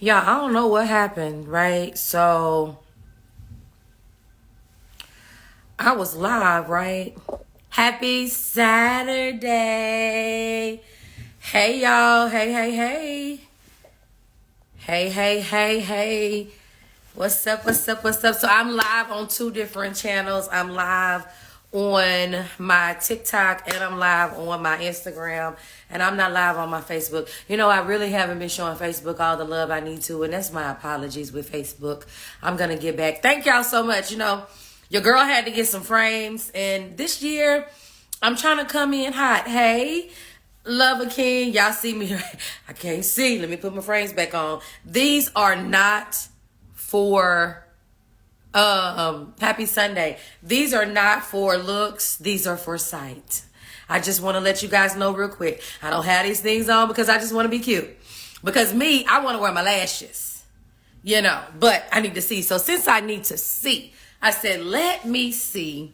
Yeah, I don't know what happened, right? So I was live, right? Happy Saturday. Hey, y'all. Hey, hey, hey. Hey, hey, hey, hey. What's up? What's up? What's up? So I'm live on two different channels. I'm live on my TikTok and I'm live on my Instagram, and I'm not live on my Facebook. You know, I really haven't been showing Facebook all the love I need to, and that's my apologies with Facebook. I'm gonna get back. Thank y'all so much. You know, your girl had to get some frames, and this year I'm trying to come in hot. Hey, Lover King, y'all see me? I can't see. Let me put my frames back on. These are not for happy Sunday. These are not for looks. These are for sight. I just want to let you guys know real quick. I don't have these things on because I just want to be cute. Because me, I want to wear my lashes. You know, but I need to see. So since I need to see, I said, let me see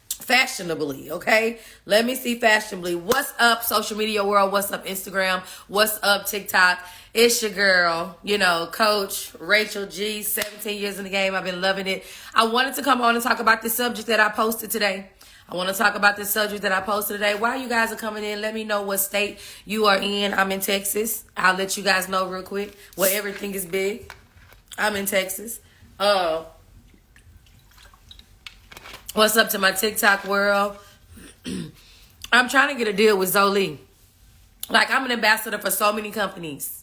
fashionably, okay? Let me see fashionably. What's up, social media world? What's up, Instagram? What's up, TikTok? It's your girl, you know, Coach Rachel G, 17 years in the game. I've been loving it. I wanted to come on and talk about this subject that I posted today. I want to talk about this subject that I posted today. While you guys are coming in, let me know what state you are in. I'm in Texas. I'll let you guys know real quick where everything is big. I'm in Texas. What's up to my TikTok world? I'm trying to get a deal with Zoli. Like, I'm an ambassador for so many companies.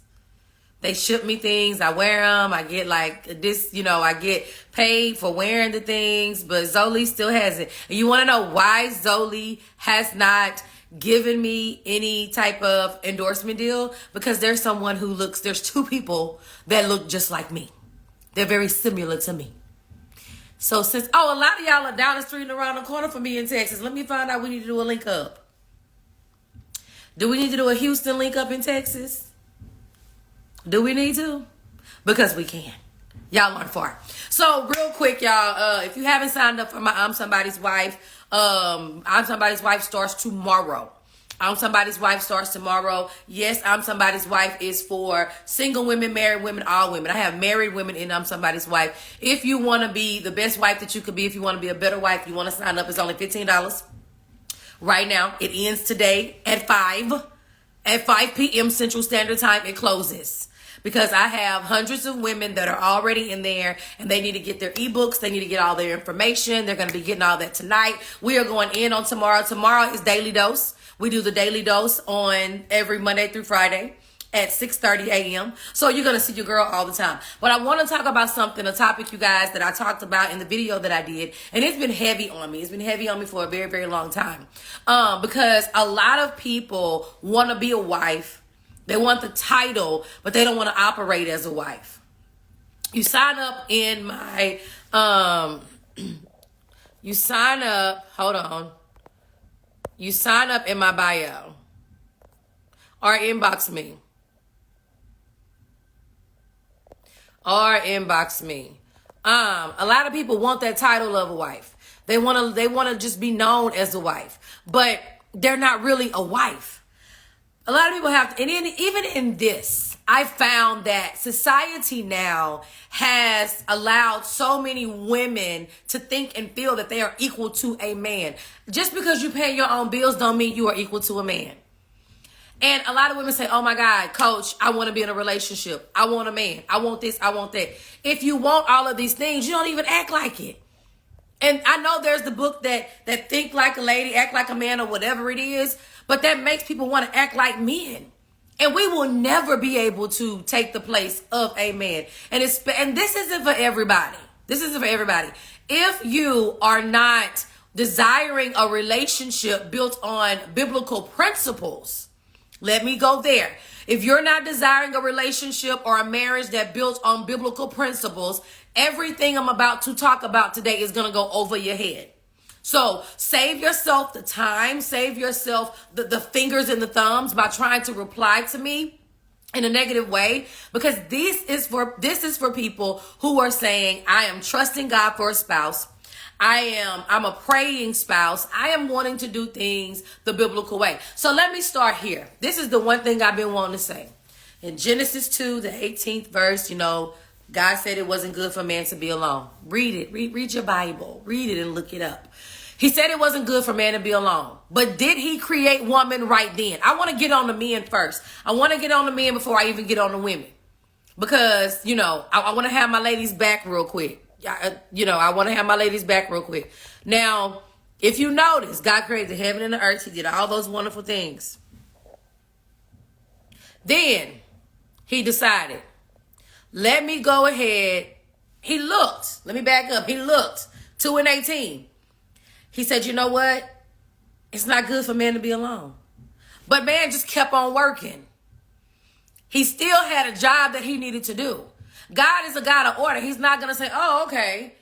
They ship me things. I wear them. I get like this, you know, I get paid for wearing the things, but Zoli still hasn't. And you want to know why Zoli has not given me any type of endorsement deal? Because there's two people that look just like me. They're very similar to me. So since, a lot of y'all are down the street and around the corner from me in Texas, let me find out we need to do a link up. Do we need to do a Houston link up in Texas? Do we need to? Because we can. Y'all aren't far. So real quick, y'all, if you haven't signed up for my I'm Somebody's Wife, I'm Somebody's Wife starts tomorrow. I'm Somebody's Wife starts tomorrow. Yes, I'm Somebody's Wife is for single women, married women, all women. I have married women in I'm Somebody's Wife. If you want to be the best wife that you could be, if you want to be a better wife, you want to sign up, it's only $15 right now. It ends today at 5 p.m. Central Standard Time. It closes. Because I have hundreds of women that are already in there and they need to get their ebooks. They need to get all their information. They're going to be getting all that tonight. We are going in on tomorrow. Tomorrow is Daily Dose. We do the Daily Dose on every Monday through Friday at 6:30 a.m. So you're going to see your girl all the time. But I want to talk about something, a topic, you guys, that I talked about in the video that I did. And it's been heavy on me. It's been heavy on me for a very, very long time. Because a lot of people want to be a wife. They want the title, but they don't want to operate as a wife. You sign up in my, you sign up in my bio or inbox me. A lot of people want that title of a wife. They want to just be known as a wife, but they're not really a wife. A lot of people have to, and even in this, I found that society now has allowed so many women to think and feel that they are equal to a man. Just because you pay your own bills don't mean you are equal to a man. And a lot of women say, oh my God, Coach, I want to be in a relationship. I want a man. I want this. I want that. If you want all of these things, you don't even act like it. And I know there's the book that think like a lady, act like a man, or whatever it is. But that makes people want to act like men. And we will never be able to take the place of a man. And this isn't for everybody. This isn't for everybody. If you are not desiring a relationship built on biblical principles, let me go there. If you're not desiring a relationship or a marriage that built on biblical principles, everything I'm about to talk about today is going to go over your head. So save yourself the time, save yourself the fingers and the thumbs by trying to reply to me in a negative way, because this is for people who are saying, I am trusting God for a spouse. I'm a praying spouse. I am wanting to do things the biblical way. So let me start here. This is the one thing I've been wanting to say. In Genesis 2, the 18th verse, God said it wasn't good for man to be alone. Read it. Read your Bible. Read it and look it up. He said it wasn't good for man to be alone. But did he create woman right then? I want to get on the men first. I want to get on the men before I even get on the women. Because, I want to have my ladies back real quick. I want to have my ladies back real quick. Now, if you notice, God created the heaven and the earth. He did all those wonderful things. Then he decided, let me go ahead. He looked. Let me back up. He looked. 2 and 18. He said, you know what? It's not good for man to be alone. But man just kept on working. He still had a job that he needed to do. God is a God of order. He's not going to say, oh, okay,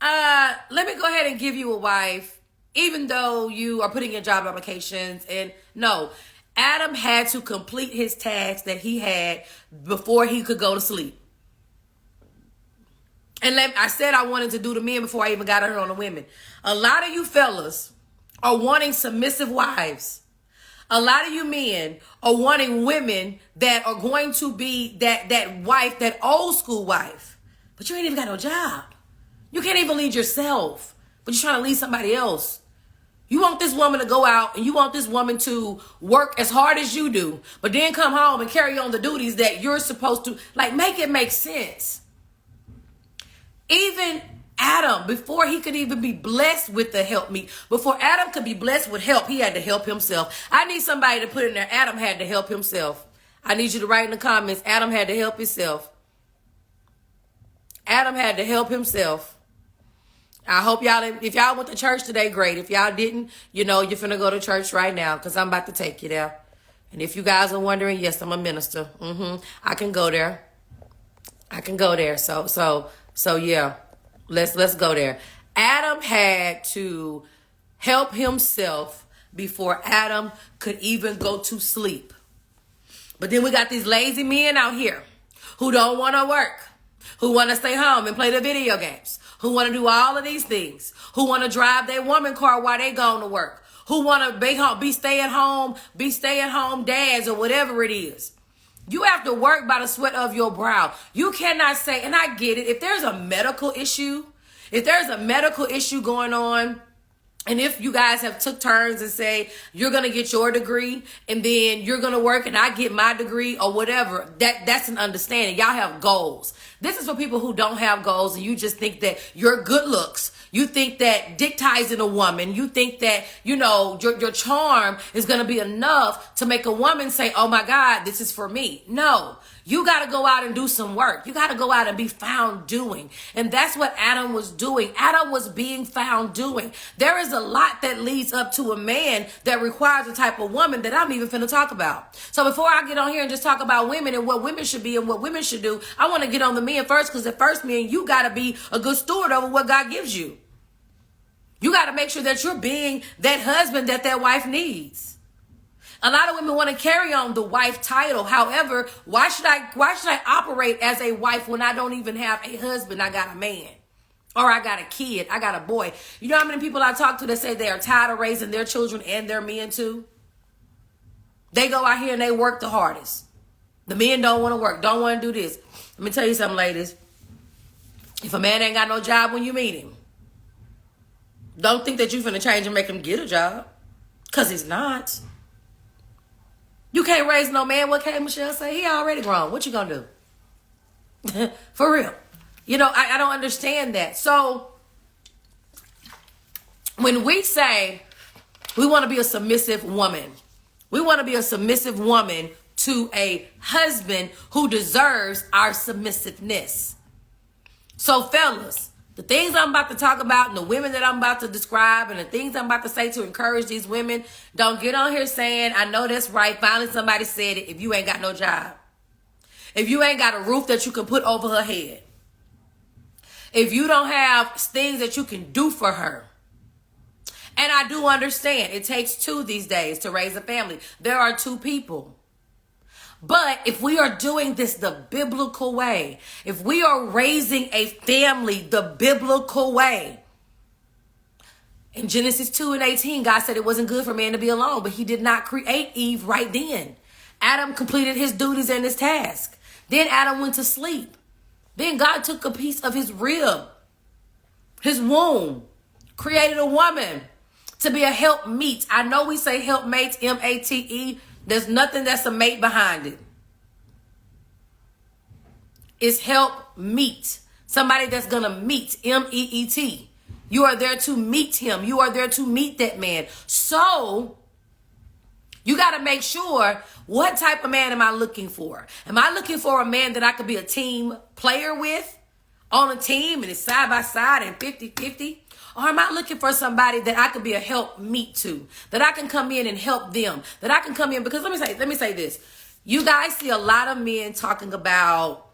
let me go ahead and give you a wife, even though you are putting in job applications. And no, Adam had to complete his task that he had before he could go to sleep. And I said I wanted to do the men before I even got her on the women. A lot of you fellas are wanting submissive wives. A lot of you men are wanting women that are going to be that wife, that old school wife. But you ain't even got no job. You can't even lead yourself, but you're trying to lead somebody else. You want this woman to go out and you want this woman to work as hard as you do, but then come home and carry on the duties that you're supposed to. Like, make it make sense. Even Adam, before he could even be blessed with the helpmeet, before Adam could be blessed with help, he had to help himself. I need somebody to put in there, Adam had to help himself. I need you to write in the comments, Adam had to help himself. Adam had to help himself. I hope y'all, if y'all went to church today, great. If y'all didn't, you're finna go to church right now because I'm about to take you there. And if you guys are wondering, yes, I'm a minister. I can go there. I can go there. So yeah, let's go there. Adam had to help himself before Adam could even go to sleep. But then we got these lazy men out here who don't want to work, who want to stay home and play the video games, who want to do all of these things, who want to drive their woman car while they going to work, who want to be stay at home dads or whatever it is. You have to work by the sweat of your brow. You cannot say, and I get it, if there's a medical issue going on, and if you guys have took turns and say, you're going to get your degree and then you're going to work and I get my degree or whatever, that's an understanding. Y'all have goals. This is for people who don't have goals and you just think that your good looks, you think that dictating a woman, you think that, your charm is going to be enough to make a woman say, oh my God, this is for me. No, you got to go out and do some work. You got to go out and be found doing. And that's what Adam was doing. Adam was being found doing. There is a lot that leads up to a man that requires a type of woman that I'm even finna talk about. So before I get on here and just talk about women and what women should be and what women should do, I want to get on the men first, because the first men, you got to be a good steward over what God gives you. You got to make sure that you're being that husband that wife needs. A lot of women want to carry on the wife title. However, why should I operate as a wife when I don't even have a husband? I got a man, or I got a kid, I got a boy. You know how many people I talk to that say they are tired of raising their children and their men too? They go out here and they work the hardest. The men don't want to work, don't want to do this. Let me tell you something, ladies. If a man ain't got no job when you meet him, don't think that you're finna change and make him get a job, because he's not. You can't raise no man. What K. Michelle say? He already grown. What you gonna do? For real. I don't understand that. So when we say we want to be a submissive woman, we want to be a submissive woman to a husband who deserves our submissiveness. So fellas, the things I'm about to talk about and the women that I'm about to describe and the things I'm about to say to encourage these women, don't get on here saying, I know that's right, finally somebody said it, if you ain't got no job. If you ain't got a roof that you can put over her head. If you don't have things that you can do for her. And I do understand it takes two these days to raise a family. There are two people. But if we are doing this the biblical way, if we are raising a family the biblical way, in Genesis 2 and 18, God said it wasn't good for man to be alone, but he did not create Eve right then. Adam completed his duties and his task. Then Adam went to sleep. Then God took a piece of his rib, his womb, created a woman to be a helpmeet. I know we say helpmates, M-A-T-E. There's nothing that's a mate behind it. It's helpmeet. Somebody that's going to meet, M-E-E-T. You are there to meet him. You are there to meet that man. So you got to make sure, what type of man am I looking for? Am I looking for a man that I could be a team player with on a team and it's side by side and 50-50? Or am I looking for somebody that I could be a help meet to, that I can come in and help them, that I can come in? Because let me say this. You guys see a lot of men talking about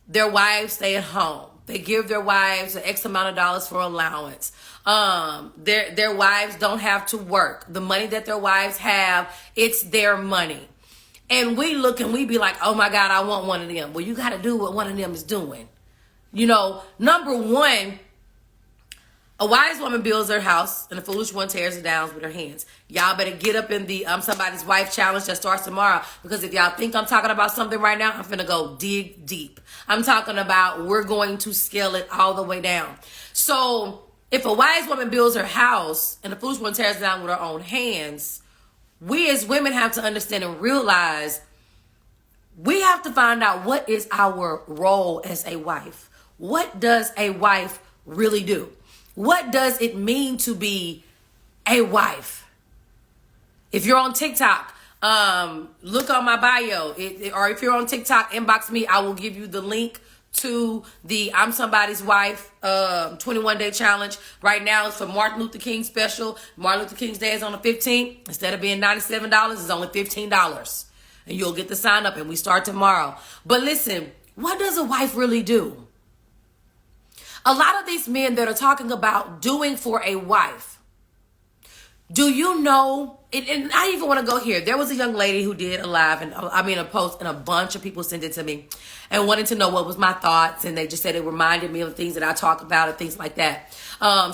their wives stay at home. They give their wives an X amount of dollars for allowance. Their wives don't have to work. The money that their wives have, it's their money. And we look and we be like, oh my God, I want one of them. Well, you got to do what one of them is doing. You know, number one, a wise woman builds her house and a foolish one tears it down with her hands. Y'all better get up in the I'm Somebody's Wife challenge that starts tomorrow. Because if y'all think I'm talking about something right now, I'm finna go dig deep. I'm talking about we're going to scale it all the way down. So if a wise woman builds her house and a foolish one tears it down with her own hands, we as women have to understand and realize we have to find out what is our role as a wife. What does a wife really do? What does it mean to be a wife? If you're on TikTok, look on my bio. Or if you're on TikTok, inbox me. I will give you the link to the I'm Somebody's Wife 21-day challenge. Right now it's for Martin Luther King special. Martin Luther King's Day is on the 15th. Instead of being $97, it's only $15. And you'll get the sign up and we start tomorrow. But listen, what does a wife really do? A lot of these men that are talking about doing for a wife, do you know, and I even want to go here. There was a young lady who did a live, a post, and a bunch of people sent it to me and wanted to know what was my thoughts. And they just said it reminded me of things that I talk about and things like that.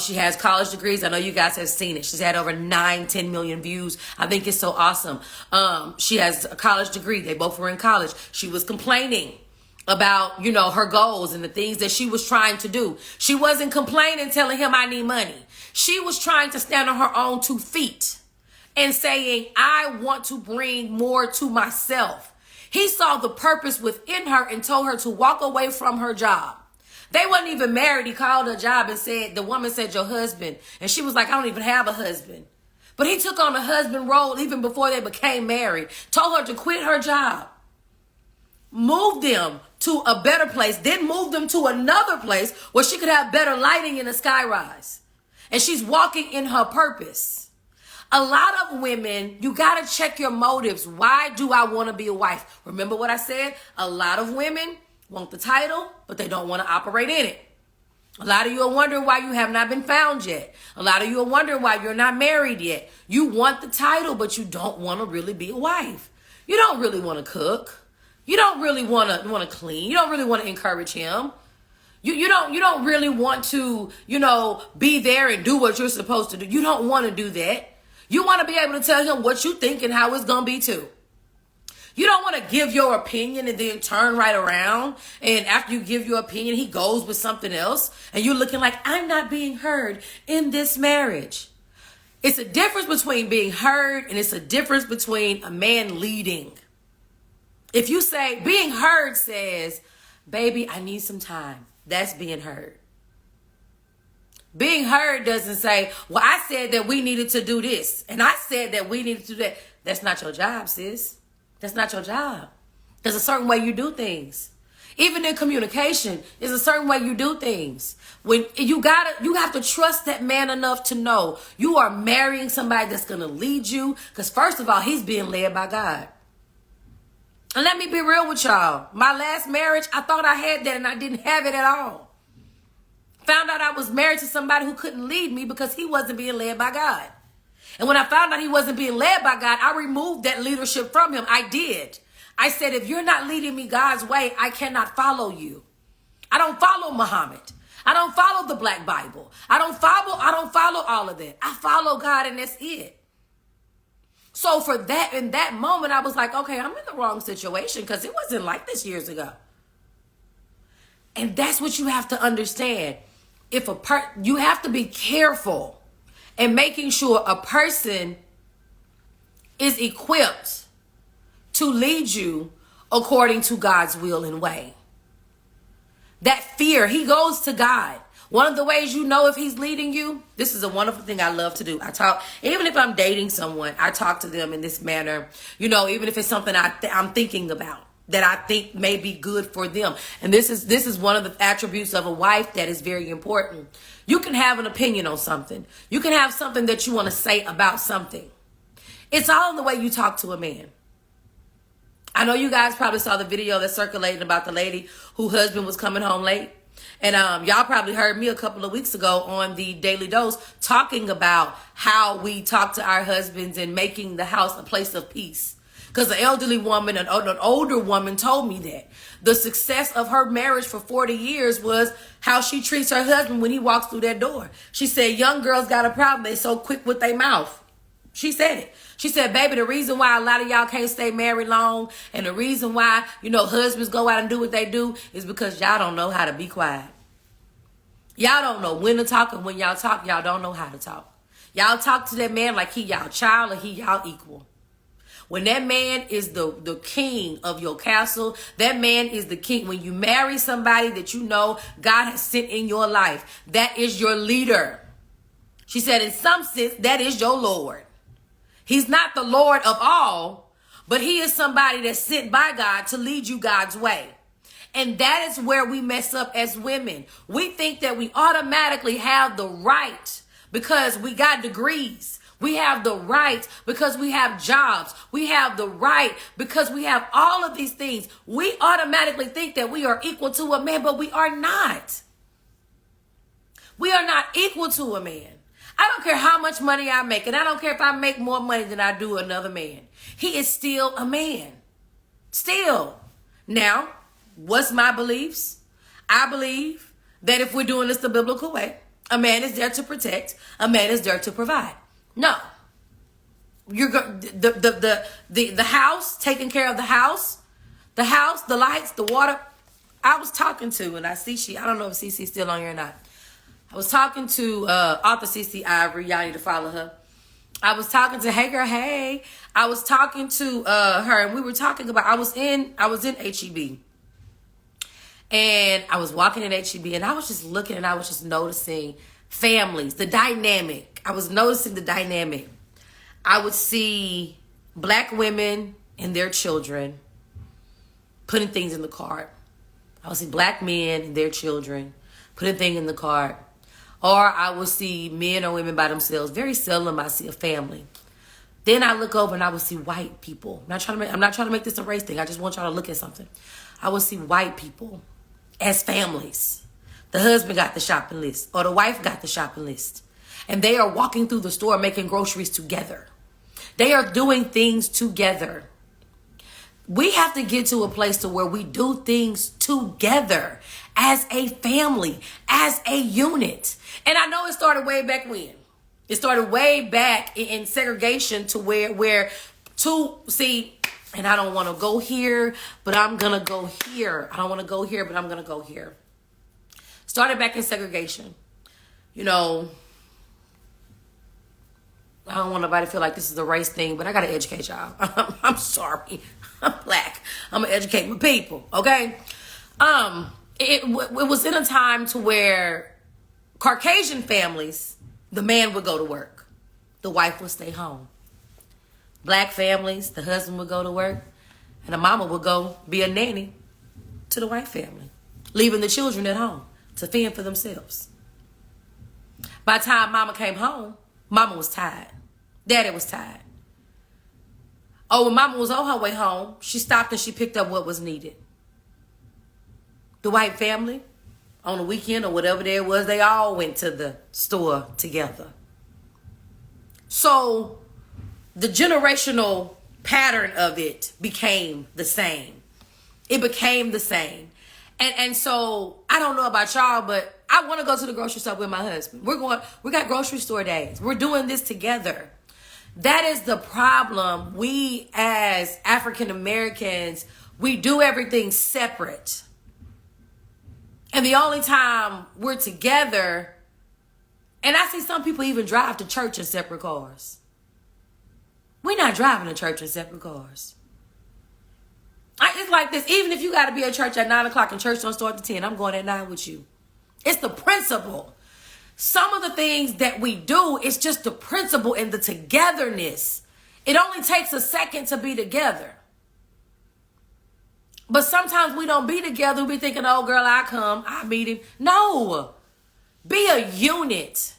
She has college degrees. I know you guys have seen it. She's had over 10 million views. I think it's so awesome. She has a college degree. They both were in college. She was complaining about, you know, her goals and the things that she was trying to do. She wasn't complaining, telling him I need money. She was trying to stand on her own 2 feet and saying, I want to bring more to myself. He saw the purpose within her and told her to walk away from her job. They wasn't even married. He called her job and said, the woman said, your husband. And she was like, I don't even have a husband. But he took on a husband role even before they became married, told her to quit her job, moved them to a better place, then moved them to another place where she could have better lighting in a skyrise. And she's walking in her purpose. A lot of women, you got to check your motives. Why do I want to be a wife? Remember what I said? A lot of women want the title, but they don't want to operate in it. A lot of you are wondering why you have not been found yet. A lot of you are wondering why you're not married yet. You want the title, but you don't want to really be a wife. You don't really want to cook. You don't really want to clean. You don't really want to encourage him. You don't really want to, be there and do what you're supposed to do. You don't want to do that. You want to be able to tell him what you think and how it's going to be too. You don't want to give your opinion and then turn right around. And after you give your opinion, he goes with something else. And you're looking like, I'm not being heard in this marriage. It's a difference between being heard and it's a difference between a man leading. If you say, being heard says, baby, I need some time. That's being heard. Being heard doesn't say, well, I said that we needed to do this. And I said that we needed to do that. That's not your job, sis. That's not your job. There's a certain way you do things. Even in communication, there's a certain way you do things. When you have to trust that man enough to know you are marrying somebody that's going to lead you. Because first of all, he's being led by God. And let me be real with y'all. My last marriage, I thought I had that and I didn't have it at all. Found out I was married to somebody who couldn't lead me because he wasn't being led by God. And when I found out he wasn't being led by God, I removed that leadership from him. I did. I said, if you're not leading me God's way, I cannot follow you. I don't follow Muhammad. I don't follow the Black Bible. I don't follow all of that. I follow God and that's it. So for that, in that moment, I was like, okay, I'm in the wrong situation because it wasn't like this years ago. And that's what you have to understand. If you have to be careful in making sure a person is equipped to lead you according to God's will and way. That fear, he goes to God. One of the ways you know if he's leading you, this is a wonderful thing I love to do. I talk, even if I'm dating someone, I talk to them in this manner, you know, even if it's something I'm thinking about that I think may be good for them. And this is one of the attributes of a wife that is very important. You can have an opinion on something. You can have something that you want to say about something. It's all in the way you talk to a man. I know you guys probably saw the video that's circulating about the lady whose husband was coming home late. And y'all probably heard me a couple of weeks ago on the Daily Dose talking about how we talk to our husbands and making the house a place of peace. Because an elderly woman, an older woman told me that the success of her marriage for 40 years was how she treats her husband when he walks through that door. She said, young girls got a problem. They so quick with their mouth. She said it. She said, baby, the reason why a lot of y'all can't stay married long and the reason why, you know, husbands go out and do what they do is because y'all don't know how to be quiet. Y'all don't know when to talk, and when y'all talk, y'all don't know how to talk. Y'all talk to that man like he y'all child or he y'all equal. When that man is the king of your castle, that man is the king. When you marry somebody that you know God has sent in your life, that is your leader. She said, in some sense, that is your Lord. He's not the Lord of all, but he is somebody that's sent by God to lead you God's way. And that is where we mess up as women. We think that we automatically have the right because we got degrees. We have the right because we have jobs. We have the right because we have all of these things. We automatically think that we are equal to a man, but we are not. We are not equal to a man. I don't care how much money I make, and I don't care if I make more money than I do another man. He is still a man. Still. Now, what's my beliefs? I believe that if we're doing this the biblical way, a man is there to protect, a man is there to provide. No. You're the house, taking care of the house, the lights, the water. I was talking to, and I don't know if CC's still on here or not. I was talking to author CC Ivory. Y'all need to follow her. I was talking to, hey girl, hey. I was talking to her, and we were talking about, I was in HEB. And I was walking in HEB, and I was just looking, and I was just noticing families, the dynamic. I was noticing the dynamic. I would see black women and their children putting things in the cart. I would see black men and their children putting things in the cart. Or I would see men or women by themselves. Very seldom I see a family. Then I look over and I would see white people. I'm not trying to make this a race thing. I just want y'all to look at something. I would see white people as families. The husband got the shopping list, or the wife got the shopping list. And they are walking through the store making groceries together. They are doing things together. We have to get to a place to where we do things together as a family, as a unit. And I know it started way back when. It started way back in segregation to where and I don't want to go here, but I'm going to go here. I don't want to go here, but I'm going to go here. Started back in segregation. You know, I don't want nobody to feel like this is a race thing, but I got to educate y'all. I'm sorry. I'm black. I'm going to educate my people, okay? It was in a time to where Caucasian families, the man would go to work. The wife would stay home. Black families, the husband would go to work, and the mama would go be a nanny to the white family, leaving the children at home to fend for themselves. By the time mama came home, mama was tired. Daddy was tired. Oh, when mama was on her way home, she stopped and she picked up what was needed. The white family, on the weekend or whatever there was, they all went to the store together. So the generational pattern of it became the same. It became the same. And so I don't know about y'all, but I want to go to the grocery store with my husband. We got grocery store days. We're doing this together. That is the problem. We as African Americans, we do everything separate. And the only time we're together, and I see some people even drive to church in separate cars. We're not driving to church in separate cars. It's like this. Even if you got to be at church at 9 o'clock and church don't start at 10, I'm going at 9 with you. It's the principle. Some of the things that we do, it's just the principle and the togetherness. It only takes a second to be together. But sometimes we don't be together. We be thinking, oh, girl, I come, I meet him. No. Be a unit.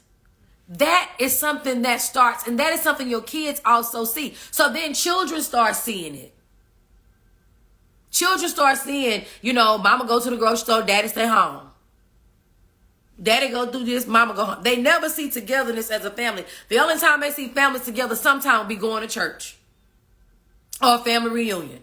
That is something that starts, and that is something your kids also see. So then children start seeing it. Children start seeing, mama go to the grocery store, daddy stay home. Daddy go do this, mama go home. They never see togetherness as a family. The only time they see families together sometime will be going to church or a family reunion.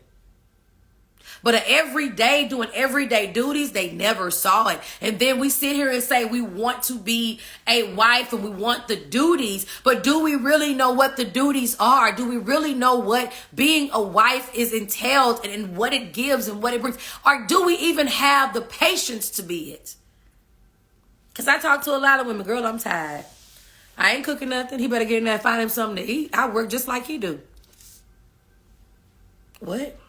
But everyday, doing everyday duties, they never saw it. And then we sit here and say we want to be a wife and we want the duties. But do we really know what the duties are? Do we really know what being a wife is entailed and what it gives and what it brings? Or do we even have the patience to be it? Because I talk to a lot of women, girl, I'm tired. I ain't cooking nothing. He better get in there and find him something to eat. I work just like he do. What?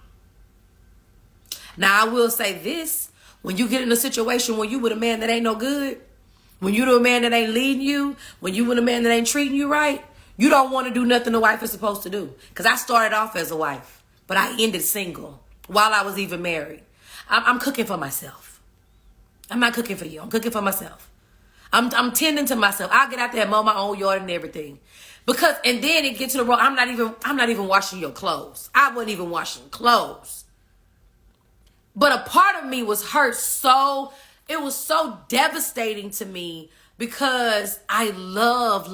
Now, I will say this. When you get in a situation when you with a man that ain't no good, when you with a man that ain't leading you, when you with a man that ain't treating you right, you don't want to do nothing the wife is supposed to do. Because I started off as a wife, but I ended single while I was even married. I'm cooking for myself. I'm not cooking for you. I'm cooking for myself. I'm tending to myself. I'll get out there and mow my own yard and everything. And then it gets to the road. I'm not even washing your clothes. I wasn't even washing clothes. But a part of me was hurt it was so devastating to me because I love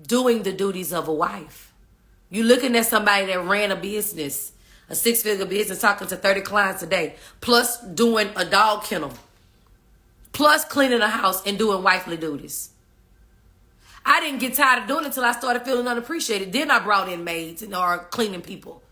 doing the duties of a wife. You looking at somebody that ran a business, a 6-figure business, talking to 30 clients a day, plus doing a dog kennel, plus cleaning a house and doing wifely duties. I didn't get tired of doing it until I started feeling unappreciated. Then I brought in maids or cleaning people.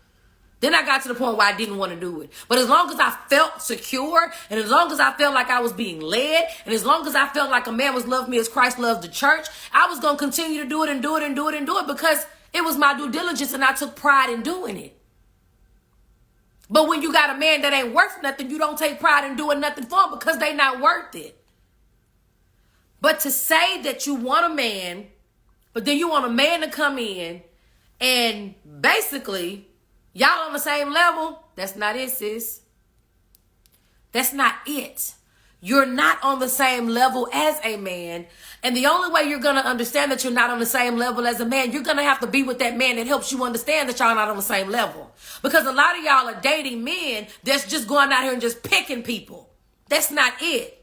Then I got to the point where I didn't want to do it. But as long as I felt secure, and as long as I felt like I was being led, and as long as I felt like a man was loving me as Christ loves the church, I was going to continue to do it and do it and do it and do it because it was my due diligence and I took pride in doing it. But when you got a man that ain't worth nothing, you don't take pride in doing nothing for him because they not worth it. But to say that you want a man, but then you want a man to come in and basically y'all on the same level, that's not it, sis. That's not it. You're not on the same level as a man. And the only way you're going to understand that you're not on the same level as a man, you're going to have to be with that man that helps you understand that y'all not on the same level. Because a lot of y'all are dating men that's just going out here and just picking people. That's not it.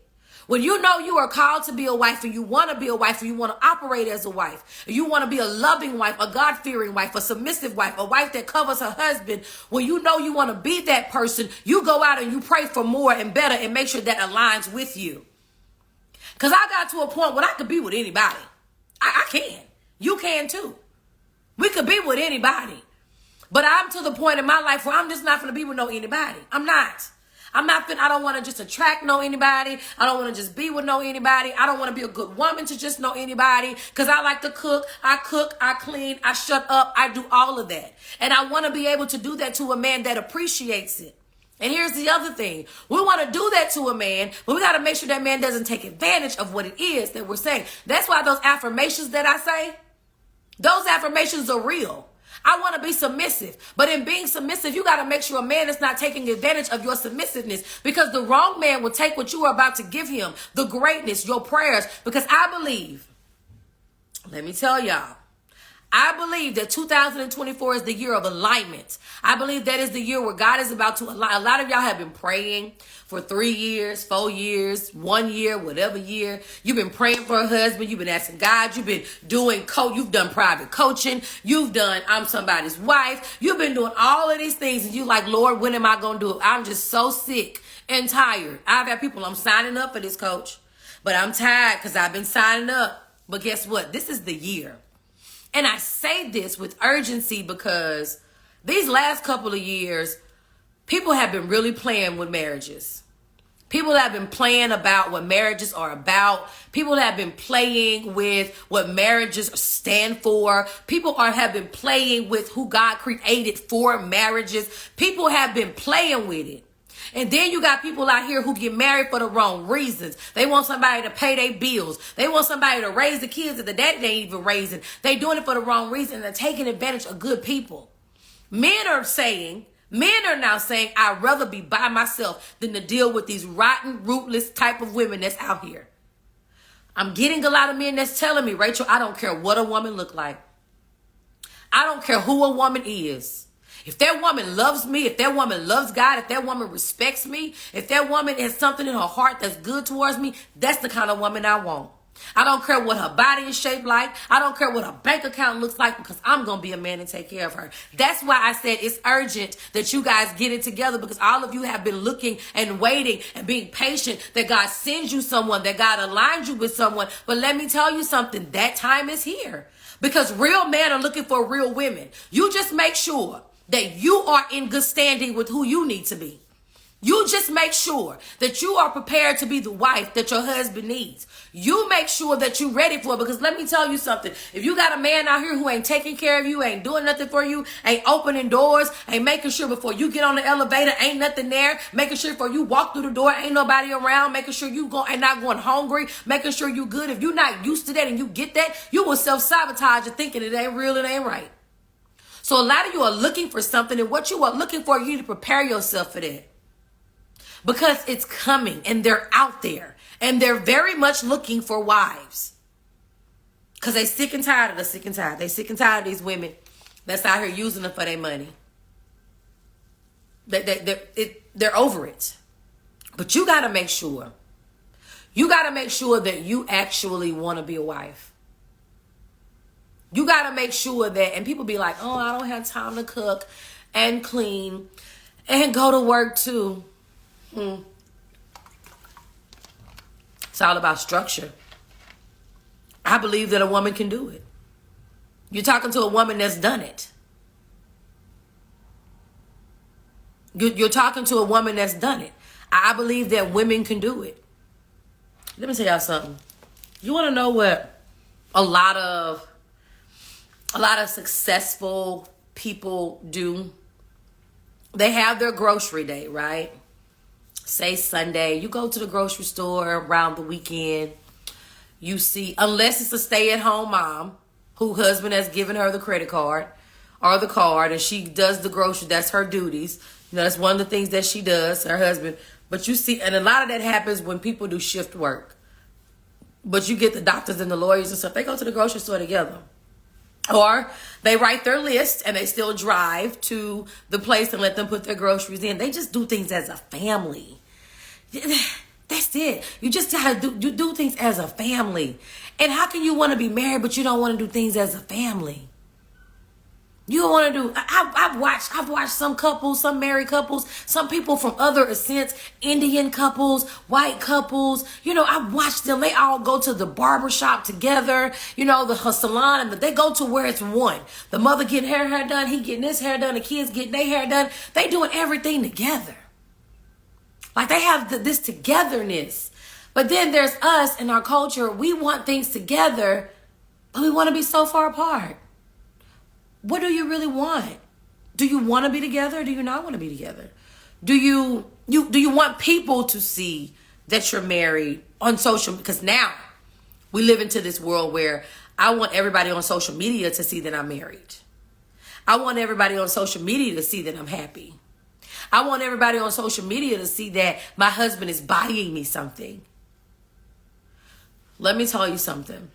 When you know you are called to be a wife and you want to be a wife and you want to operate as a wife, and you want to be a loving wife, a God-fearing wife, a submissive wife, a wife that covers her husband, when you know you want to be that person, you go out and you pray for more and better and make sure that aligns with you. Because I got to a point where I could be with anybody. I can. You can too. We could be with anybody. But I'm to the point in my life where I'm just not going to be with no anybody. I'm not. I don't want to just attract no anybody. I don't want to just be with no anybody. I don't want to be a good woman to just know anybody because I like to cook, I clean, I shut up, I do all of that. And I want to be able to do that to a man that appreciates it. And here's the other thing. We want to do that to a man, but we got to make sure that man doesn't take advantage of what it is that we're saying. That's why those affirmations that I say, those affirmations are real. I want to be submissive. But in being submissive, you got to make sure a man is not taking advantage of your submissiveness because the wrong man will take what you are about to give him, the greatness, your prayers. Because I believe, let me tell y'all, I believe that 2024 is the year of alignment. I believe that is the year where God is about to align. A lot of y'all have been praying for 3 years, 4 years, 1 year, whatever year. You've been praying for a husband. You've been asking God. You've been doing you've done private coaching. You've done I'm somebody's wife. You've been doing all of these things. And you're like, Lord, when am I going to do it? I'm just so sick and tired. I've had people, I'm signing up for this, coach. But I'm tired because I've been signing up. But guess what? This is the year. And I say this with urgency because these last couple of years, people have been really playing with marriages. People have been playing about what marriages are about. People have been playing with what marriages stand for. People have been playing with who God created for marriages. People have been playing with it. And then you got people out here who get married for the wrong reasons. They want somebody to pay their bills. They want somebody to raise the kids that the daddy ain't even raising. They doing it for the wrong reason. They're taking advantage of good people. Men are now saying, I'd rather be by myself than to deal with these rotten, rootless type of women that's out here. I'm getting a lot of men that's telling me, Rachel, I don't care what a woman look like. I don't care who a woman is. If that woman loves me, if that woman loves God, if that woman respects me, if that woman has something in her heart that's good towards me, that's the kind of woman I want. I don't care what her body is shaped like. I don't care what her bank account looks like, because I'm going to be a man and take care of her. That's why I said it's urgent that you guys get it together, because all of you have been looking and waiting and being patient that God sends you someone, that God aligns you with someone. But let me tell you something, that time is here, because real men are looking for real women. You just make sure that you are in good standing with who you need to be. You just make sure that you are prepared to be the wife that your husband needs. You make sure that you're ready for it, because let me tell you something. If you got a man out here who ain't taking care of you, ain't doing nothing for you, ain't opening doors, ain't making sure before you get on the elevator, ain't nothing there, making sure before you walk through the door, ain't nobody around, making sure you ain't not going hungry, making sure you good. If you're not used to that and you get that, you will self-sabotage and thinking it ain't real, it ain't right. So a lot of you are looking for something, and what you are looking for, you need to prepare yourself for that. Because it's coming, and they're out there, and they're very much looking for wives. Because they sick and tired of the sick and tired. They sick and tired of these women that's out here using them for their money. They're over it. But you got to make sure. You got to make sure that you actually want to be a wife. You got to make sure that, and people be like, oh, I don't have time to cook and clean and go to work too. It's all about structure. I believe that a woman can do it. You're talking to a woman that's done it. You're talking to a woman that's done it. I believe that women can do it. Let me tell y'all something. You want to know what a lot of successful people do? They have their grocery day, right? Say Sunday, you go to the grocery store around the weekend. You see, unless it's a stay-at-home mom whose husband has given her the credit card or the card, and she does the grocery, that's her duties. You know, that's one of the things that she does, her husband. But you see, and a lot of that happens when people do shift work. But you get the doctors and the lawyers and stuff, they go to the grocery store together. Or they write their list and they still drive to the place and let them put their groceries in. They just do things as a family. That's it. You just gotta do things as a family. And how can you want to be married but you don't want to do things as a family? You don't want to do. I've watched some couples, some married couples, some people from other ascents, Indian couples, white couples. You know, I've watched them. They all go to the barber shop together. You know, the salon, and they go to where it's one. The mother getting her hair done, he getting his hair done, the kids getting their hair done. They doing everything together. Like they have this togetherness. But then there's us in our culture. We want things together, but we want to be so far apart. What do you really want? Do you want to be together or do you not want to be together? Do you want people to see that you're married on social? Because now we live into this world where I want everybody on social media to see that I'm married. I want everybody on social media to see that I'm happy. I want everybody on social media to see that my husband is buying me something. Let me tell you something.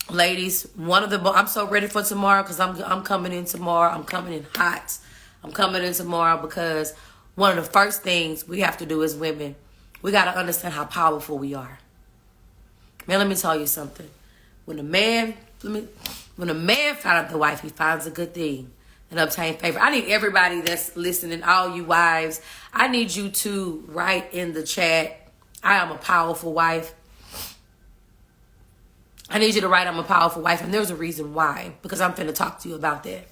Ladies, I'm so ready for tomorrow because I'm coming in tomorrow. I'm coming in hot. I'm coming in tomorrow because one of the first things we have to do as women, we got to understand how powerful we are. Man, let me tell you something. When a man finds out the wife, he finds a good thing and obtain favor. I need everybody that's listening, all you wives, I need you to write in the chat, I am a powerful wife. I need you to write, I'm a powerful wife. And there's a reason why, because I'm finna talk to you about that.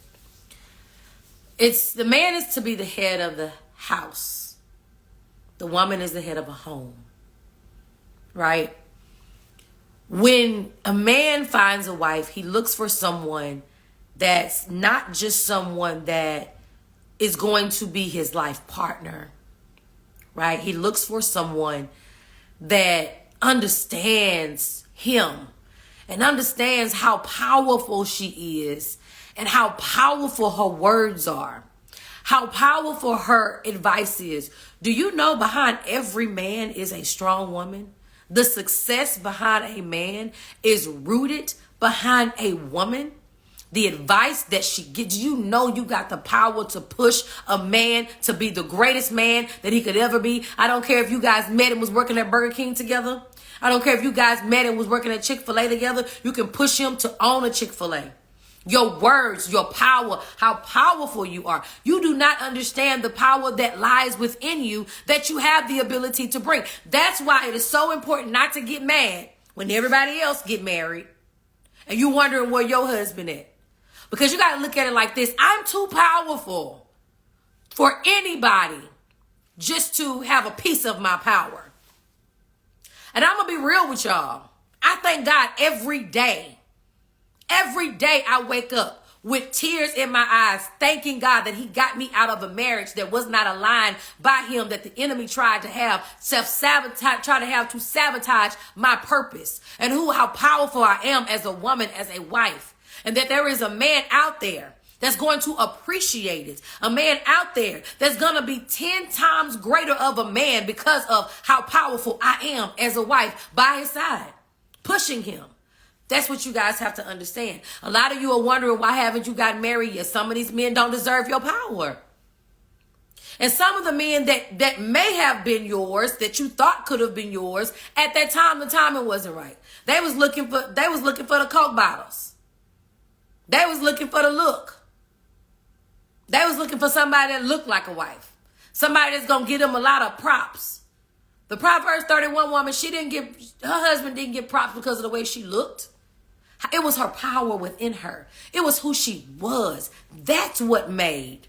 The man is to be the head of the house. The woman is the head of a home. Right? When a man finds a wife, he looks for someone that's not just someone that is going to be his life partner. Right? He looks for someone that understands him and understands how powerful she is and how powerful her words are, how powerful her advice is. Do you know behind every man is a strong woman? The success behind a man is rooted behind a woman. The advice that she gives, you know you got the power to push a man to be the greatest man that he could ever be. I don't care if you guys met and was working at Burger King together. I don't care if you guys met and was working at Chick-fil-A together. You can push him to own a Chick-fil-A. Your words, your power, how powerful you are. You do not understand the power that lies within you that you have the ability to bring. That's why it is so important not to get mad when everybody else get married and you wondering where your husband is. Because you got to look at it like this. I'm too powerful for anybody just to have a piece of my power. And I'm going to be real with y'all. I thank God every day. Every day I wake up with tears in my eyes, thanking God that he got me out of a marriage that was not aligned by him, that the enemy tried to have to sabotage my purpose and how powerful I am as a woman, as a wife. And that there is a man out there that's going to appreciate it. A man out there that's going to be 10 times greater of a man because of how powerful I am as a wife by his side, pushing him. That's what you guys have to understand. A lot of you are wondering, why haven't you gotten married yet? Some of these men don't deserve your power. And some of the men that may have been yours, that you thought could have been yours, at that time, the timing wasn't right. They was looking for the Coke bottles. They was looking for the look. They was looking for somebody that looked like a wife. Somebody that's going to give them a lot of props. The Proverbs 31 woman, her husband didn't get props because of the way she looked. It was her power within her. It was who she was. That's what made.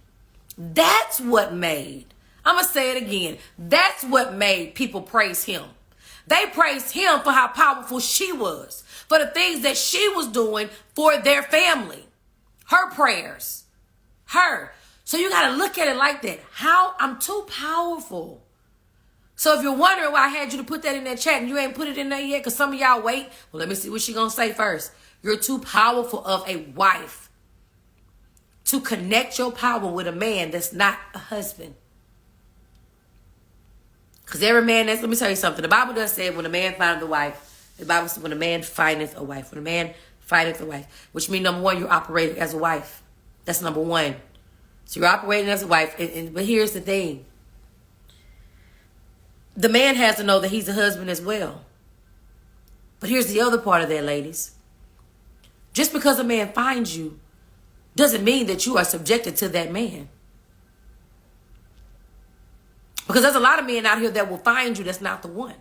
I'm going to say it again. That's what made people praise him. They praised him for how powerful she was, for the things that she was doing for their family, her prayers, her. So you got to look at it like that. How I'm too powerful. So if you're wondering why I had you to put that in that chat and you ain't put it in there yet, because some of y'all wait. Well, let me see what she going to say first. You're too powerful of a wife to connect your power with a man that's not a husband. Because every man let me tell you something. The Bible does say when a man findeth a wife, the Bible says when a man findeth a wife, which means number one, you're operating as a wife. That's number one. So you're operating as a wife. But here's the thing. The man has to know that he's a husband as well. But here's the other part of that, ladies. Just because a man finds you doesn't mean that you are subjected to that man. Because there's a lot of men out here that will find you that's not the one.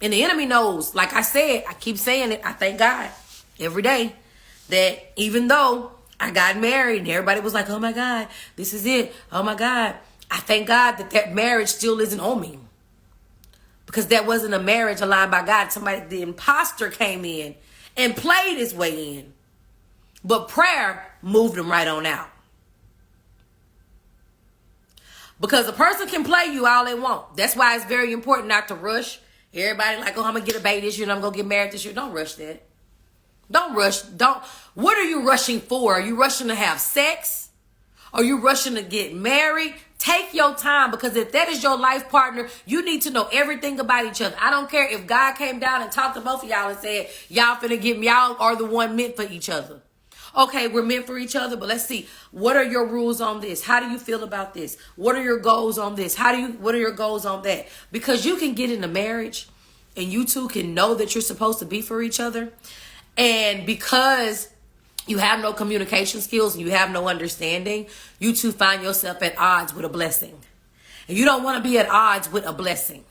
And the enemy knows, like I said, I keep saying it, I thank God every day that even though I got married and everybody was like, oh my God, this is it. Oh my God. I thank God that marriage still isn't on me. Because that wasn't a marriage aligned by God. The imposter came in and played his way in. But prayer moved him right on out. Because a person can play you all they want. That's why it's very important not to rush. Everybody like, oh, I'm going to get a baby this year and I'm going to get married this year. Don't rush that. Don't rush. What are you rushing for? Are you rushing to have sex? Are you rushing to get married? Take your time, because if that is your life partner, you need to know everything about each other. I don't care if God came down and talked to both of y'all and said, y'all are the one meant for each other. Okay, we're meant for each other, but let's see. What are your rules on this? How do you feel about this? What are your goals on this? What are your goals on that? Because you can get in a marriage and you two can know that you're supposed to be for each other. And because you have no communication skills and you have no understanding, you two find yourself at odds with a blessing. And you don't want to be at odds with a blessing.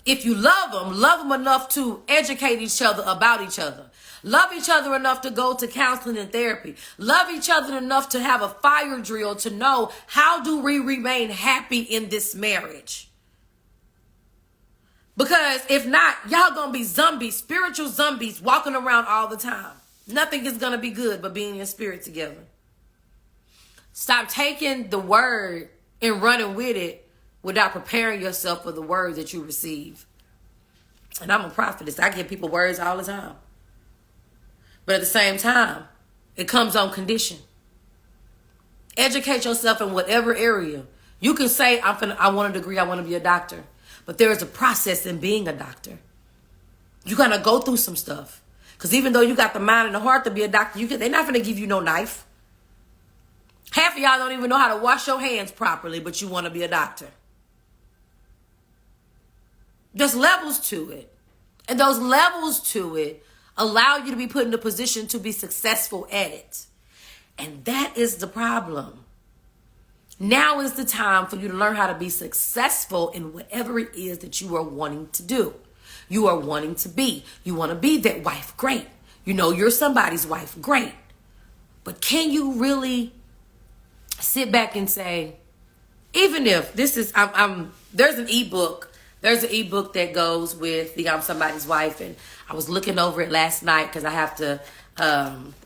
If you love them enough to educate each other about each other. Love each other enough to go to counseling and therapy. Love each other enough to have a fire drill to know, how do we remain happy in this marriage? Because if not, y'all gonna be zombies, spiritual zombies, walking around all the time. Nothing is gonna be good but being in spirit together. Stop taking the word and running with it without preparing yourself for the word that you receive. And I'm a prophetess. I give people words all the time. But at the same time, it comes on condition. Educate yourself in whatever area. You can say, I want a degree, I want to be a doctor. But there is a process in being a doctor. You're going to go through some stuff. Because even though you got the mind and the heart to be a doctor, they're not going to give you no knife. Half of y'all don't even know how to wash your hands properly, but you want to be a doctor. There's levels to it. And those levels to it allow you to be put in a position to be successful at it. And that is the problem. Now is the time for you to learn how to be successful in whatever it is that you are wanting to do. You are wanting to be. You want to be that wife. Great. You know you're somebody's wife. Great. But can you really sit back and say, even if this is, there's an ebook. There's an ebook that goes with the I'm Somebody's Wife. And I was looking over it last night because I have to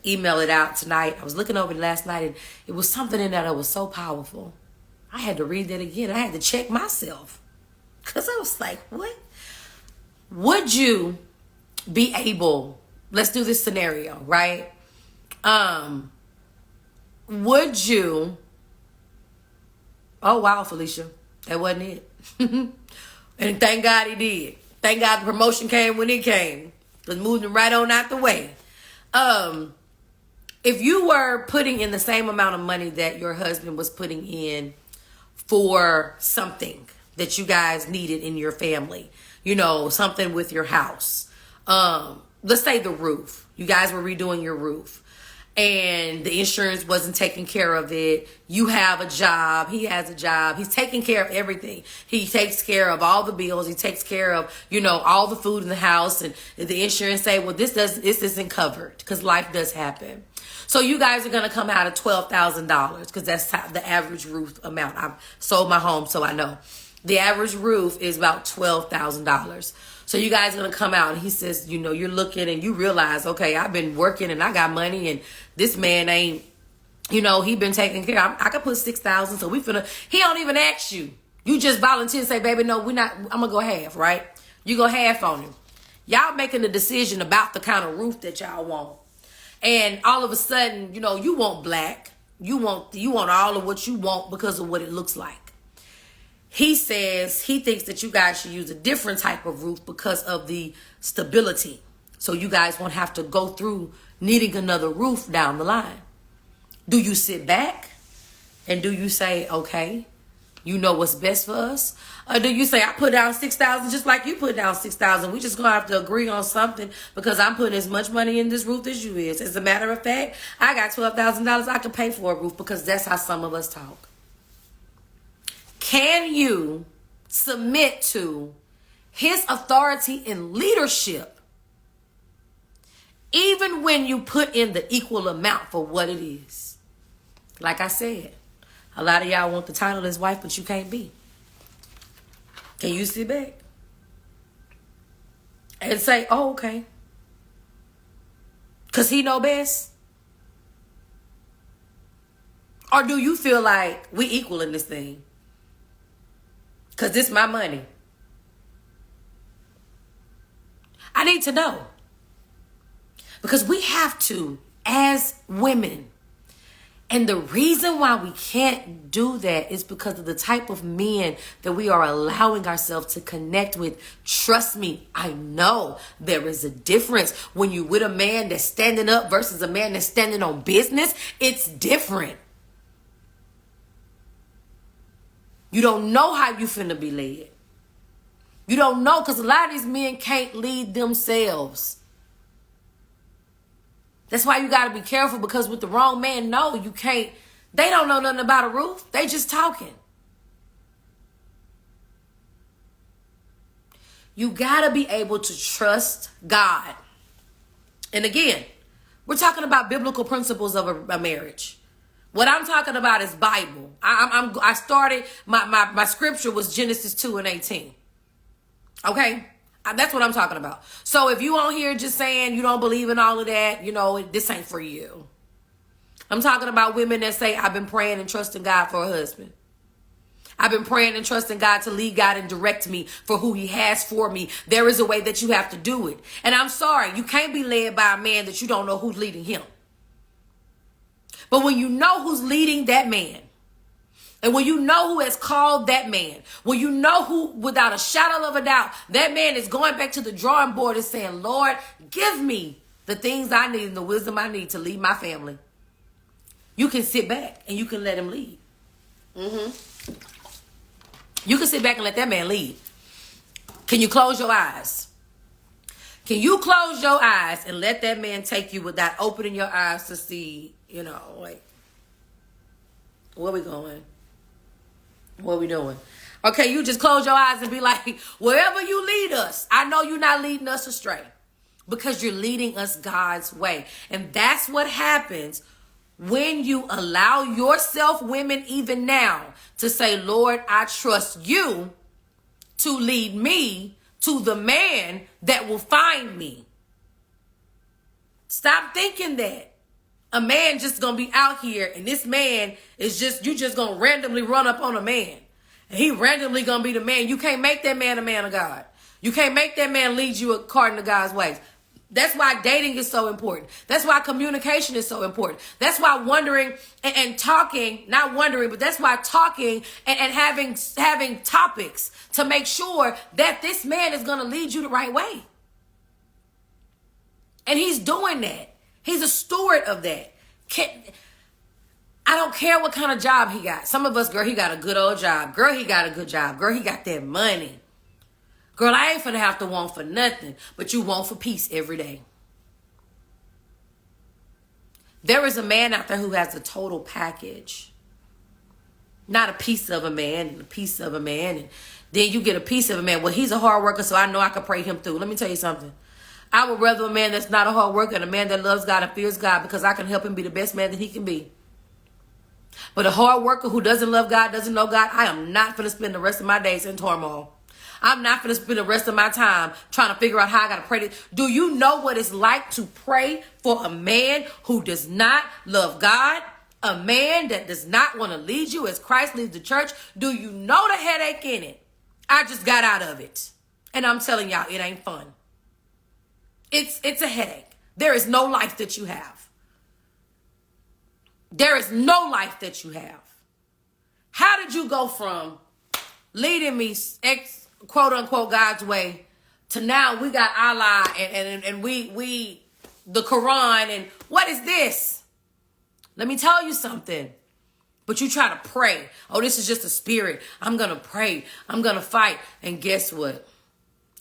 email it out tonight. I was looking over it last night, and it was something in there that was so powerful. I had to read that again. I had to check myself because I was like, what? Would you be able, let's do this scenario, right? Would you, oh wow, Felicia, that wasn't it. And thank God he did. Thank God the promotion came when it came. Just moved him right on out the way. If you were putting in the same amount of money that your husband was putting in for something that you guys needed in your family, you know, something with your house. Let's say the roof. You guys were redoing your roof and the insurance wasn't taking care of it. You have a job. He has a job. He's taking care of everything. He takes care of all the bills. He takes care of, you know, all the food in the house, and the insurance say, well, this isn't covered because life does happen. So you guys are going to come out of $12,000 because that's the average roof amount. I've sold my home, so I know. The average roof is about $12,000. So you guys are going to come out, and he says, you know, you're looking and you realize, okay, I've been working and I got money, and this man ain't, you know, he been taking care. I could put $6,000. So he don't even ask you. You just volunteer and say, baby, no, I'm going to go half, right? You go half on him. Y'all making a decision about the kind of roof that y'all want. And all of a sudden, you know, you want black. You want all of what you want because of what it looks like. He says he thinks that you guys should use a different type of roof because of the stability. So you guys won't have to go through needing another roof down the line. Do you sit back and do you say, okay, you know what's best for us? Or do you say, I put down $6,000 just like you put down $6,000. We just going to have to agree on something because I'm putting as much money in this roof as you is. As a matter of fact, I got $12,000 I can pay for a roof because that's how some of us talk. Can you submit to his authority and leadership even when you put in the equal amount for what it is? Like I said, a lot of y'all want the title as wife, but you can't be. Can you sit back and say, oh, okay, because he know best? Or do you feel like we equal in this thing? Because this is my money. I need to know. Because we have to, as women. And the reason why we can't do that is because of the type of men that we are allowing ourselves to connect with. Trust me, I know there is a difference when you with a man that's standing up versus a man that's standing on business. It's different. You don't know how you finna be led. You don't know because a lot of these men can't lead themselves. That's why you got to be careful because with the wrong man, no, you can't. They don't know nothing about a roof. They just talking. You got to be able to trust God. And again, we're talking about biblical principles of a marriage. What I'm talking about is Bible. I started, my scripture was Genesis 2:18. Okay? That's what I'm talking about. So if you on here just saying you don't believe in all of that, this ain't for you. I'm talking about women that say, I've been praying and trusting God for a husband. I've been praying and trusting God to lead God and direct me for who he has for me. There is a way that you have to do it. And I'm sorry, you can't be led by a man that you don't know who's leading him. But when you know who's leading that man, and when you know who has called that man, when you know who, without a shadow of a doubt, that man is going back to the drawing board and saying, Lord, give me the things I need and the wisdom I need to lead my family. You can sit back and you can let him lead. You can sit back and let that man lead. Can you close your eyes? Can you close your eyes and let that man take you without opening your eyes to see, like, where we going? What we doing? Okay, you just close your eyes and be like, wherever you lead us, I know you're not leading us astray because you're leading us God's way. And that's what happens when you allow yourself, women, even now, to say, Lord, I trust you to lead me to the man that will find me. Stop thinking that a man just gonna be out here and this man is you just gonna randomly run up on a man and he randomly gonna be the man. You can't make that man a man of God. You can't make that man lead you according to God's ways. That's why dating is so important. That's why communication is so important. That's why wondering and talking, not wondering, but that's why talking and having topics to make sure that this man is going to lead you the right way. And he's doing that. He's a steward of that. I don't care what kind of job he got. Some of us, girl, he got a good old job. Girl, he got a good job. Girl, he got that money. Girl, I ain't finna have to want for nothing, but you want for peace every day. There is a man out there who has a total package. Not a piece of a man and a piece of a man. And then you get a piece of a man. Well, he's a hard worker, so I know I can pray him through. Let me tell you something. I would rather a man that's not a hard worker and a man that loves God and fears God because I can help him be the best man that he can be. But a hard worker who doesn't love God, doesn't know God, I am not finna spend the rest of my days in turmoil. I'm not going to spend the rest of my time trying to figure out how I got to pray. Do you know what it's like to pray for a man who does not love God? A man that does not want to lead you as Christ leads the church? Do you know the headache in it? I just got out of it. And I'm telling y'all, it ain't fun. It's a headache. There is no life that you have. There is no life that you have. How did you go from leading me quote unquote God's way to now we got Allah and we the Quran and what is this? Let me tell you something. But you try to pray. Oh, this is just a spirit. I'm going to pray. I'm going to fight. And guess what?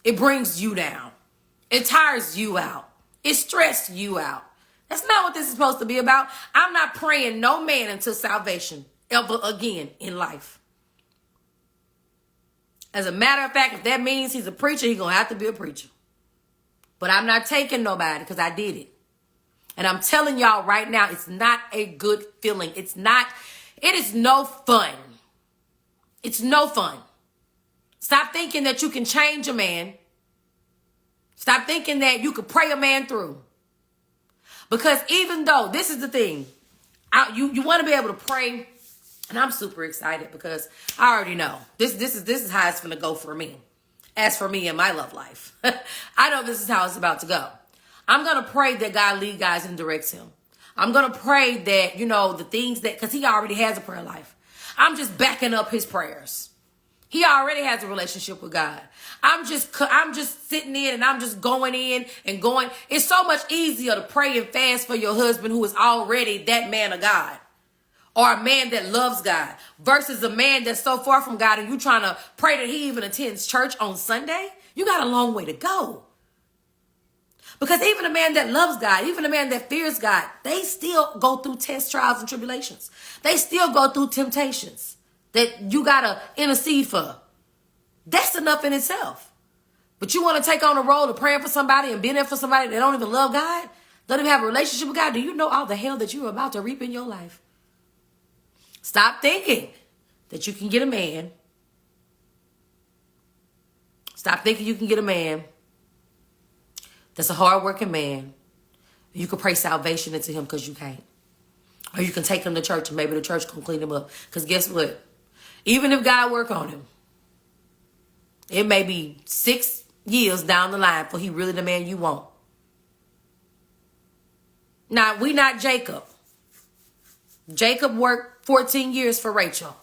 It brings you down. It tires you out. It stresses you out. That's not what this is supposed to be about. I'm not praying no man until salvation ever again in life. As a matter of fact, if that means he's a preacher, he's going to have to be a preacher. But I'm not taking nobody because I did it. And I'm telling y'all right now, it's not a good feeling. It is no fun. It's no fun. Stop thinking that you can change a man. Stop thinking that you could pray a man through. Because even though, this is the thing, you want to be able to pray. And I'm super excited because I already know this is how it's going to go for me. As for me and my love life, I know this is how it's about to go. I'm going to pray that God lead guys and directs him. I'm going to pray that, the things that, because he already has a prayer life. I'm just backing up his prayers. He already has a relationship with God. I'm just sitting in and I'm just going in and going. It's so much easier to pray and fast for your husband who is already that man of God. Or a man that loves God versus a man that's so far from God and you trying to pray that he even attends church on Sunday. You got a long way to go. Because even a man that loves God, even a man that fears God, they still go through tests, trials, and tribulations. They still go through temptations that you got to intercede for. That's enough in itself. But you want to take on the role of praying for somebody and being there for somebody that don't even love God? Don't even have a relationship with God? Do you know all the hell that you're about to reap in your life? Stop thinking that you can get a man. Stop thinking you can get a man that's a hardworking man. You can pray salvation into him because you can't. Or you can take him to church and maybe the church can clean him up. Because guess what? Even if God work on him, it may be 6 years down the line for he really the man you want. Now, we not Jacob. Jacob worked 14 years for Rachel.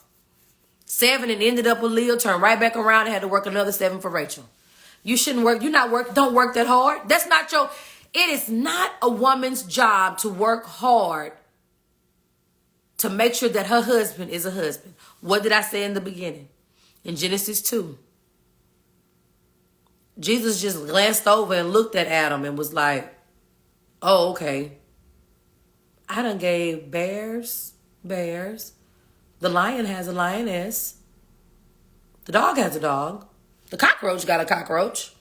7 and ended up with Leah, turned right back around and had to work another 7 for Rachel. You shouldn't work. Don't work that hard. It is not a woman's job to work hard to make sure that her husband is a husband. What did I say in the beginning? In Genesis 2. Jesus just glanced over and looked at Adam and was like, oh, okay. I done gave bears. The lion has a lioness. The dog has a dog. The cockroach got a cockroach.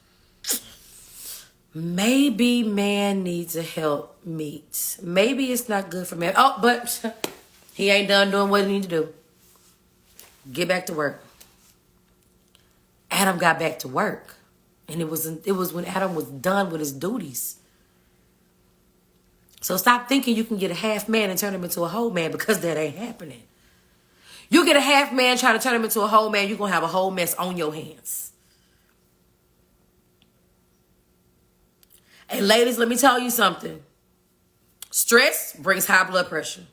Maybe man needs a help meet. Maybe it's not good for man. Oh, but he ain't done doing what he needs to do. Get back to work. Adam got back to work. And it was when Adam was done with his duties. So stop thinking you can get a half man and turn him into a whole man, because that ain't happening. You get a half man trying to turn him into a whole man, you're going to have a whole mess on your hands. And ladies, let me tell you something. Stress brings high blood pressure.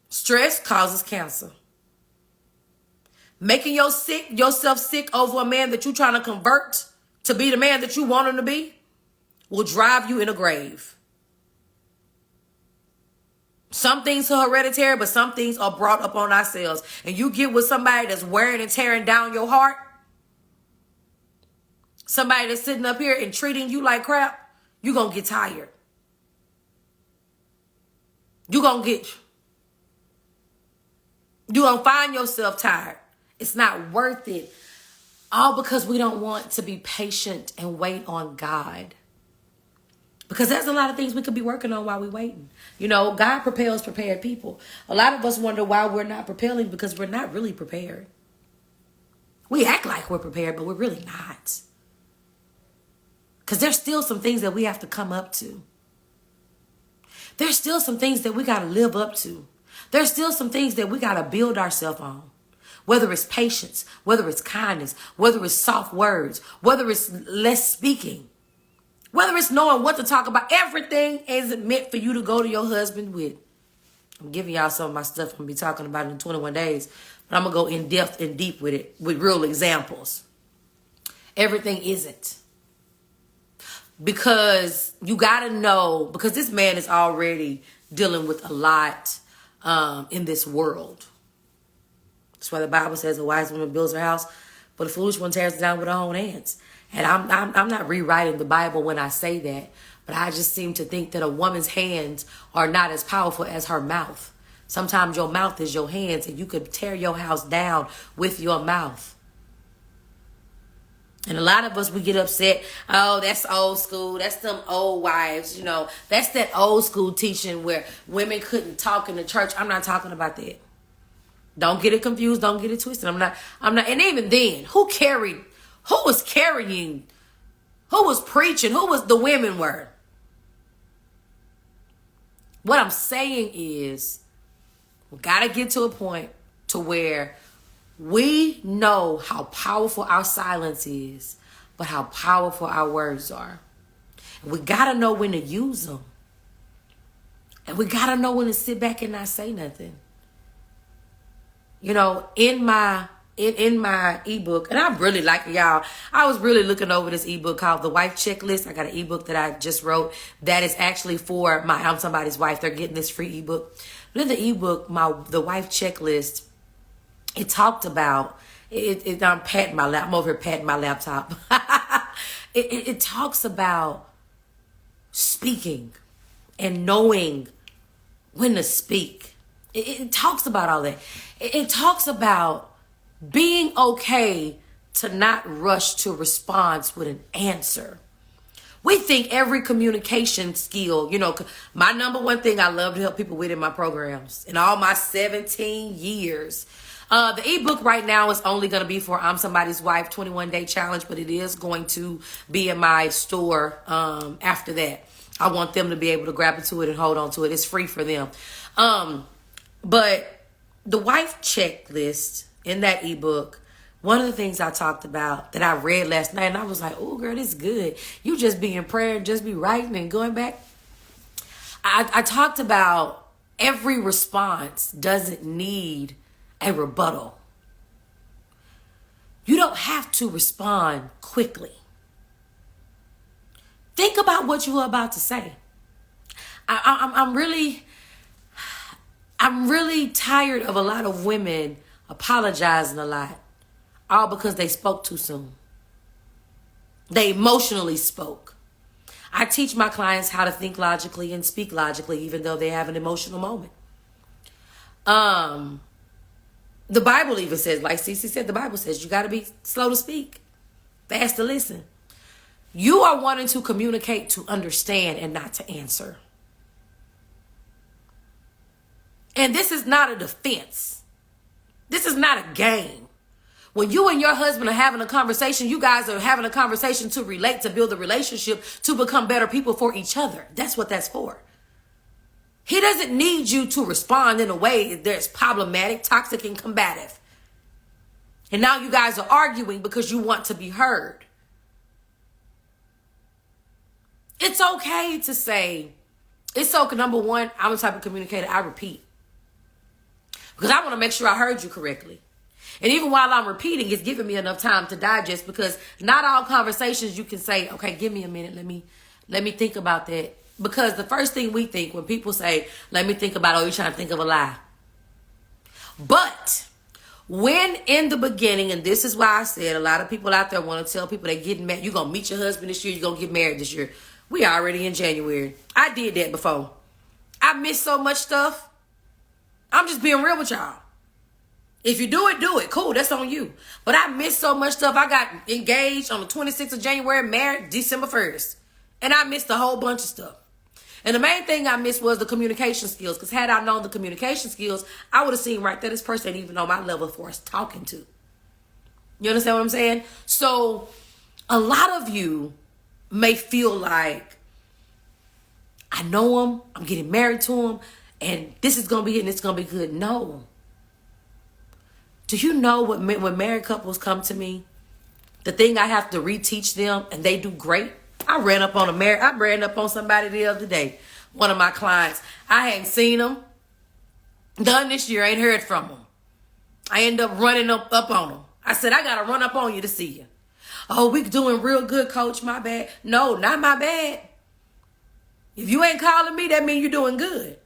Stress causes cancer. Making yourself sick over a man that you're trying to convert to be the man that you want him to be will drive you in a grave. Some things are hereditary, but some things are brought upon ourselves. And you get with somebody that's wearing and tearing down your heart, somebody that's sitting up here and treating you like crap, you're going to get tired. You're going to find yourself tired. It's not worth it. All because we don't want to be patient and wait on God. Because there's a lot of things we could be working on while we're waiting. You know, God propels prepared people. A lot of us wonder why we're not propelling, because we're not really prepared. We act like we're prepared, but we're really not. Because there's still some things that we have to come up to. There's still some things that we got to live up to. There's still some things that we got to build ourselves on. Whether it's patience, whether it's kindness, whether it's soft words, whether it's less speaking. Whether it's knowing what to talk about, everything isn't meant for you to go to your husband with. I'm giving y'all some of my stuff I'm going to be talking about in 21 days. But I'm going to go in depth and deep with it, with real examples. Everything isn't. Because you got to know, because this man is already dealing with a lot in this world. That's why the Bible says a wise woman builds her house, but a foolish one tears it down with her own hands. And I'm not rewriting the Bible when I say that, but I just seem to think that a woman's hands are not as powerful as her mouth. Sometimes your mouth is your hands, and you could tear your house down with your mouth. And a lot of us, we get upset. Oh, that's old school. That's them old wives. You know, that's that old school teaching where women couldn't talk in the church. I'm not talking about that. Don't get it confused. Don't get it twisted. I'm not. And even then, who was carrying? Who was preaching? Who was the women were? What I'm saying is, we got to get to a point to where we know how powerful our silence is, but how powerful our words are. And we got to know when to use them. And we got to know when to sit back and not say nothing. You know, in my ebook, and I really like it, y'all. I was really looking over this ebook called The Wife Checklist. I got an ebook that I just wrote that is actually for I'm Somebody's Wife. They're getting this free ebook. But in the ebook, The Wife Checklist, it talked about I'm over here patting my laptop. it talks about speaking and knowing when to speak. It talks about all that. It talks about being okay to not rush to response with an answer. We think every communication skill, my number one thing I love to help people with in my programs in all my 17 years. The ebook right now is only going to be for I'm Somebody's Wife 21-day challenge, but it is going to be in my store after that. I want them to be able to grab into it and hold on to it. It's free for them. But the wife checklist in that ebook, one of the things I talked about that I read last night, and I was like, oh, girl, this is good. You just be in prayer, just be writing and going back. I talked about every response doesn't need a rebuttal. You don't have to respond quickly. Think about what you were about to say. I'm really tired of a lot of women apologizing a lot, all because they spoke too soon. They emotionally spoke. I teach my clients how to think logically and speak logically, even though they have an emotional moment. The Bible even says, like Cece said, the Bible says you got to be slow to speak, fast to listen. You are wanting to communicate to understand and not to answer. And this is not a defense. This is not a game. When you and your husband are having a conversation, you guys are having a conversation to relate, to build a relationship, to become better people for each other. That's what that's for. He doesn't need you to respond in a way that's problematic, toxic, and combative. And now you guys are arguing because you want to be heard. It's okay to say, it's okay. Number one, I'm the type of communicator, I repeat. Because I want to make sure I heard you correctly. And even while I'm repeating, it's giving me enough time to digest, because not all conversations you can say, okay, give me a minute. Let me think about that. Because the first thing we think when people say, let me think about, oh, you're trying to think of a lie. But when in the beginning, and this is why I said a lot of people out there want to tell people they're getting married, you're going to meet your husband this year, you're going to get married this year. We already in January. I did that before. I missed so much stuff. I'm just being real with y'all. If you do it. Cool, that's on you. But I missed so much stuff. I got engaged on the 26th of January, married December 1st. And I missed a whole bunch of stuff. And the main thing I missed was the communication skills. Because had I known the communication skills, I would have seen right there, this person ain't even on my level for us talking to. You understand what I'm saying? So a lot of you may feel like, I know him, I'm getting married to him, and this is going to be it and it's going to be good. No. Do you know what when married couples come to me, the thing I have to reteach them and they do great? I ran up on somebody the other day. One of my clients. I hadn't seen him. Done this year. Ain't heard from him. I end up running up on him. I said, I got to run up on you to see you. Oh, we doing real good, coach. My bad. No, not my bad. If you ain't calling me, that means you're doing good.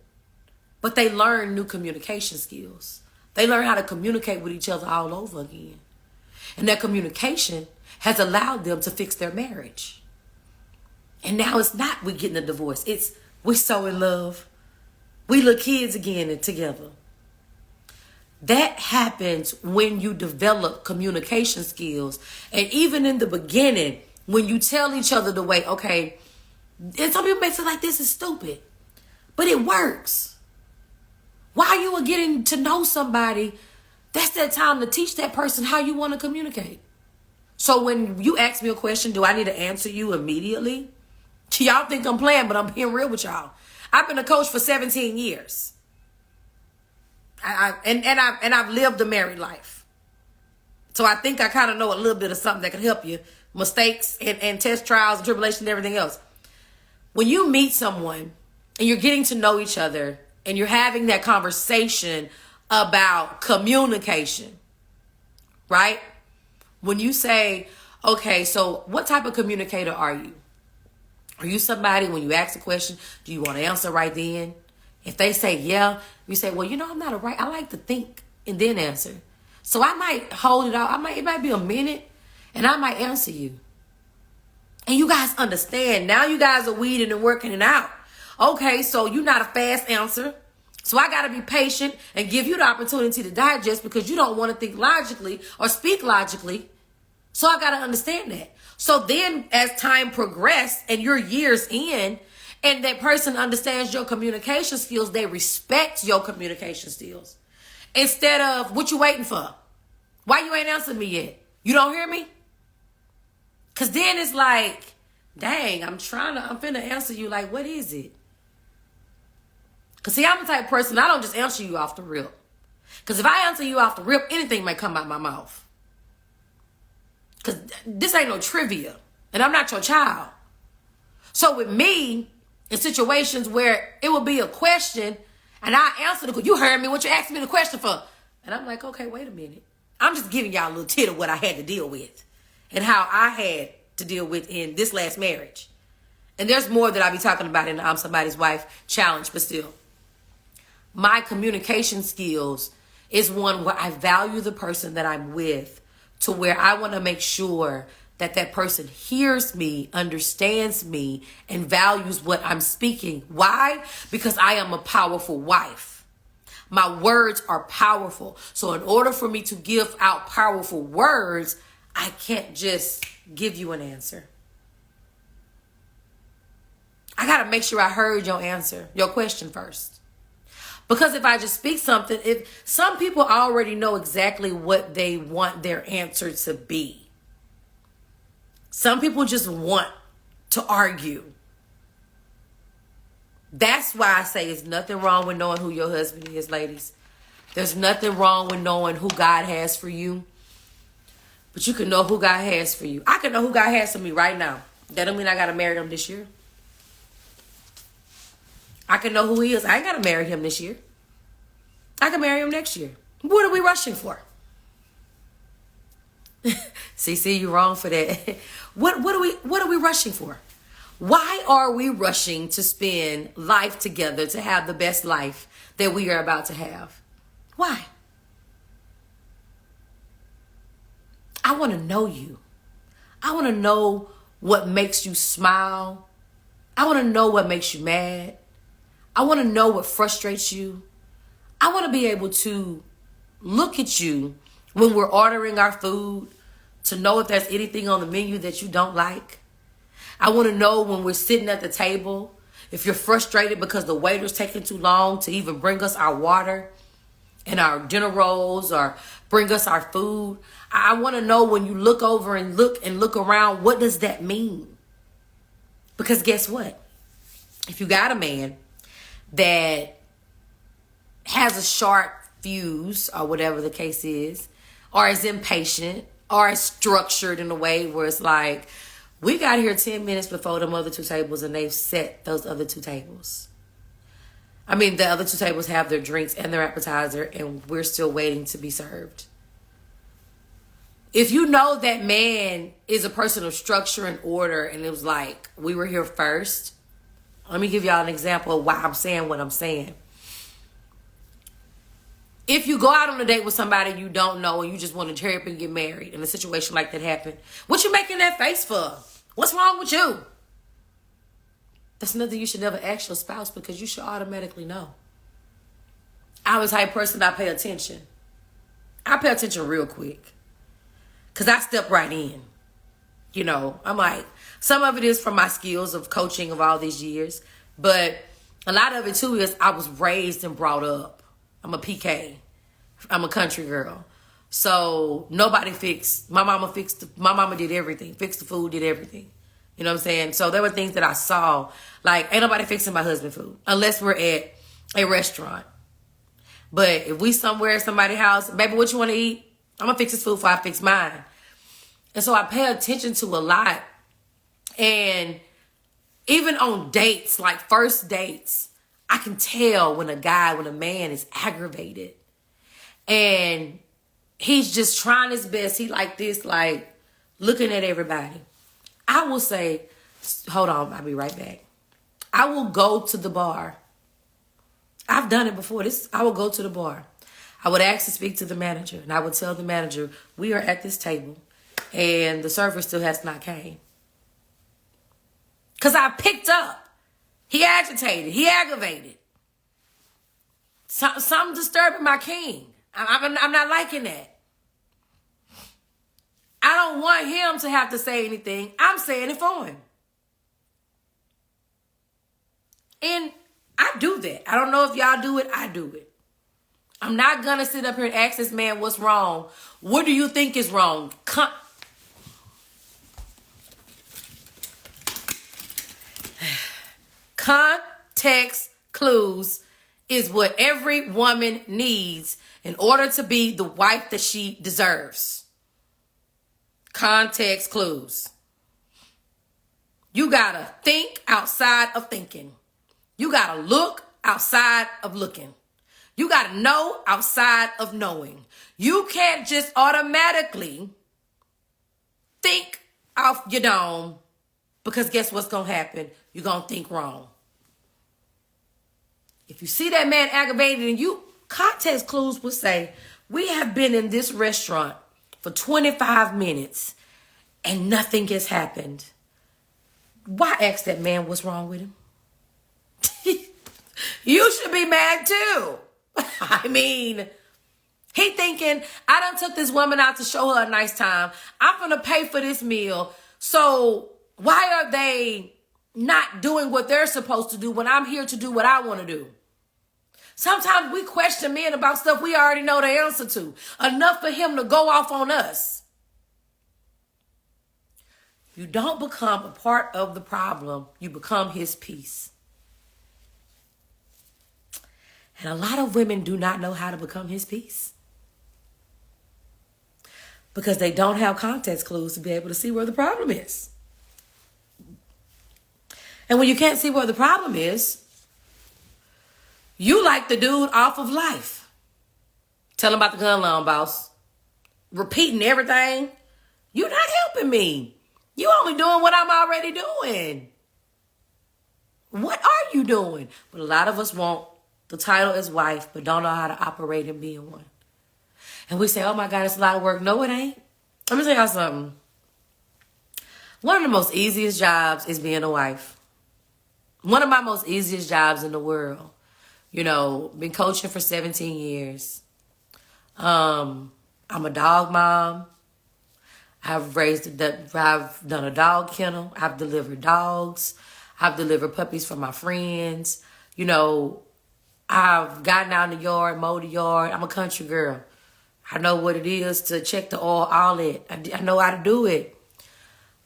But they learn new communication skills. They learn how to communicate with each other all over again. And that communication has allowed them to fix their marriage. And now it's not we getting a divorce. It's we're so in love. We look kids again and together. That happens when you develop communication skills. And even in the beginning, when you tell each other the way, okay, and some people may feel like this is stupid, but it works. While you are getting to know somebody, that's that time to teach that person how you want to communicate. So when you ask me a question, do I need to answer you immediately? Y'all think I'm playing, but I'm being real with y'all. I've been a coach for 17 years. I've lived a married life. So I think I kind of know a little bit of something that can help you. Mistakes and test trials and tribulations and everything else. When you meet someone and you're getting to know each other and you're having that conversation about communication, right? When you say, okay, so what type of communicator are you? Are you somebody, when you ask a question, do you want to answer right then? If they say, yeah, you say, well, I'm not I like to think and then answer. So I might hold it out. It might be a minute and I might answer you. And you guys understand. Now you guys are weeding and working it out. Okay, so you're not a fast answer. So I got to be patient and give you the opportunity to digest, because you don't want to think logically or speak logically. So I got to understand that. So then as time progressed and you're years in and that person understands your communication skills, they respect your communication skills. Instead of, what you waiting for? Why you ain't answered me yet? You don't hear me? Because then it's like, dang, I'm finna answer you. Like, what is it? Because see, I'm the type of person, I don't just answer you off the rip. Because if I answer you off the rip, anything may come out my mouth. Because this ain't no trivia. And I'm not your child. So with me, in situations where it would be a question, and I answer the question, you heard me, what you asked me the question for? And I'm like, okay, wait a minute. I'm just giving y'all a little tit of what I had to deal with. And how I had to deal with in this last marriage. And there's more that I'll be talking about in the I'm Somebody's Wife challenge, but still. My communication skills is one where I value the person that I'm with, to where I want to make sure that that person hears me, understands me, and values what I'm speaking. Why? Because I am a powerful wife. My words are powerful. So in order for me to give out powerful words, I can't just give you an answer. I got to make sure I heard your answer, your question first. Because if I just speak something, if some people already know exactly what they want their answer to be. Some people just want to argue. That's why I say there's nothing wrong with knowing who your husband is, ladies. There's nothing wrong with knowing who God has for you. But you can know who God has for you. I can know who God has for me right now. That don't mean I got to marry him this year. I can know who he is. I ain't got to marry him this year. I can marry him next year. What are we rushing for? See, you're wrong for that. What are we rushing for? Why are we rushing to spend life together, to have the best life that we are about to have? Why? I want to know you. I want to know what makes you smile. I want to know what makes you mad. I want to know what frustrates you. I want to be able to look at you when we're ordering our food, to know if there's anything on the menu that you don't like. I want to know when we're sitting at the table, if you're frustrated because the waiter's taking too long to even bring us our water and our dinner rolls or bring us our food. I want to know when you look over and look around, what does that mean? Because guess what? If you got a man that has a sharp fuse or whatever the case is, or is impatient, or is structured in a way where it's like, we got here 10 minutes before them other two tables and they've set those other two tables. I mean, the other two tables have their drinks and their appetizer and we're still waiting to be served. If you know that man is a person of structure and order and it was like, we were here first. Let me give y'all an example of why I'm saying what I'm saying. If you go out on a date with somebody you don't know and you just want to hurry up and get married and a situation like that happen, what you making that face for? What's wrong with you? That's nothing you should never ask your spouse because you should automatically know. I was the type of person, I pay attention. I pay attention real quick. Because I step right in. You know, I'm like, some of it is from my skills of coaching of all these years. But a lot of it too is I was raised and brought up. I'm a PK. I'm a country girl. So nobody fixed. My mama did everything. Fixed the food, did everything. You know what I'm saying? So there were things that I saw. Like, ain't nobody fixing my husband food. Unless we're at a restaurant. But if we somewhere at somebody's house, baby, what you want to eat? I'm going to fix his food before I fix mine. And so I pay attention to a lot. And even on dates, like first dates, I can tell when a man is aggravated. And he's just trying his best. He like this, like looking at everybody. I will say, hold on, I'll be right back. I will go to the bar. I've done it before. I will go to the bar. I would ask to speak to the manager. And I would tell the manager, we are at this table. And the server still has not came. Because I picked up. He agitated. He aggravated. Something disturbing my king. I'm not liking that. I don't want him to have to say anything. I'm saying it for him. And I do that. I don't know if y'all do it. I do it. I'm not going to sit up here and ask this man what's wrong. What do you think is wrong? Context clues is what every woman needs in order to be the wife that she deserves. Context clues. You gotta think outside of thinking. You gotta look outside of looking. You gotta know outside of knowing. You can't just automatically think off your dome, because guess what's gonna happen? You're gonna think wrong. If you see that man aggravated and you, context clues would say, we have been in this restaurant for 25 minutes and nothing has happened. Why ask that man what's wrong with him? You should be mad too. I mean, he thinking, I done took this woman out to show her a nice time. I'm gonna pay for this meal. So why are they not doing what they're supposed to do when I'm here to do what I want to do? Sometimes we question men about stuff we already know the answer to. Enough for him to go off on us. You don't become a part of the problem. You become his piece. And a lot of women do not know how to become his piece, because they don't have context clues to be able to see where the problem is. And when you can't see where the problem is, you like the dude off of life. Tell him about the gun loan, boss. Repeating everything. You're not helping me. You only doing what I'm already doing. What are you doing? But a lot of us want the title as wife, but don't know how to operate and be in one. And we say, oh my God, it's a lot of work. No, it ain't. Let me tell y'all something. One of the most easiest jobs is being a wife. One of my most easiest jobs in the world. You know, been coaching for 17 years. I'm a dog mom. I've done a dog kennel. I've delivered dogs. I've delivered puppies for my friends. You know, I've gotten out in the yard, mowed the yard. I'm a country girl. I know what it is to check the oil, all that. I know how to do it.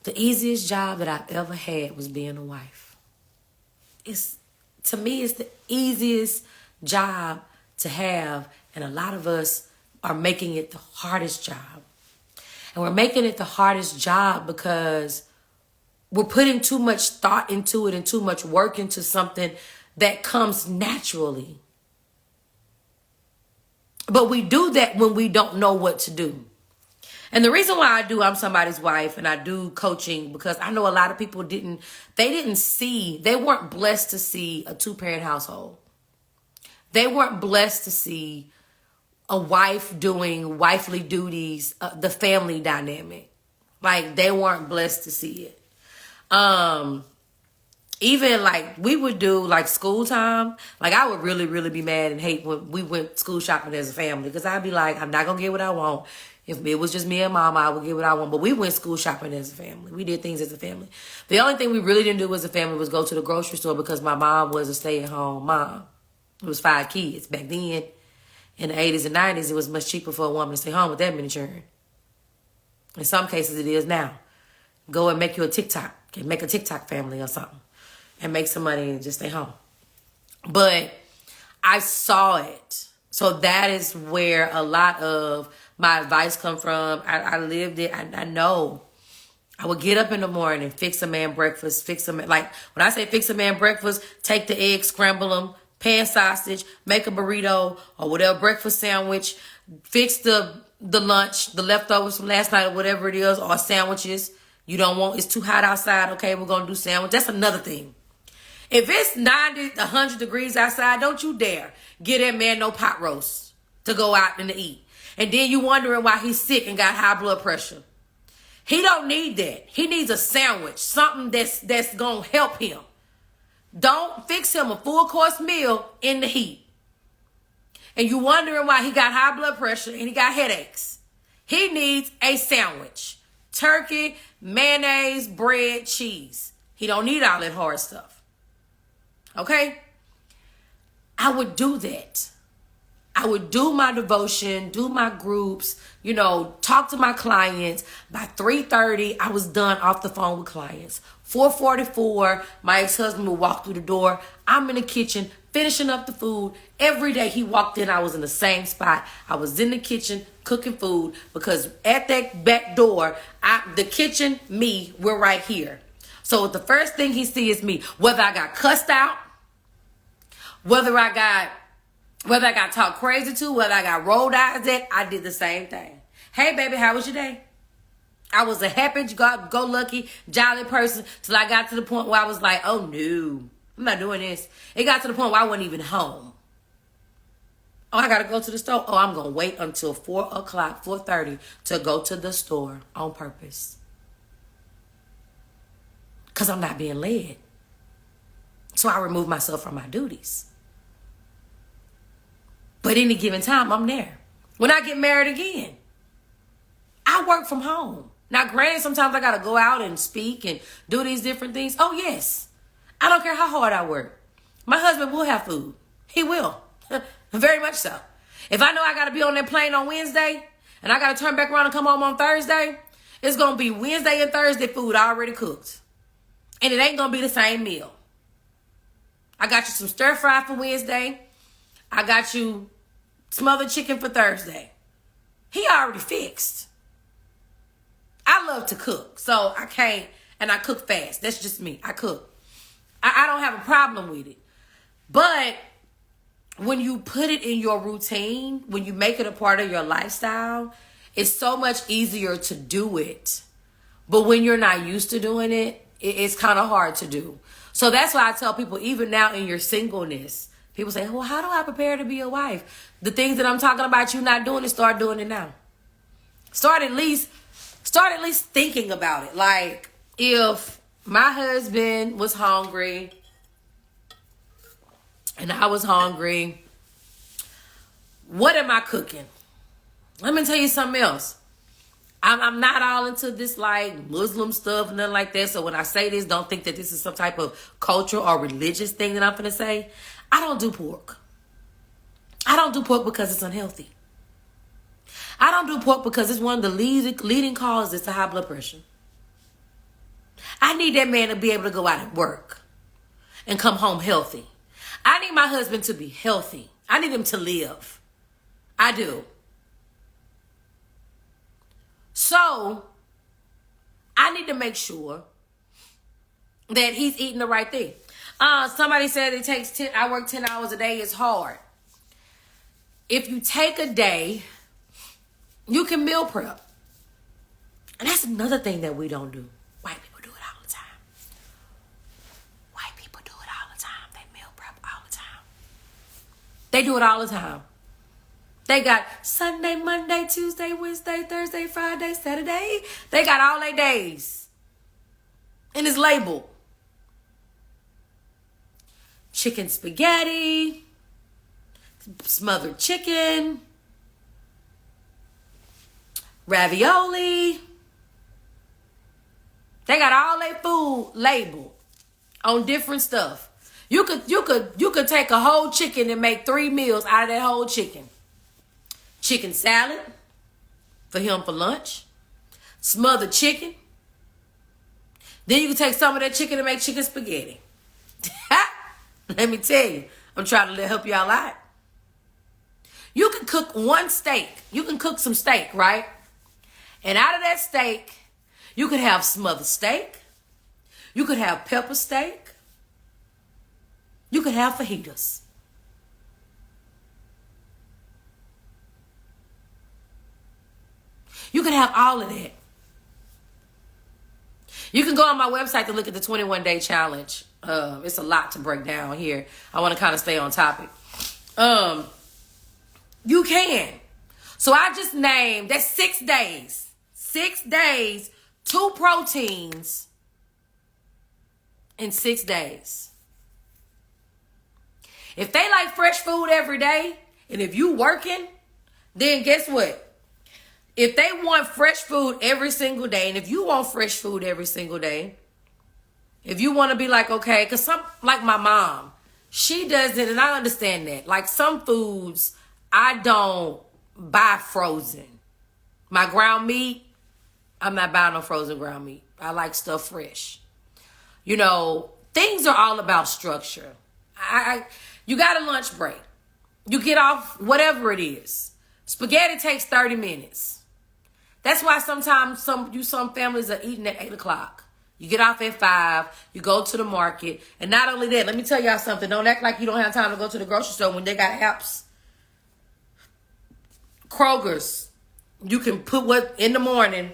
The easiest job that I've ever had was being a wife. To me, it's the easiest job to have. And a lot of us are making it the hardest job. And we're making it the hardest job because we're putting too much thought into it and too much work into something that comes naturally. But we do that when we don't know what to do. And the reason why I'm somebody's wife and I do coaching, because I know a lot of people they weren't blessed to see a 2-parent household. They weren't blessed to see a wife doing wifely duties, the family dynamic. Like, they weren't blessed to see it. Even like we would do like school time. Like, I would really, really be mad and hate when we went school shopping as a family, because I'd be like, I'm not going to get what I want. If it was just me and mama, I would get what I want. But we went school shopping as a family. We did things as a family. The only thing we really didn't do as a family was go to the grocery store, because my mom was a stay-at-home mom. It was 5 kids. Back then, in the 80s and 90s, it was much cheaper for a woman to stay home with that many children. In some cases, it is now. Go and make you a TikTok. Make a TikTok family or something. And make some money and just stay home. But I saw it. So that is where a lot of my advice come from. I lived it. I know. I would get up in the morning, fix a man breakfast, like when I say fix a man breakfast, take the eggs, scramble them, pan sausage, make a burrito or whatever breakfast sandwich, fix the lunch, the leftovers from last night or whatever it is, or sandwiches. You don't want, it's too hot outside. Okay, we're going to do sandwich. That's another thing. If it's 90, 100 degrees outside, don't you dare get that man no pot roast to go out and to eat. And then you wondering why he's sick and got high blood pressure. He don't need that. He needs a sandwich, something that's going to help him. Don't fix him a full course meal in the heat. And you wondering why he got high blood pressure and he got headaches. He needs a sandwich turkey, mayonnaise, bread, cheese. He don't need all that hard stuff. Okay? I would do that. I would do my devotion, do my groups, talk to my clients. By 3:30, I was done off the phone with clients. 4:44, my ex-husband would walk through the door. I'm in the kitchen finishing up the food. Every day he walked in, I was in the same spot. I was in the kitchen cooking food because at that back door, the kitchen, me, we're right here. So the first thing he sees is me. Whether I got cussed out, whether I got talked crazy to, whether I got rolled eyes at, I did the same thing. Hey, baby, how was your day? I was a happy, go lucky, jolly person till I got to the point where I was like, oh, no, I'm not doing this. It got to the point where I wasn't even home. Oh, I got to go to the store. Oh, I'm going to wait until 4 o'clock, 4:30 to go to the store on purpose. Because I'm not being led. So I remove myself from my duties. But any given time, I'm there. When I get married again, I work from home. Now, granted, sometimes I got to go out and speak and do these different things. Oh, yes. I don't care how hard I work. My husband will have food. He will. Very much so. If I know I got to be on that plane on Wednesday and I got to turn back around and come home on Thursday, it's going to be Wednesday and Thursday food already cooked. And it ain't going to be the same meal. I got you some stir fry for Wednesday. I got you smothered chicken for Thursday. He already fixed. I love to cook, so I can't, and I cook fast. That's just me. I cook. I don't have a problem with it. But when you put it in your routine, when you make it a part of your lifestyle, it's so much easier to do it. But when you're not used to doing it, it's kind of hard to do. So that's why I tell people, even now in your singleness, people say, well, how do I prepare to be a wife? The things that I'm talking about you not doing it, start doing it now. Start at least thinking about it. Like, if my husband was hungry and I was hungry, what am I cooking? Let me tell you something else. I'm not all into this like Muslim stuff, nothing like that. So when I say this, don't think that this is some type of cultural or religious thing that I'm going to say. I don't do pork. I don't do pork because it's unhealthy. I don't do pork because it's one of the leading causes to high blood pressure. I need that man to be able to go out and work and come home healthy. I need my husband to be healthy. I need him to live. I do. So, I need to make sure that he's eating the right thing. Somebody said it takes I work 10 hours a day. It's hard. If you take a day, you can meal prep. And that's another thing that we don't do. White people do it all the time. White people do it all the time. They meal prep all the time. They do it all the time. They got Sunday, Monday, Tuesday, Wednesday, Thursday, Friday, Saturday. They got all their days. And it's labeled. Chicken spaghetti, smothered chicken, ravioli. They got all their food labeled on different stuff. You could take a whole chicken and make 3 meals out of that whole chicken. Chicken salad for him for lunch. Smothered chicken. Then you can take some of that chicken and make chicken spaghetti. Let me tell you, I'm trying to help y'all out. You can cook one steak. You can cook some steak, right? And out of that steak, you could have smothered steak. You could have pepper steak. You could have fajitas. You can have all of that. You can go on my website to look at the 21-day challenge. It's a lot to break down here. I want to kind of stay on topic. You can. So I just named, that's 6 days. 6 days, 2 proteins in 6 days. If they like fresh food every day, and if you working, then guess what? If they want fresh food every single day, and if you want fresh food every single day, if you want to be like, okay, because some, like my mom, she does it, and I understand that. Like some foods, I don't buy frozen. My ground meat, I'm not buying no frozen ground meat. I like stuff fresh. You know, things are all about structure. You got a lunch break. You get off whatever it is. Spaghetti takes 30 minutes. That's why sometimes some families are eating at 8 o'clock. You get off at 5. You go to the market. And not only that, let me tell y'all something. Don't act like you don't have time to go to the grocery store when they got apps. Kroger's. You can put what in the morning.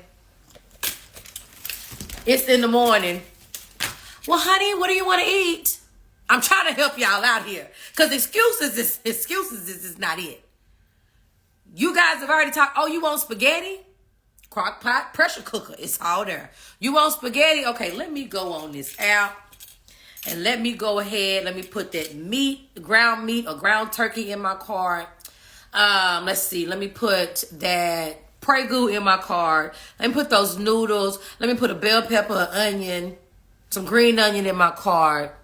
It's in the morning. Well, honey, what do you want to eat? I'm trying to help y'all out here. Because excuses is not it. You guys have already talked. Oh, you want spaghetti? Crock pot, pressure cooker. It's all there. You want spaghetti? Okay, let me go on this app. And let me go ahead. Let me put that meat, ground meat or ground turkey in my cart. Let's see. Let me put that Prego in my cart. Let me put those noodles. Let me put a bell pepper, an onion, some green onion in my cart.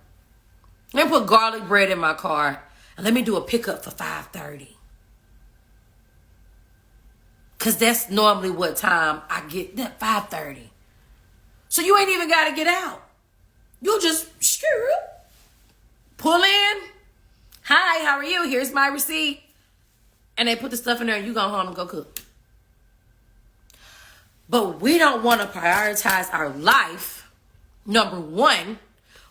Let me put garlic bread in my cart. And let me do a pickup for 5:30. Because that's normally what time I get, that 5:30. So you ain't even got to get out. You just pull in. Hi, how are you? Here's my receipt. And they put the stuff in there and you go home and go cook. But we don't want to prioritize our life. Number one,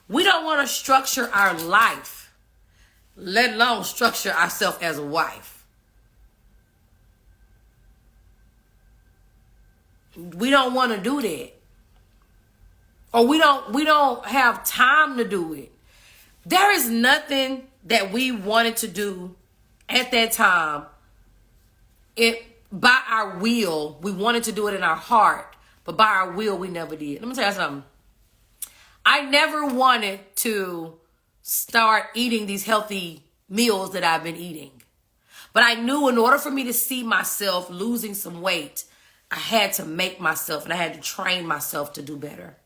we don't want to structure our life, let alone structure ourselves as a wife. We don't want to do that. Or we don't have time to do it. There is nothing that we wanted to do at that time. By our will, we wanted to do it in our heart, but by our will, we never did. Let me tell you something. I never wanted to start eating these healthy meals that I've been eating. But I knew in order for me to see myself losing some weight, I had to make myself and I had to train myself to do better.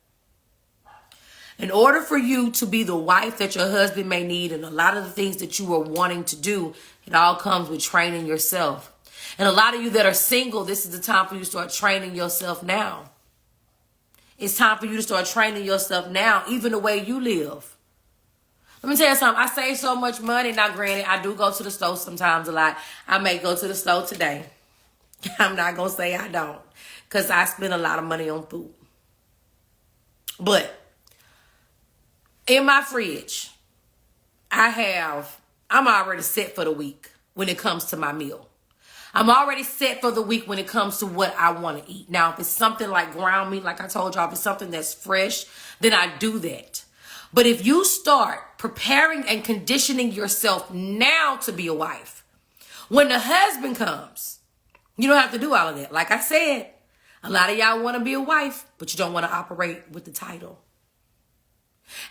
In order for you to be the wife that your husband may need and a lot of the things that you are wanting to do, it all comes with training yourself. And a lot of you that are single, this is the time for you to start training yourself now. It's time for you to start training yourself now, even the way you live. Let me tell you something. I save so much money. Now, granted, I do go to the store sometimes a lot. I may go to the store today. I'm not going to say I don't, because I spend a lot of money on food. But in my fridge, I'm already set for the week when it comes to my meal. I'm already set for the week when it comes to what I want to eat. Now, if it's something like ground meat, like I told y'all, if it's something that's fresh, then I do that. But if you start preparing and conditioning yourself now to be a wife, when the husband comes, you don't have to do all of that. Like I said, a lot of y'all want to be a wife, but you don't want to operate with the title.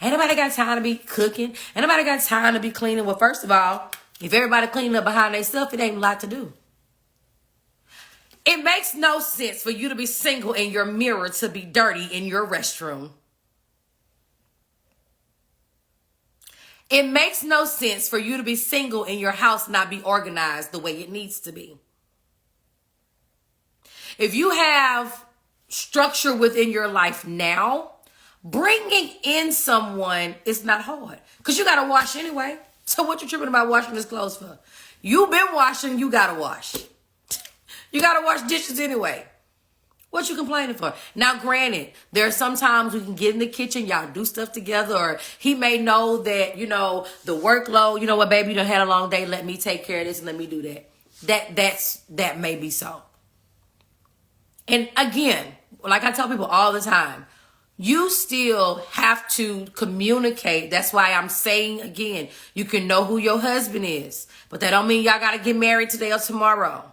Ain't nobody got time to be cooking. Ain't nobody got time to be cleaning. Well, first of all, if everybody cleaning up behind themselves, it ain't a lot to do. It makes no sense for you to be single and your mirror to be dirty in your restroom. It makes no sense for you to be single and your house not be organized the way it needs to be. If you have structure within your life now, bringing in someone is not hard. Because you got to wash anyway. So what you tripping about washing his clothes for? You've been washing, you got to wash. You got to wash dishes anyway. What you complaining for? Now, granted, there are sometimes we can get in the kitchen, y'all do stuff together, or he may know that, the workload, you know what, baby, you done had a long day, let me take care of this and let me do that. That may be so. And again, like I tell people all the time, you still have to communicate. That's why I'm saying again, you can know who your husband is, but that don't mean y'all got to get married today or tomorrow.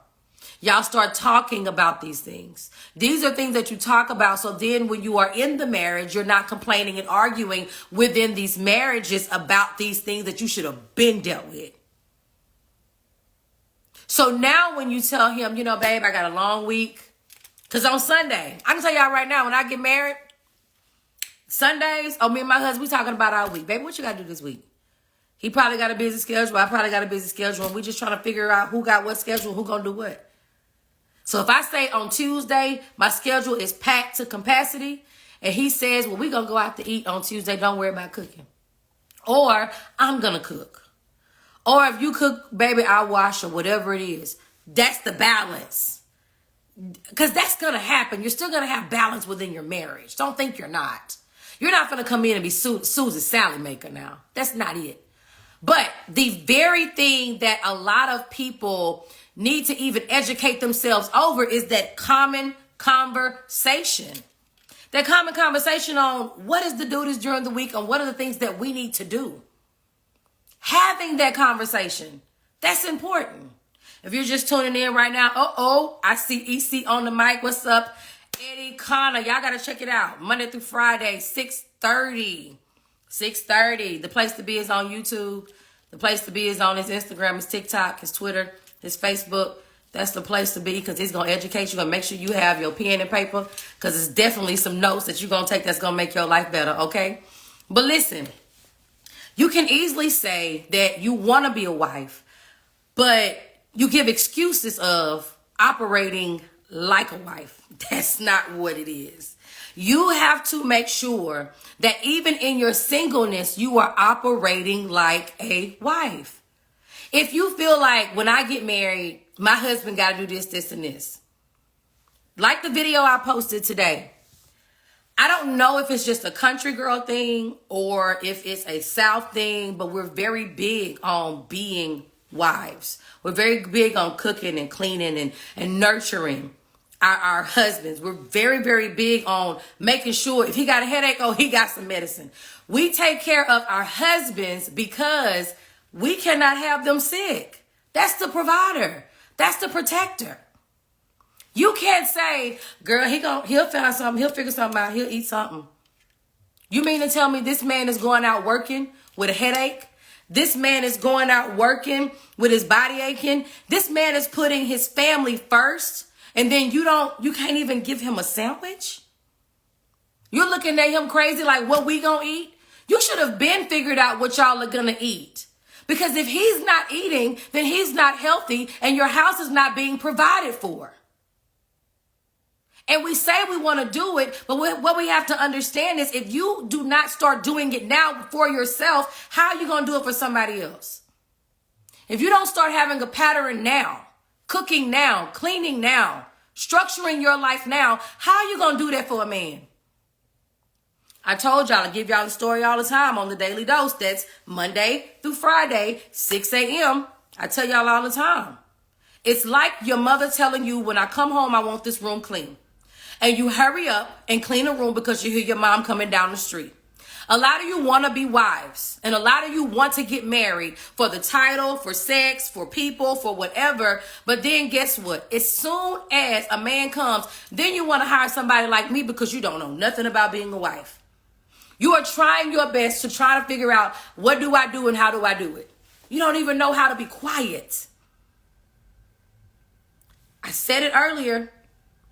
Y'all start talking about these things. These are things that you talk about. So then when you are in the marriage, you're not complaining and arguing within these marriages about these things that you should have been dealt with. So now when you tell him, babe, I got a long week. Because on Sunday, I can tell y'all right now, when I get married, Sundays, me and my husband, we talking about our week. Baby, what you got to do this week? He probably got a busy schedule. I probably got a busy schedule. And we just trying to figure out who got what schedule, who going to do what. So if I say on Tuesday, my schedule is packed to capacity, and he says, well, we going to go out to eat on Tuesday. Don't worry about cooking. Or I'm going to cook. Or if you cook, baby, I'll wash or whatever it is. That's the balance. Because that's going to happen. You're still going to have balance within your marriage. Don't think you're not. You're not going to come in and be Susie Sally Maker now. That's not it. But the very thing that a lot of people need to even educate themselves over is that common conversation. That common conversation on what is the duties during the week and what are the things that we need to do. Having that conversation, that's important. If you're just tuning in right now, I see EC on the mic. What's up? Eddie Connor. Y'all got to check it out. Monday through Friday, 6:30. 6:30. The place to be is on YouTube. The place to be is on his Instagram, his TikTok, his Twitter, his Facebook. That's the place to be because he's going to educate you and make sure you have your pen and paper because it's definitely some notes that you're going to take that's going to make your life better, okay? But listen, you can easily say that you want to be a wife, but you give excuses of operating like a wife. That's not what it is. You have to make sure that even in your singleness, you are operating like a wife. If you feel like when I get married, my husband got to do this, this, and this. Like the video I posted today. I don't know if it's just a country girl thing or if it's a South thing, but we're very big on being wives. We're very big on cooking and cleaning and nurturing our husbands. We're very, very big on making sure if he got a headache, he got some medicine. We take care of our husbands because we cannot have them sick. That's the provider. That's the protector. You can't say, girl, he'll find something. He'll figure something out. He'll eat something. You mean to tell me this man is going out working with a headache? This man is going out working with his body aching. This man is putting his family first. And then you can't even give him a sandwich? You're looking at him crazy like, what we gonna eat? You should have been figured out what y'all are gonna eat. Because if he's not eating, then he's not healthy and your house is not being provided for. And we say we want to do it, but what we have to understand is if you do not start doing it now for yourself, how are you going to do it for somebody else? If you don't start having a pattern now, cooking now, cleaning now, structuring your life now, how are you going to do that for a man? I told y'all, I give y'all the story all the time on the Daily Dose. That's Monday through Friday, 6 a.m. I tell y'all all the time. It's like your mother telling you, when I come home, I want this room clean. And you hurry up and clean a room because you hear your mom coming down the street. A lot of you want to be wives. And a lot of you want to get married for the title, for sex, for people, for whatever. But then guess what? As soon as a man comes, then you want to hire somebody like me because you don't know nothing about being a wife. You are trying your best to try to figure out what do I do and how do I do it. You don't even know how to be quiet. I said it earlier.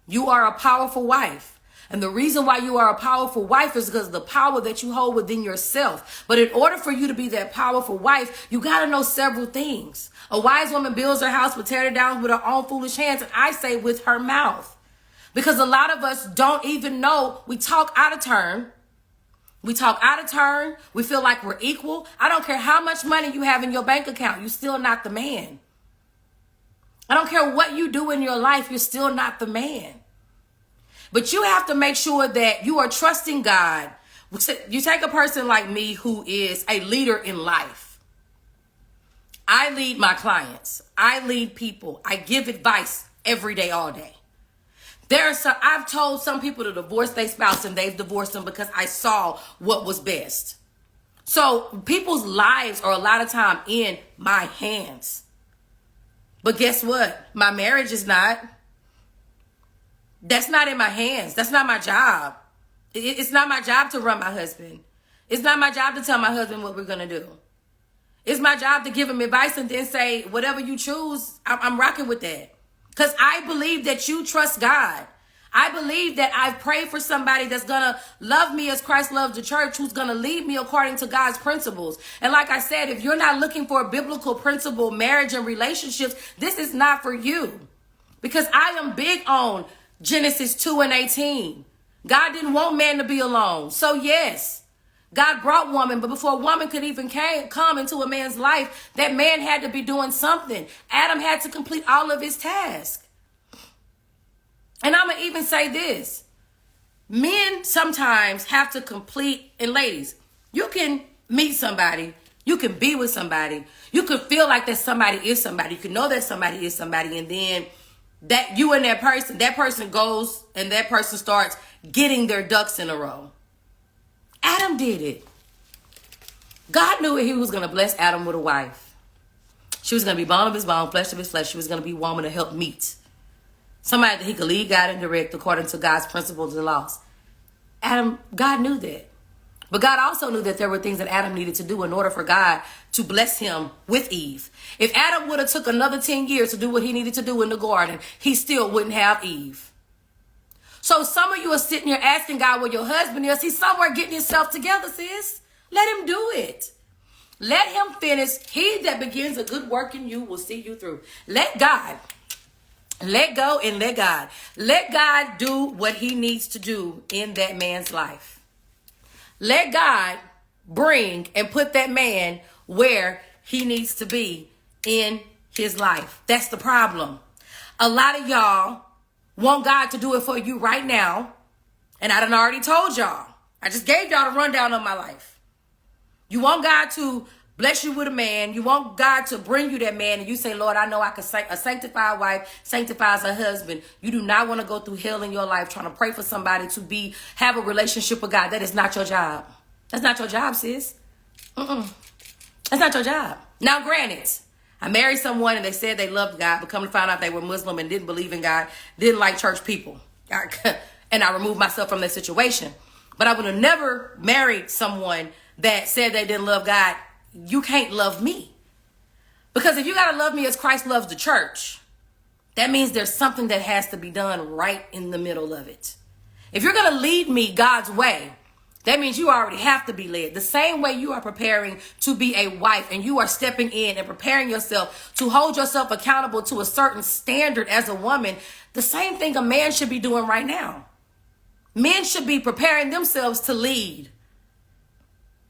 You are a powerful wife. And the reason why you are a powerful wife is because of the power that you hold within yourself. But in order for you to be that powerful wife, you got to know several things. A wise woman builds her house but tears it down with her own foolish hands. And I say with her mouth. Because a lot of us don't even know. We talk out of turn. We talk out of turn. We feel like we're equal. I don't care how much money you have in your bank account. You're still not the man. I don't care what you do in your life. You're still not the man. But you have to make sure that you are trusting God. You take a person like me who is a leader in life. I lead my clients. I lead people. I give advice every day, all day. I've told some people to divorce their spouse and they've divorced them because I saw what was best. So people's lives are a lot of time in my hands. But guess what? My marriage is not. That's not in my hands. That's not my job. It's not my job to run my husband. It's not my job to tell my husband what we're going to do. It's my job to give him advice and then say, whatever you choose, I'm rocking with that. Because I believe that you trust God. I believe that I've prayed for somebody that's going to love me as Christ loved the church, who's going to lead me according to God's principles. And like I said, if you're not looking for a biblical principle, marriage and relationships, this is not for you. Because I am big on Genesis 2:18. God didn't want man to be alone. So yes, God brought woman, but before a woman could even come into a man's life, that man had to be doing something. Adam had to complete all of his tasks. And I'm going to even say this. Men sometimes have to complete, and ladies, you can meet somebody, you can be with somebody, you can feel like that somebody is somebody, you can know that somebody is somebody, and then that you and that person goes and that person starts getting their ducks in a row. Adam did it. God knew he was going to bless Adam with a wife. She was going to be bone of his bone, flesh of his flesh. She was going to be a woman to help meet. Somebody that he could lead, guide, and direct according to God's principles and laws. God knew that. But God also knew that there were things that Adam needed to do in order for God to bless him with Eve. If Adam would have took another 10 years to do what he needed to do in the garden, he still wouldn't have Eve. So some of you are sitting here asking God where your husband is. He's somewhere getting himself together, sis. Let him do it. Let him finish. He that begins a good work in you will see you through. Let God. Let go and let God. Let God do what he needs to do in that man's life. Let God bring and put that man where he needs to be in his life. That's the problem. A lot of y'all want God to do it for you right now. And I done already told y'all. I just gave y'all the rundown of my life. You want God to bless you with a man. You want God to bring you that man. And you say, Lord, I know I can a sanctified wife sanctifies her husband. You do not want to go through hell in your life trying to pray for somebody to have a relationship with God. That is not your job. That's not your job, sis. That's not your job. Now, granted, I married someone and they said they loved God, but come to find out they were Muslim and didn't believe in God, didn't like church people. And I removed myself from that situation. But I would have never married someone that said they didn't love God. You can't love me. Because if you got to love me as Christ loves the church, that means there's something that has to be done right in the middle of it. If you're going to lead me God's way, that means you already have to be led. The same way you are preparing to be a wife and you are stepping in and preparing yourself to hold yourself accountable to a certain standard as a woman, the same thing a man should be doing right now. Men should be preparing themselves to lead.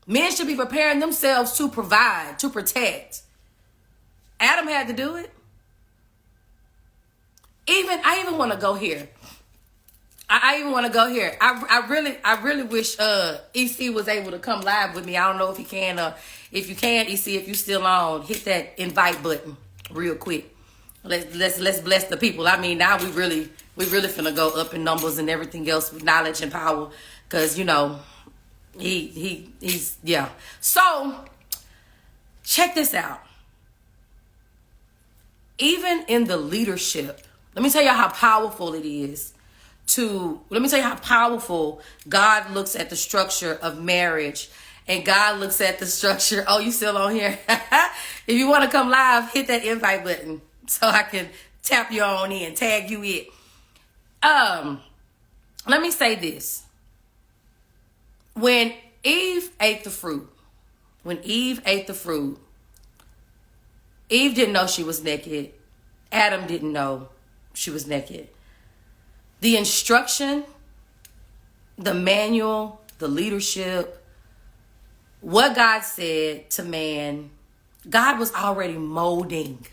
Men should be preparing themselves to provide, to protect. Adam had to do it. I even want to go here. I even want to go here. I really wish EC was able to come live with me. I don't know if he can. If you can, EC, if you still on, hit that invite button real quick. Let's bless the people. I mean, now we really finna go up in numbers and everything else with knowledge and power, because he's yeah. So check this out. Even in the leadership, let me tell you how powerful it is. Let me tell you how powerful God looks at the structure of marriage, and God looks at the structure. Oh, you still on here? If you want to come live, hit that invite button so I can tap you on in, tag you it. Let me say this. When Eve ate the fruit, Eve didn't know she was naked. Adam didn't know she was naked. The instruction, the manual, the leadership, what God said to man, God was already molding.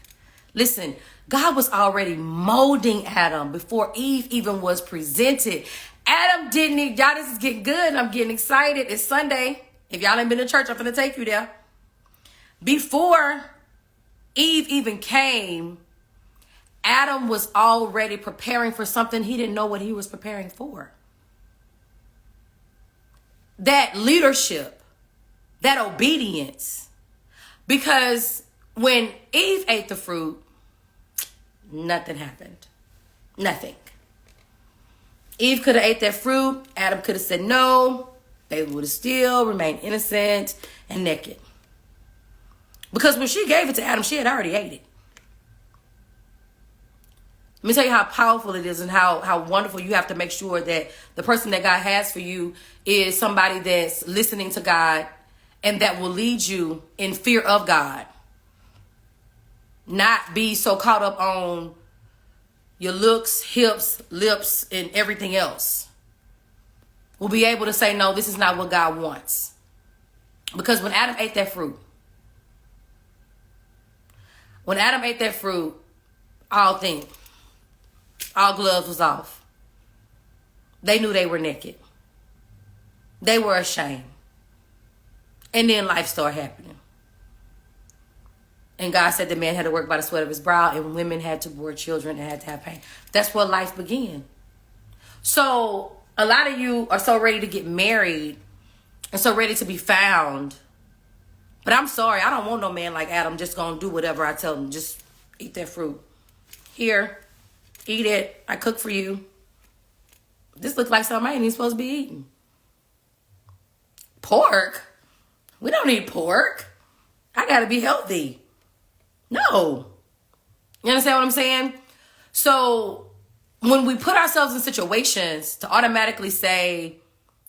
Listen, God was already molding Adam before Eve even was presented. Adam didn't need, y'all, this is getting good. I'm getting excited. It's Sunday. If y'all ain't been to church, I'm going to take you there. Before Eve even came, Adam was already preparing for something he didn't know what he was preparing for. That leadership, that obedience. Because when Eve ate the fruit, nothing happened. Nothing. Eve could have ate that fruit. Adam could have said no. They would have still remained innocent and naked. Because when she gave it to Adam, she had already ate it. Let me tell you how powerful it is and how wonderful. You have to make sure that the person that God has for you is somebody that's listening to God and that will lead you in fear of God. Not be so caught up on your looks, hips, lips, and everything else. Will be able to say, no, this is not what God wants. Because when Adam ate that fruit, all gloves was off. They knew they were naked. They were ashamed. And then life started happening. And God said the man had to work by the sweat of his brow, and women had to bear children and had to have pain. That's where life began. So a lot of you are so ready to get married and so ready to be found. But I'm sorry, I don't want no man like Adam just gonna do whatever I tell him. Just eat that fruit. Here, eat it. I cook for you. This looks like something I ain't even supposed to be eating. Pork? We don't eat pork. I gotta be healthy. No. You understand what I'm saying? So when we put ourselves in situations to automatically say,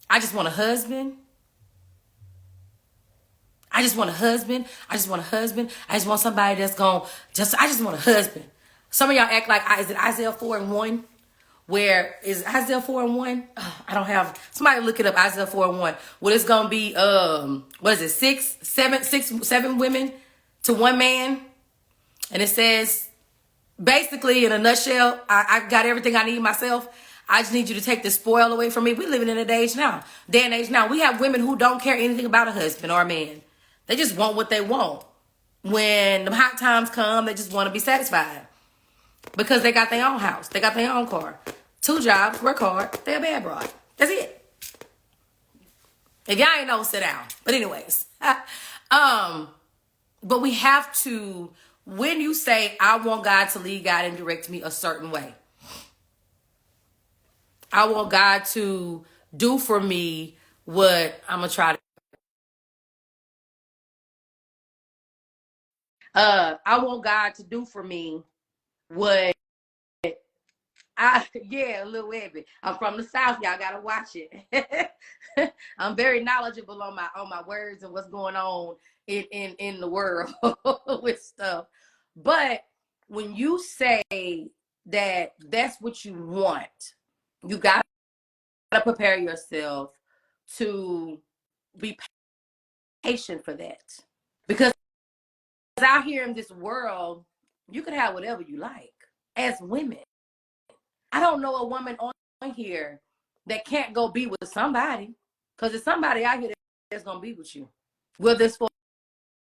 I just want a husband. I just want a husband. I just want a husband. I just want somebody that's I just want a husband. Some of y'all act like, is it Isaiah 4:1? Where is Isaiah 4:1? Oh, I don't have, somebody look it up, Isaiah 4:1. Well, it's going to be, what is it, seven women to one man. And it says, basically, in a nutshell, I got everything I need myself. I just need you to take the spoil away from me. We're living in a day and age now. We have women who don't care anything about a husband or a man. They just want what they want. When the hot times come, they just want to be satisfied. Because they got their own house. They got their own car. 2 jobs, work hard. They're a bad broad. That's it. If y'all ain't know, sit down. But anyways. But we have to, when you say, I want God to lead, God, and direct me a certain way. I want God to do for me what I'm going to try to. I want God to do for me what a little bit. I'm from the South. Y'all gotta watch it. I'm very knowledgeable on my words and what's going on in the world with stuff. But when you say that that's what you want, you gotta prepare yourself to be patient for that. Because out here in this world, you could have whatever you like as women. I don't know a woman on here that can't go be with somebody, because there's somebody out here that's going to be with you. Whether it's for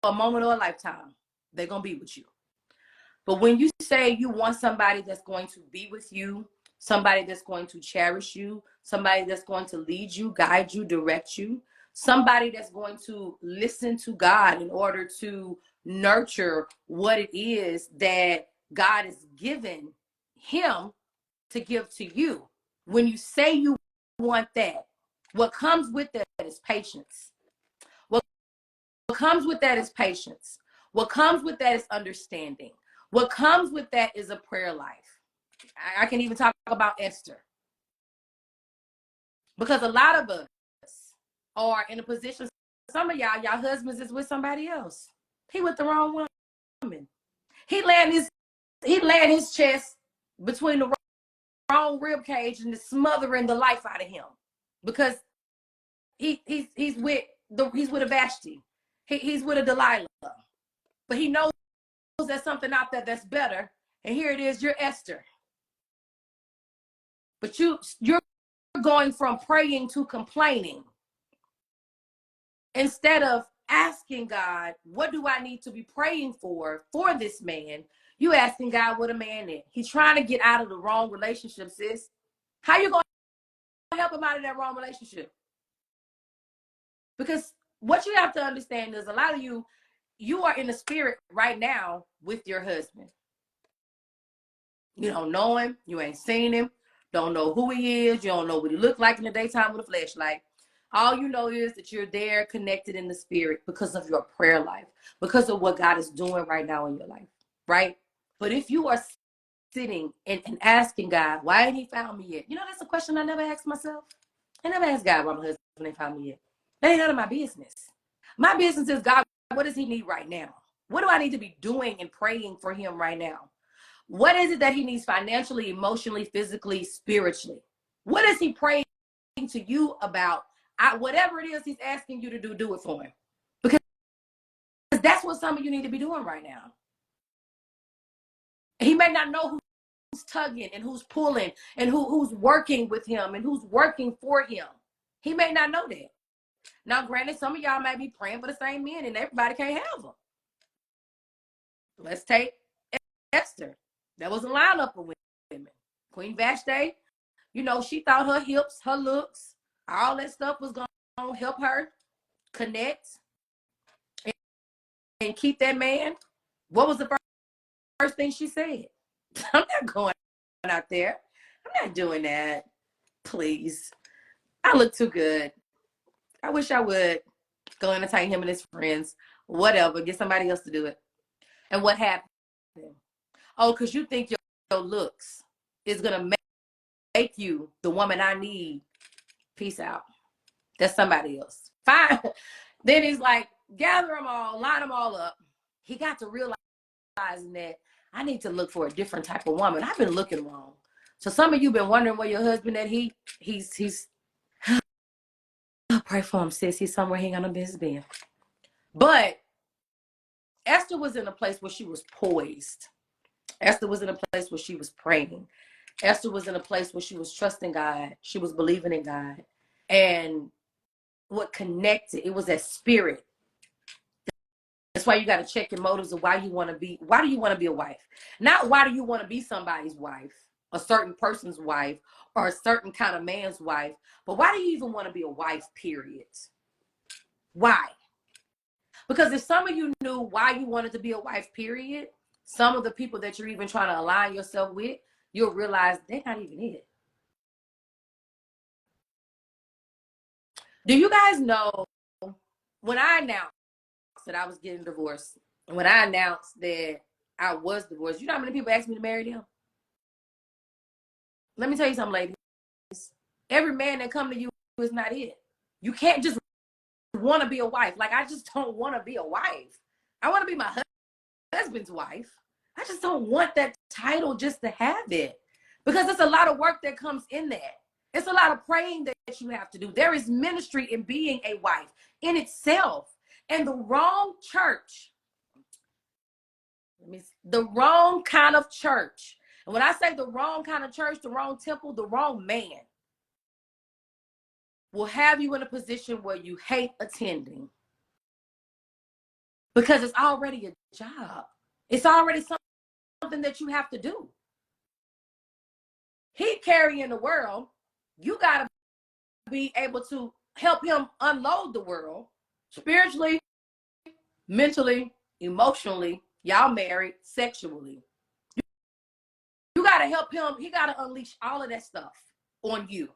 a moment or a lifetime, they're going to be with you. But when you say you want somebody that's going to be with you, somebody that's going to cherish you, somebody that's going to lead you, guide you, direct you, somebody that's going to listen to God in order to nurture what it is that God has given him to give to you. When you say you want that, what comes with that is patience. What comes with that is patience. What comes with that is understanding. What comes with that is a prayer life. I can even talk about Esther. Because a lot of us are in a position, some of y'all husbands is with somebody else. He with the wrong woman. He laying his chest between the wrong rib cage and smothering the life out of him. Because he's with a Vashti. He's with a Delilah. But he knows there's something out there that's better. And here it is, you're Esther. But you're going from praying to complaining. Instead of asking God, what do I need to be praying for this man? You asking God what a man is. He's trying to get out of the wrong relationship, sis. How you going to help him out of that wrong relationship? Because what you have to understand is a lot of you are in the spirit right now with your husband. You don't know him. You ain't seen him. Don't know who he is. You don't know what he looked like in the daytime with a flashlight. All you know is that you're there connected in the spirit because of your prayer life, because of what God is doing right now in your life, right? But if you are sitting and asking God, why ain't he found me yet? You know, that's a question I never asked myself. I never asked God why my husband ain't found me yet. That ain't none of my business. My business is, God, what does he need right now? What do I need to be doing and praying for him right now? What is it that he needs financially, emotionally, physically, spiritually? What is he praying to you about? Whatever it is he's asking you to do it for him. Because that's what some of you need to be doing right now. He may not know who's tugging and who's pulling and who's working with him and who's working for him. He may not know that. Now, granted, some of y'all might be praying for the same men and everybody can't have them. Let's take Esther. That was a lineup of women. Queen Vashti, you know, she thought her hips, her looks, all that stuff was going to help her connect and keep that man. What was the first thing she said? I'm not going out there. I'm not doing that. Please. I look too good. I wish I would go entertain him and his friends. Whatever. Get somebody else to do it. And what happened? Oh, because you think your looks is going to make you the woman I need. Peace out. That's somebody else. Fine. Then he's like, gather them all, line them all up. He got to realize that I need to look for a different type of woman. I've been looking wrong. So some of you been wondering where your husband at. He's pray for him, sis. He's somewhere he ain't got no business being. But Esther was in a place where she was poised. Esther was in a place where she was praying. Esther was in a place where she was trusting God. She was believing in God. And what connected, it was that spirit. That's why you got to check your motives of why do you want to be a wife? Not why do you want to be somebody's wife, a certain person's wife, or a certain kind of man's wife, but why do you even want to be a wife, period? Why? Because if some of you knew why you wanted to be a wife, period, some of the people that you're even trying to align yourself with, you'll realize they're not even it. Do you guys know when I announced that I was getting divorced, when I announced that I was divorced, you know how many people asked me to marry them? Let me tell you something, ladies. Every man that come to you is not it. You can't just want to be a wife. Like, I just don't want to be a wife. I want to be my husband's wife. I just don't want that title just to have it. Because it's a lot of work that comes in that. It's a lot of praying that you have to do. There is ministry in being a wife in itself. And the wrong church, the wrong kind of church. And when I say the wrong kind of church, the wrong temple, the wrong man will have you in a position where you hate attending. Because it's already a job. It's already something that you have to do. He carrying the world. You got to be able to help him unload the world spiritually, mentally, emotionally. Y'all married, sexually. You got to help him. He got to unleash all of that stuff on you.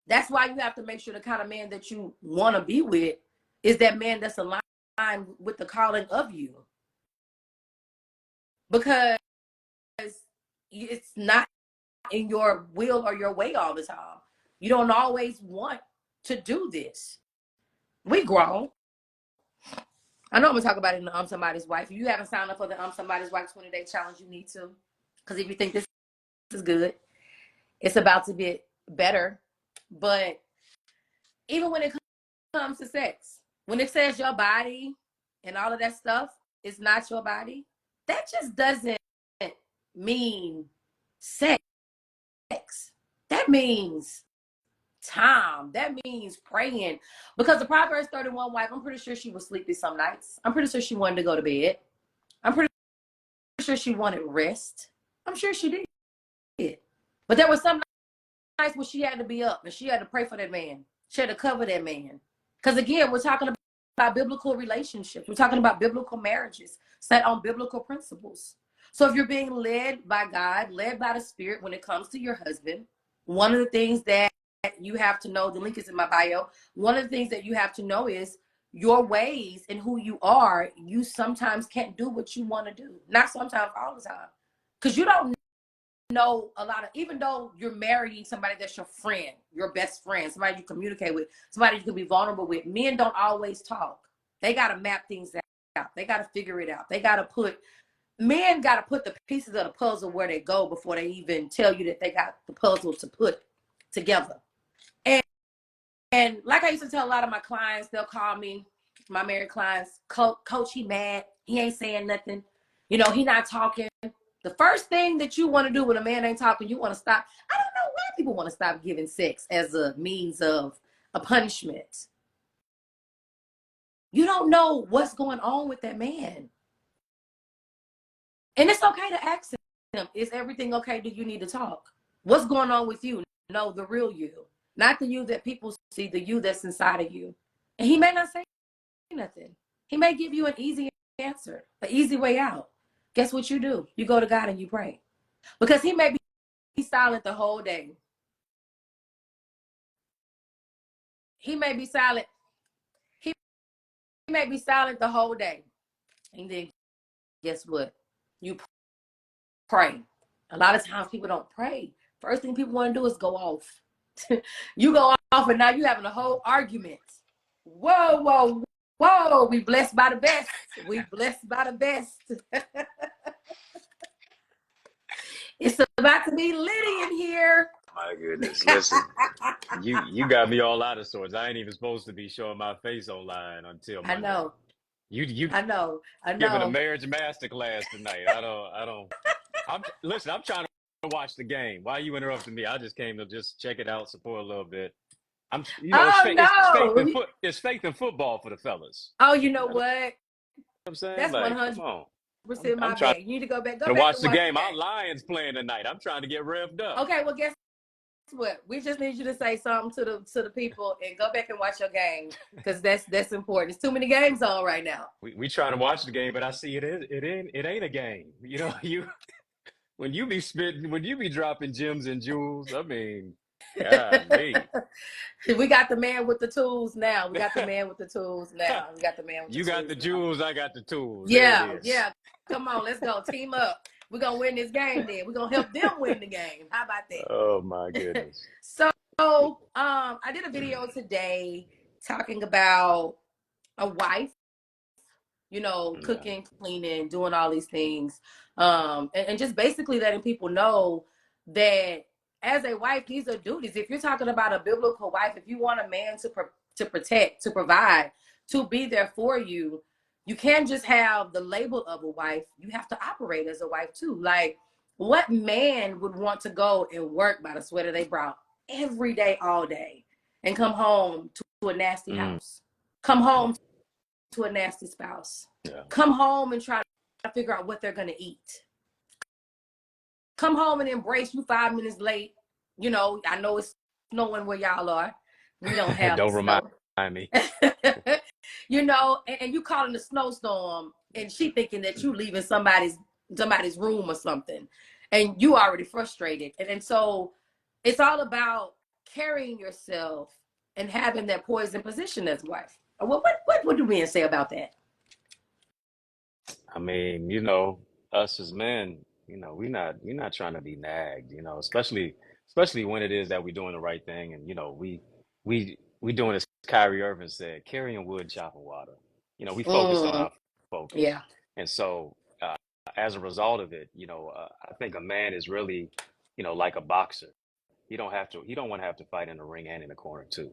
That's why you have to make sure the kind of man that you want to be with is that man that's aligned with the calling of you. Because it's not in your will or your way all the time. You don't always want to do this. We grown. I know I'm going to talk about it in the Somebody's Wife. If you haven't signed up for the Somebody's Wife 20-day challenge, you need to. Because if you think this is good, it's about to get better. But even when it comes to sex, when it says your body and all of that stuff is not your body, that just doesn't mean sex. That means time. That means praying. Because the Proverbs 31 wife, I'm pretty sure she was sleepy some nights. I'm pretty sure she wanted to go to bed. I'm pretty sure she wanted rest. I'm sure she did. But there were some nights where she had to be up and she had to pray for that man. She had to cover that man. Because again, we're talking about biblical relationships. We're talking about biblical marriages set on biblical principles. So if you're being led by God, led by the Spirit when it comes to your husband, one of the things that you have to know, the link is in my bio. One of the things that you have to know is your ways and who you are, you sometimes can't do what you want to do. Not sometimes, all the time. Because you don't know a lot of, even though you're marrying somebody that's your friend, your best friend, somebody you communicate with, somebody you can be vulnerable with, men don't always talk. They got to map things out. They got to figure it out. They got to put, men got to put the pieces of the puzzle where they go before they even tell you that they got the puzzle to put together. And like I used to tell a lot of my clients, they'll call me, my married clients, Coach, he mad. He ain't saying nothing. You know, he not talking. The first thing that you want to do when a man ain't talking, you want to stop. I don't know why people want to stop giving sex as a means of a punishment. You don't know what's going on with that man. And it's okay to ask him, is everything okay? Do you need to talk? What's going on with you? No, the real you. Not the you that people see, the you that's inside of you. And he may not say nothing. He may give you an easy answer, an easy way out. Guess what you do? You go to God and you pray. Because he may be silent the whole day. He may be silent. He may be silent the whole day. And then guess what? You pray. A lot of times people don't pray. First thing people want to do is go off. You go off and now you're having a whole argument. Whoa, whoa, whoa. We blessed by the best. We blessed by the best. It's about to be litty in here. My goodness. Listen, you got me all out of sorts. I ain't even supposed to be showing my face online until I Monday. know. You I know. giving a marriage masterclass tonight. I don't listen, I'm trying to watch the game. Why are you interrupting me? I just came to just check it out, support a little bit. Oh no. It's faith in football for the fellas. Oh, you know You know what? what I'm saying? That's Like, come on. 100% I'm my trying bad. You need to go back to watch and the watch the game. Our game. Lions playing tonight. I'm trying to get revved up. Okay, well, guess what? We just need you to say something to the people and go back and watch your game because that's important. There's too many games on right now. We trying to watch the game, but I see it ain't a game. You know, when you be spitting, when you be dropping gems and jewels, I mean, golly. We got the man with the tools now. We got the man with the tools now. We got the man with the You got tools the now. jewels, I got the tools. There it Yeah, is. yeah. Come on, let's go. Team up. We're gonna win this game then. We're gonna help them win the game. How about Oh my that? goodness. So I did a video today talking about a wife, you know, Yeah. cooking, cleaning, doing all these things. And just basically letting people know that as a wife, these are duties. If you're talking about a biblical wife, if you want a man to protect, to provide, to be there for you, you can't just have the label of a wife. You have to operate as a wife too. Like, what man would want to go and work by the sweat of their brow every day, all day, and come home to a nasty Mm, house? Come home to a nasty spouse. yeah. Come home and try to figure out what they're going to eat. Come home and embrace you 5 minutes late. You know, I know it's snowing where y'all are. We don't have the Don't remind snow. me. You know, and you calling a snowstorm and she thinking that you leaving somebody's room or something. And you already frustrated. And so it's all about carrying yourself and having that poised position as wife. What do men say about that? I mean, you know, us as men, you know, we're not trying to be nagged, you know, especially when it is that we're doing the right thing, and you know, we doing as Kyrie Irving said, carrying wood, chopping water. You know, we focused on Mm, our focus, yeah. and so as a result of it, you know, I think a man is really, you know, like a boxer. He don't want to have to fight in the ring and in the corner too.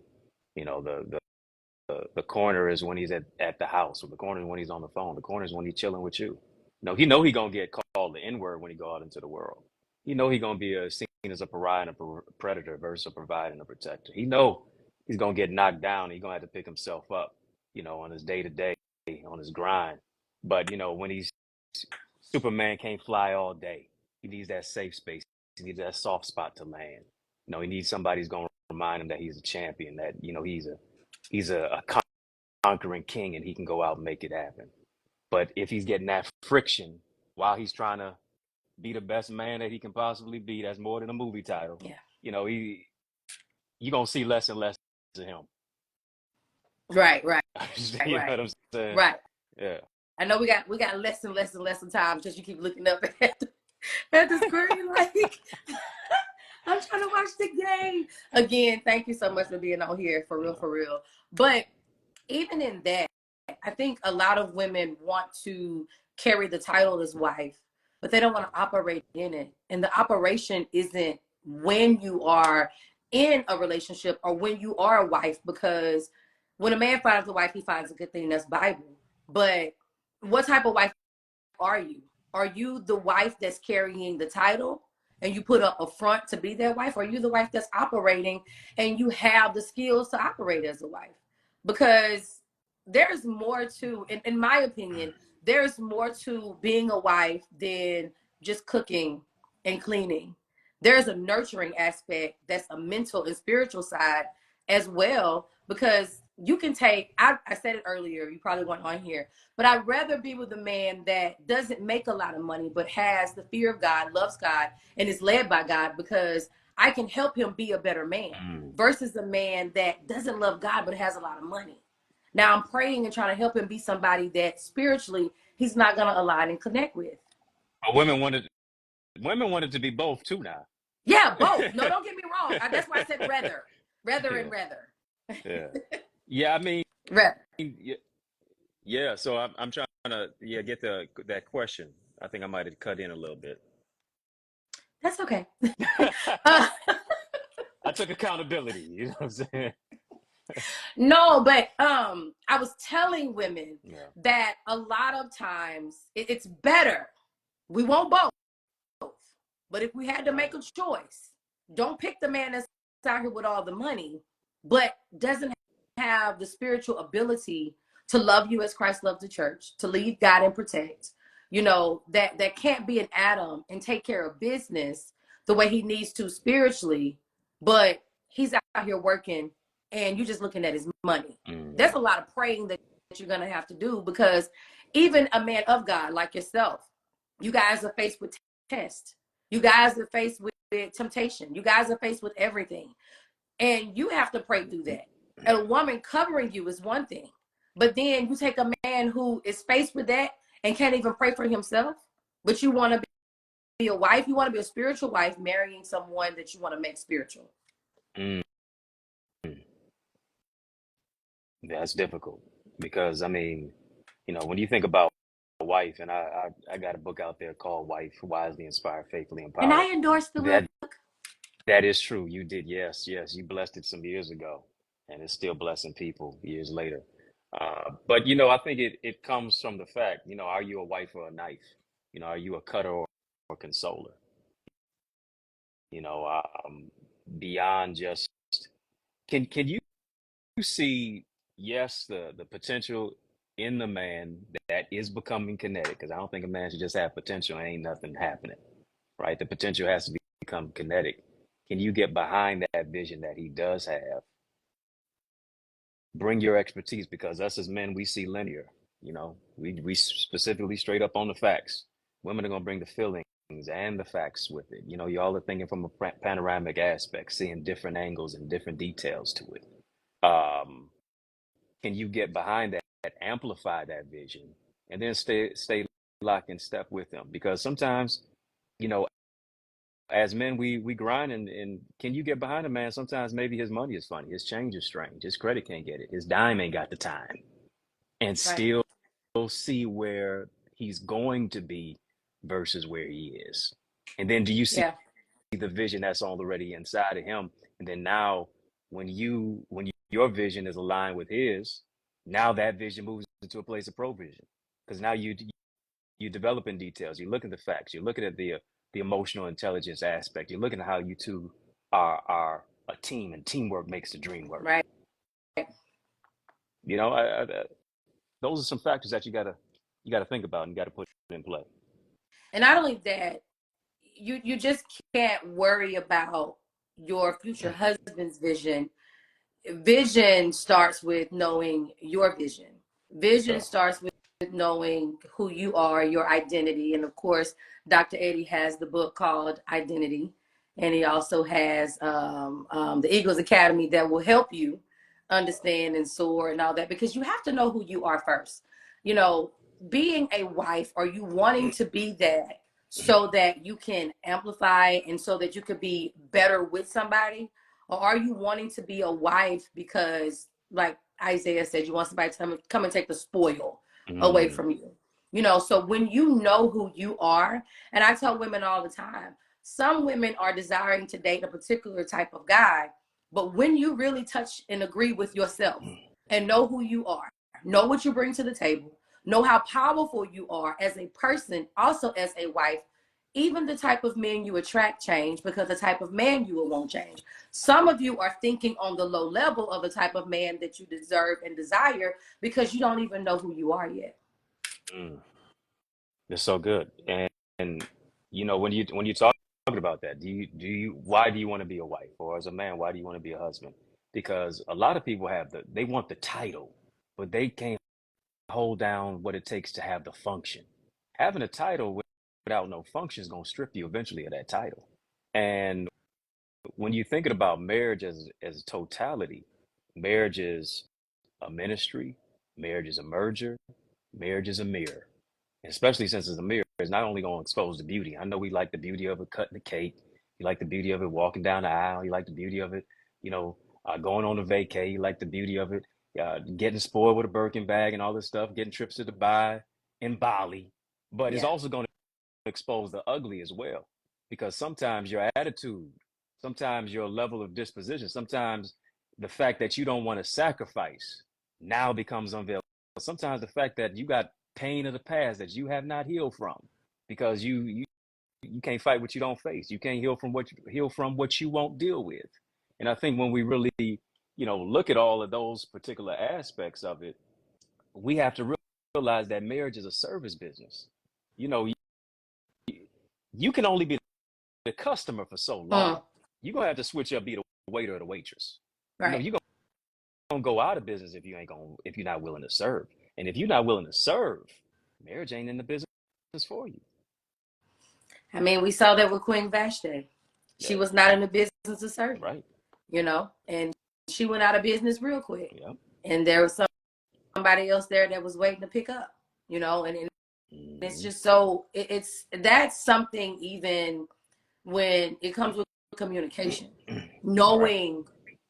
You know, the corner is when he's at the house, or the corner is when he's on the phone. The corner is when he's chilling with you. No, he know he gonna get called the N word when he go out into the world. He know he gonna be seen as a pariah and a predator versus a provider and a protector. He know he's gonna get knocked down. He's gonna have to pick himself up, you know, on his day to day, on his grind. But you know, when he's Superman can't fly all day. He needs that safe space. He needs that soft spot to land. You know, he needs somebody who's gonna remind him that he's a champion. That you know he's a conquering king and he can go out and make it happen. But if he's getting that friction while he's trying to be the best man that he can possibly be, that's more than a movie title. Yeah. You know, you're gonna see less and less of him. Right, right, You know right, what I'm saying? right. Yeah. I know we got less and less and less of time because you keep looking up at the screen like I'm trying to watch the game. Again, thank you so much for being on here for real, No. for real. But even in that, I think a lot of women want to carry the title as wife, but they don't want to operate in it. And the operation isn't when you are in a relationship or when you are a wife, because when a man finds a wife, he finds a good thing. That's Bible. But what type of wife are you? Are you the wife that's carrying the title and you put up a front to be their wife? Or are you the wife that's operating and you have the skills to operate as a wife? Because there's more to, in my opinion, there's more to being a wife than just cooking and cleaning. There's a nurturing aspect that's a mental and spiritual side as well, because you can take, I said it earlier, you probably weren't on here, but I'd rather be with a man that doesn't make a lot of money, but has the fear of God, loves God, and is led by God, because I can help him be a better man Mm. versus a man that doesn't love God, but has a lot of money. Now I'm praying and trying to help him be somebody that spiritually he's not going to align and connect with. But women wanted to be both too now. Yeah, both. No, don't get me wrong. That's why I said rather Yeah. and rather. Yeah. Yeah. I mean, Rather. yeah. Yeah. So I'm trying to get that question. I think I might have cut in a little bit. That's okay. uh, I took accountability. You know what I'm saying? No, but I was telling women Yeah. that a lot of times it's better. We want both. But if we had to Right. make a choice, don't pick the man that's out here with all the money, but doesn't have the spiritual ability to love you as Christ loved the church, to lead, God, and protect. You know, that can't be an Adam and take care of business the way he needs to spiritually, but he's out here working and you're just looking at his money. Mm-hmm. There's a lot of praying that you're gonna have to do, because even a man of God like yourself, you guys are faced with tests. You guys are faced with temptation. You guys are faced with everything. And you have to pray through that. And a woman covering you is one thing. But then you take a man who is faced with that and can't even pray for himself, but you want to be a wife, you want to be a spiritual wife, marrying someone that you want to make spiritual. Mm-hmm. That's difficult because I mean, when you think about a wife, and I got a book out there called "Wife: Wisely Inspired, Faithfully And I Empowered." endorse the book. That that is true. You did, yes, yes. You blessed it some years ago, and it's still blessing people years later. But I think it comes from the fact, are you a wife or a knife? Are you a cutter or consoler? You know, beyond just can you see, yes, the potential in the man that is becoming kinetic? Because I don't think a man should just have potential and ain't nothing happening, right? The potential has to become kinetic. Can you get behind that vision that he does have? Bring your expertise, because us as men, we see linear. We specifically straight up on the facts. Women are gonna bring the feelings and the facts with it. Y'all are thinking from a panoramic aspect, seeing different angles and different details to it. Um, can you get behind that, amplify that vision, and then stay locked in step with them? Because sometimes, you know, as men, we grind, and can you get behind a man? Sometimes maybe his money is funny, his change is strange, his credit can't get it, his dime ain't got the time, and Right. still see where he's going to be versus where he is. And then do you see Yeah. the vision that's already inside of him? And then now your vision is aligned with his, now that vision moves into a place of provision, because now you developing details, you look at the facts, you're looking at the emotional intelligence aspect, you're looking at how you two are a team, and teamwork makes the dream work. Right. Those are some factors that you gotta think about and you gotta put in play. And not only that, you just can't worry about your future husband's vision. Vision starts with knowing your vision. Vision Sure. starts with knowing who you are, your identity. And of course, Dr. Eddie has the book called Identity. And he also has the Eagles Academy that will help you understand and soar and all that, because you have to know who you are first. You know, being a wife, are you wanting to be that so that you can amplify and so that you could be better with somebody? Or are you wanting to be a wife because, like Isaiah said, you want somebody to come and take the spoil away Mm, from you? You know, so when you know who you are, and I tell women all the time, some women are desiring to date a particular type of guy, but when you really touch and agree with yourself and know who you are, know what you bring to the table, know how powerful you are as a person, also as a wife, even the type of men you attract change because the type of man you will won't change. Some of you are thinking on the low level of the type of man that you deserve and desire because you don't even know who you are yet. mm. It's so good. And you know, when you talking about that, do you why do you want to be a wife? Or as a man, why do you want to be a husband? Because a lot of people they want the title, but they can't hold down what it takes to have the function. Having a title without no function is going to strip you eventually of that title. And when you're thinking about marriage as a totality, marriage is a ministry, marriage is a merger, marriage is a mirror. Especially since it's a mirror, it's not only going to expose the beauty. I know we like the beauty of it cutting the cake. You like the beauty of it walking down the aisle. You like the beauty of it, you know, going on a vacay. You like the beauty of it, getting spoiled with a Birkin bag and all this stuff, getting trips to Dubai and Bali. But it's Yeah. also going to expose the ugly as well, because sometimes your attitude, sometimes your level of disposition, sometimes the fact that you don't want to sacrifice now becomes unveiled. Sometimes the fact that you got pain of the past that you have not healed from, because you can't fight what you don't face. You can't heal from what you won't deal with. And I think when we really, look at all of those particular aspects of it, we have to realize that marriage is a service business. You know, you can only be the customer for so long. Mm, You're gonna have to switch up, be the waiter or the waitress. right. You're gonna go out of business if you're not willing to serve. And if you're not willing to serve, marriage ain't in the business for you. I mean, we saw that with Queen Vashti. She Yeah, was not in the business of serving, right. and she went out of business real quick. Yep. And there was somebody else there that was waiting to pick up, and it's Hmm. just so it's that's something even when it comes with communication, Right. knowing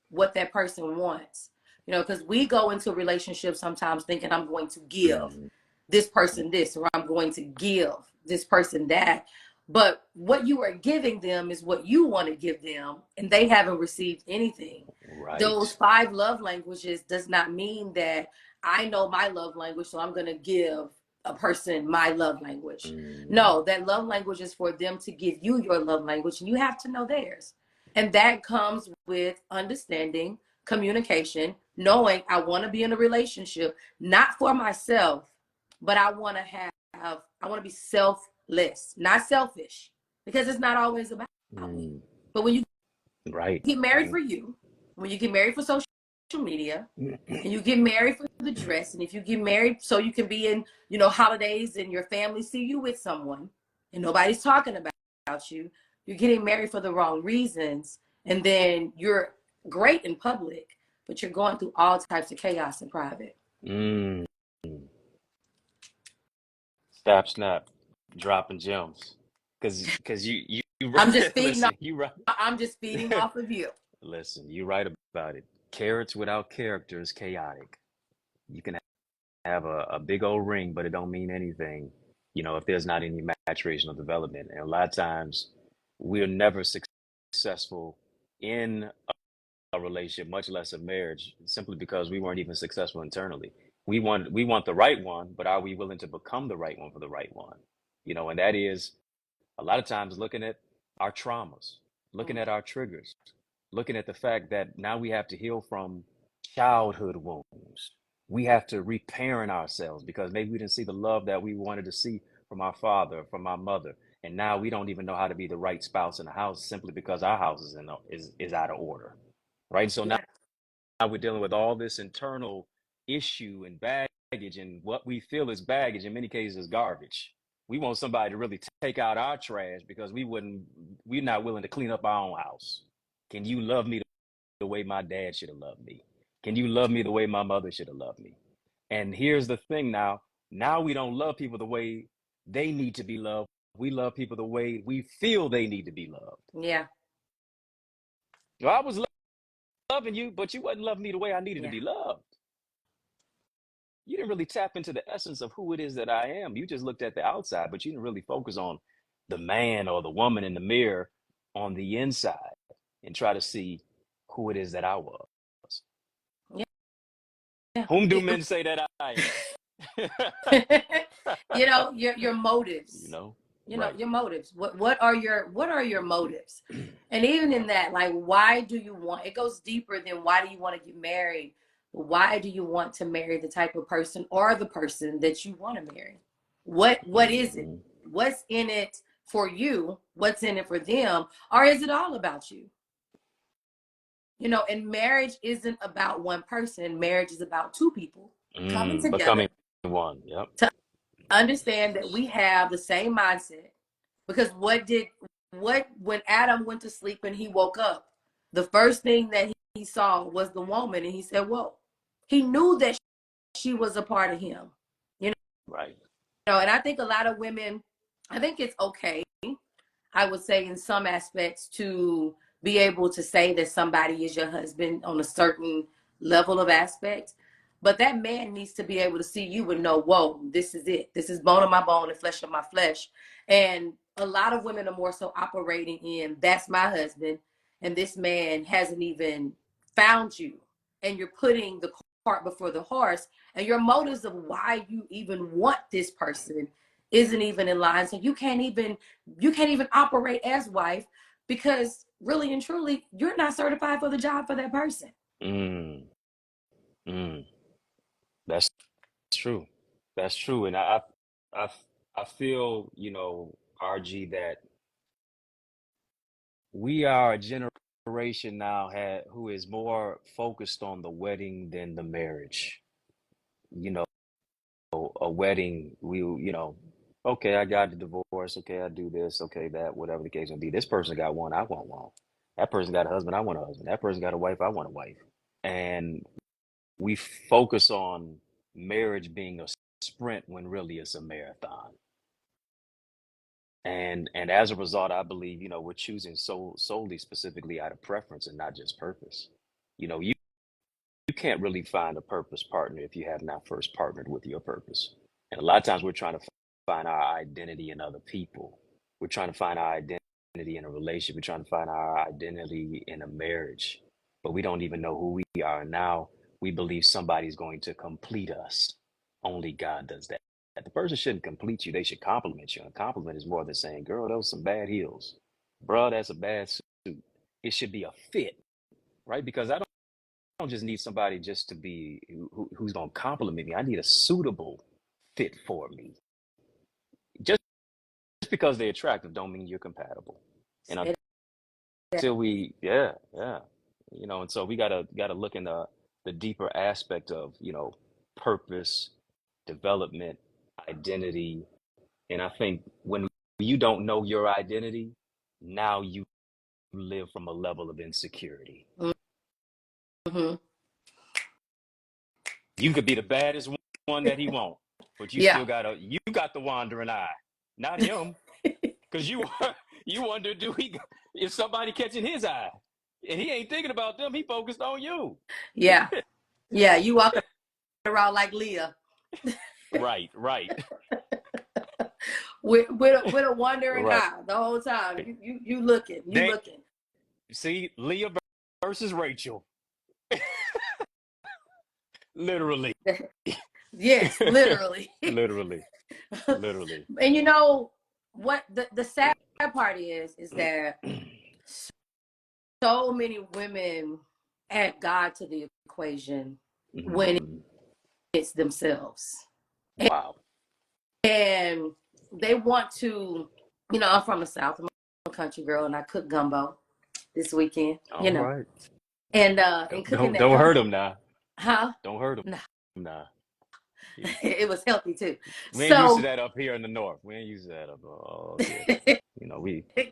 what that person wants, because we go into relationships sometimes thinking I'm going to give Hmm. this person this, or I'm going to give this person that. But what you are giving them is what you want to give them, and they haven't received anything. Right. Those 5 love languages does not mean that I know my love language, so I'm going to give a person my love language. Hmm. No, that love language is for them to give you your love language, and you have to know theirs. And that comes with understanding, communication, knowing I want to be in a relationship, not for myself, but I want to be selfless, not selfish, because it's not always about me. Mm. But when you Right. get married for you, when you get married for social media, and you get married for the dress, and if you get married so you can be in, holidays and your family see you with someone and nobody's talking about you, you're getting married for the wrong reasons. And then you're great in public, but you're going through all types of chaos in private. Mm. Snap, snap, dropping gems. Cause you I'm just feeding off, listen, you right. I'm just feeding off of you. Listen, you right about it. Carrots without character is chaotic. You can have a big old ring, but it don't mean anything, if there's not any maturation or development. And a lot of times we're never successful in a relationship, much less a marriage, simply because we weren't even successful internally. We want the right one, but are we willing to become the right one for the right one? And that is a lot of times looking at our traumas, looking Mm. at our triggers, looking at the fact that now we have to heal from childhood wounds. We have to reparent ourselves because maybe we didn't see the love that we wanted to see from our father, from our mother, and now we don't even know how to be the right spouse in the house simply because our house is out of order, right? So now Yeah. we're dealing with all this internal issue and baggage, and what we feel is baggage in many cases is garbage. We want somebody to really take out our trash because we're not willing to clean up our own house. Can you love me the way my dad should have loved me? Can you love me the way my mother should have loved me? And here's the thing now. Now we don't love people the way they need to be loved. We love people the way we feel they need to be loved. Yeah. Well, I was loving you, but you wasn't loving me the way I needed to Yeah. be loved. You didn't really tap into the essence of who it is that I am. You just looked at the outside, but you didn't really focus on the man or the woman in the mirror on the inside and try to see who it is that I was. Yeah. Whom do men say that I am? You know, your motives. You know, right. Your motives. What are your motives? And even in that, like, why do you want, it goes deeper than why do you want to get married? Why do you want to marry the type of person or the person that you want to marry? What is it? What's in it for you? What's in it for them? Or is it all about you? You know, and marriage isn't about one person. Marriage is about two people coming together, becoming one. Yep. To understand that we have the same mindset. Because when Adam went to sleep and he woke up, the first thing that he saw was the woman, and he said, whoa. He knew that she was a part of him. You know? Right. You know, and I think a lot of women, I think it's okay, I would say in some aspects, to be able to say that somebody is your husband on a certain level of aspect. But that man needs to be able to see you and know, whoa, this is it. This is bone of my bone and flesh of my flesh. And a lot of women are more so operating in, that's my husband, and this man hasn't even found you. And you're putting the cart before the horse, and your motives of why you even want this person isn't even in line. So you can't even operate as wife, because really and truly, you're not certified for the job for that person. That's true. That's true. And I feel, RG, that we are a generation now who is more focused on the wedding than the marriage. You know, a wedding, okay, I got the divorce. Okay, I do this. Okay, that, whatever the case may be. This person got one, I want one. That person got a husband, I want a husband. That person got a wife, I want a wife. And we focus on marriage being a sprint when really it's a marathon. And as a result, I believe, we're choosing solely specifically out of preference and not just purpose. You can't really find a purpose partner if you have not first partnered with your purpose. And a lot of times we're trying to find our identity in other people. We're trying to find our identity in a relationship. We're trying to find our identity in a marriage, but we don't even know who we are. Now we believe somebody's going to complete us. Only God does that. The person shouldn't complete you. They should compliment you. And a compliment is more than saying, girl, those some bad heels. Bro, that's a bad suit. It should be a fit, right? Because I don't just need somebody just to be who's going to compliment me. I need a suitable fit for me. Just because they're attractive don't mean you're compatible. And until and so we gotta look in the deeper aspect of, purpose, development, identity. And I think when you don't know your identity, now you live from a level of insecurity. Mm-hmm. You could be the baddest one that he won't, but you still got the wandering eye, not him, because you wonder, is somebody catching his eye, and he ain't thinking about them. He focused on you. Yeah, you walk around like Leah. Right. with a wandering eye the whole time. You looking. See, Leah versus Rachel. Literally. Yes, literally. Literally. And you know what the sad part is that so many women add God to the equation when it's themselves. Wow. And they want to, I'm from the South. I'm a country girl, and I cook gumbo this weekend. All right. And cooking don't hurt him now. Huh? Don't hurt him. Nah. It was healthy too. We ain't used to that up here in the north. We ain't used to that up. Oh, yeah.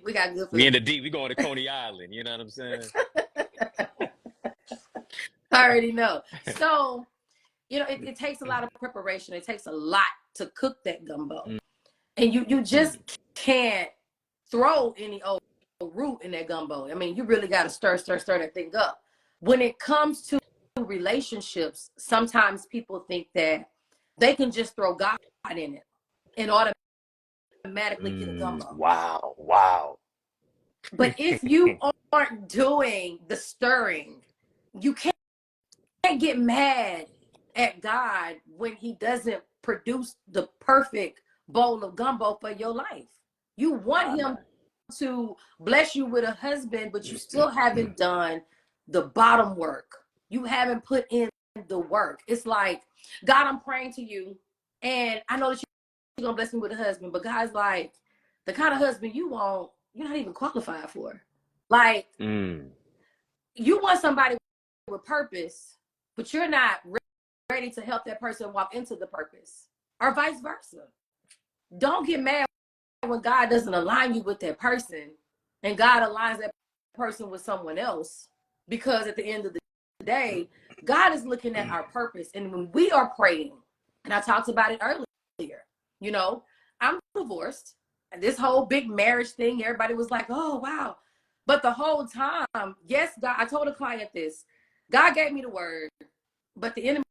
We got good food. We in the deep. We going to Coney Island. You know what I'm saying? already know. So, it takes a lot of preparation. It takes a lot to cook that gumbo. And you just Mm. can't throw any old root in that gumbo. I mean, you really got to stir that thing up. When it comes to relationships, sometimes people think that they can just throw God in it and automatically get a gumbo. Wow. Wow. But if you aren't doing the stirring, you can't get mad at God when he doesn't produce the perfect bowl of gumbo for your life. You want My, him my. to bless you with a husband, but you still haven't done the bottom work. You haven't put in the work. It's like, God, I'm praying to you, and I know that you're going to bless me with a husband, but God's like, the kind of husband you want, you're not even qualified for. Like, Mm. you want somebody with purpose, but you're not ready to help that person walk into the purpose, or vice versa. Don't get mad when God doesn't align you with that person and God aligns that person with someone else, because at the end of the day, God is looking at our purpose. And when we are praying, and I talked about it earlier, you know, I'm divorced, and this whole big marriage thing, everybody was like, oh, wow. But the whole time, yes, God, I told a client this, God gave me the word, but the enemy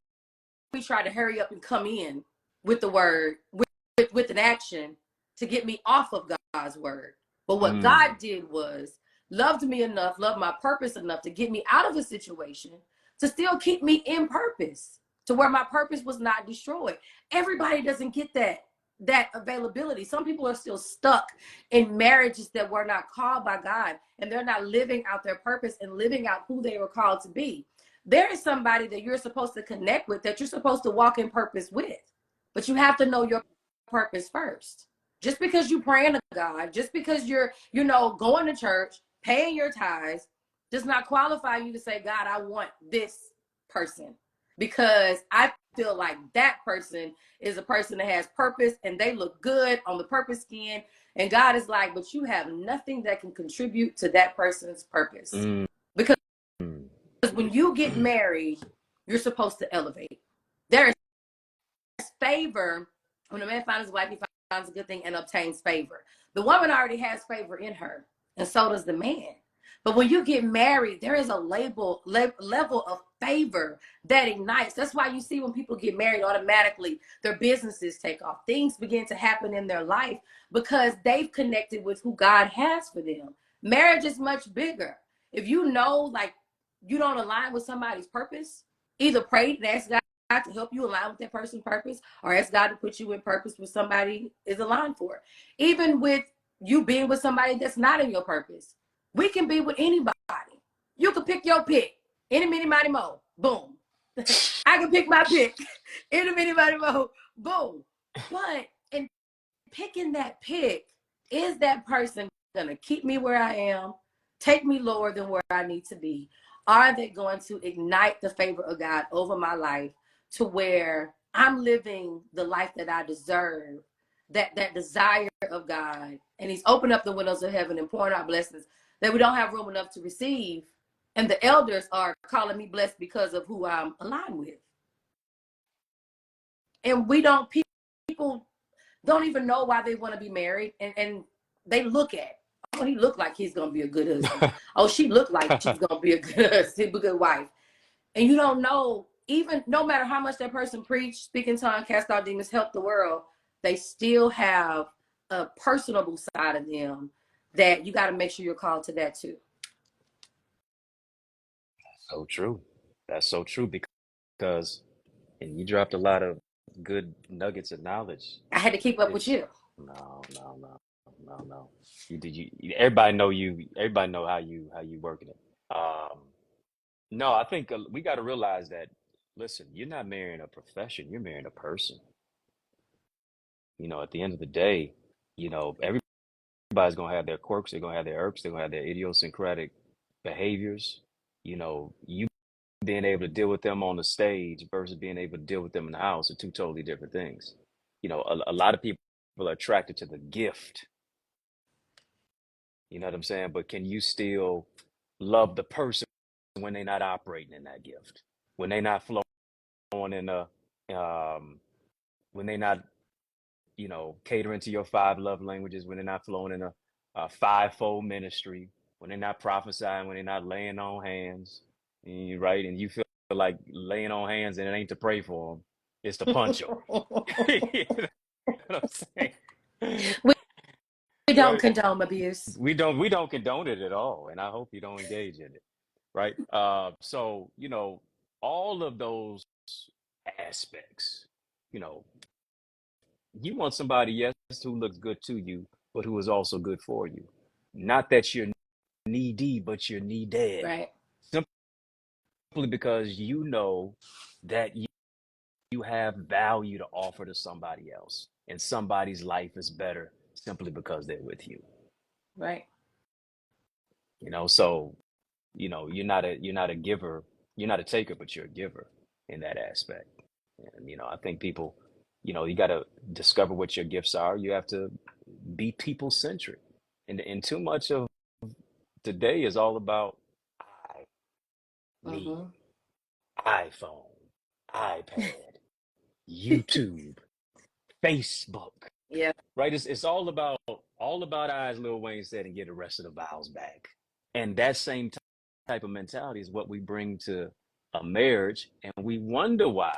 tried to hurry up and come in with the word, with an action to get me off of God's word. But what Mm. God did was loved me enough, loved my purpose enough to get me out of a situation to still keep me in purpose, to where my purpose was not destroyed. Everybody doesn't get that availability. Some people are still stuck in marriages that were not called by God, and they're not living out their purpose and living out who they were called to be. There is somebody that you're supposed to connect with, that you're supposed to walk in purpose with, but you have to know your purpose first. Just because you praying to God, just because you're, going to church, paying your tithes, does not qualify you to say, God, I want this person. Because I feel like that person is a person that has purpose and they look good on the purpose skin. And God is like, but you have nothing that can contribute to that person's purpose. Mm. Because Mm. when you get married, you're supposed to elevate. There is favor when a man finds his wife, he finds a good thing and obtains favor. The woman already has favor in her, and so does the man. But when you get married, there is a level of favor that ignites. That's why you see when people get married, automatically their businesses take off. Things begin to happen in their life because they've connected with who God has for them. Marriage is much bigger. If you know, like, you don't align with somebody's purpose, either pray and ask God to help you align with that person's purpose, or ask God to put you in purpose with somebody is aligned for. Even with you being with somebody that's not in your purpose, we can be with anybody. You can pick your pick. Any, mini, mighty, mo. Boom. I can pick my pick. Any, mini, mighty, mo. Boom. But in picking that pick, is that person going to keep me where I am, take me lower than where I need to be? Are they going to ignite the favor of God over my life to where I'm living the life that I deserve, that desire of God, and he's opened up the windows of heaven and pouring out blessings that we don't have room enough to receive, and the elders are calling me blessed because of who I'm aligned with. And we don't, people don't even know why they want to be married, and they look at, oh, he looked like he's gonna be a good husband. Oh, she looked like she's gonna be a good wife. And you don't know, even no matter how much that person preach, speak in tongues, cast out demons, help the world, they still have a personable side of them that you got to make sure you're called to that too. So true. That's so true because, and you dropped a lot of good nuggets of knowledge. I had to keep up with It's you. no, no, no, no, no. Everybody know you. Everybody know how you working it. No, I think we got to realize that. Listen, you're not marrying a profession. You're marrying a person. At the end of the day, everybody's gonna have their quirks. They're gonna have their irks. They're gonna have their idiosyncratic behaviors. You being able to deal with them on the stage versus being able to deal with them in the house are two totally different things. A lot of people are attracted to the gift. You know what I'm saying? But can you still love the person when they're not operating in that gift? when they not flowing in the when they not, catering to your five love languages, when they're not flowing in a fivefold ministry, when they're not prophesying, when they're not laying on hands, right? And you feel like laying on hands and it ain't to pray for them, it's to punch them. You know what I'm saying? we, we don't Right? condone abuse. We don't condone it at all, and I hope you don't engage in it, right? So all of those aspects, you know, you want somebody, yes, who looks good to you, but who is also good for you. Not that you're knee deep, but you're knee dead. Right. Simply because you know that you have value to offer to somebody else, and somebody's life is better simply because they're with you. Right. So you're not a giver, you're not a taker, but you're a giver in that aspect. And I think people, you got to discover what your gifts are. You have to be people centric, and too much of today is all about I, me, Mm-hmm. iPhone, iPad, YouTube, Facebook, Yeah. right? It's all about I, as Lil Wayne said, and get the rest of the vowels back. And that same type of mentality is what we bring to a marriage, and we wonder why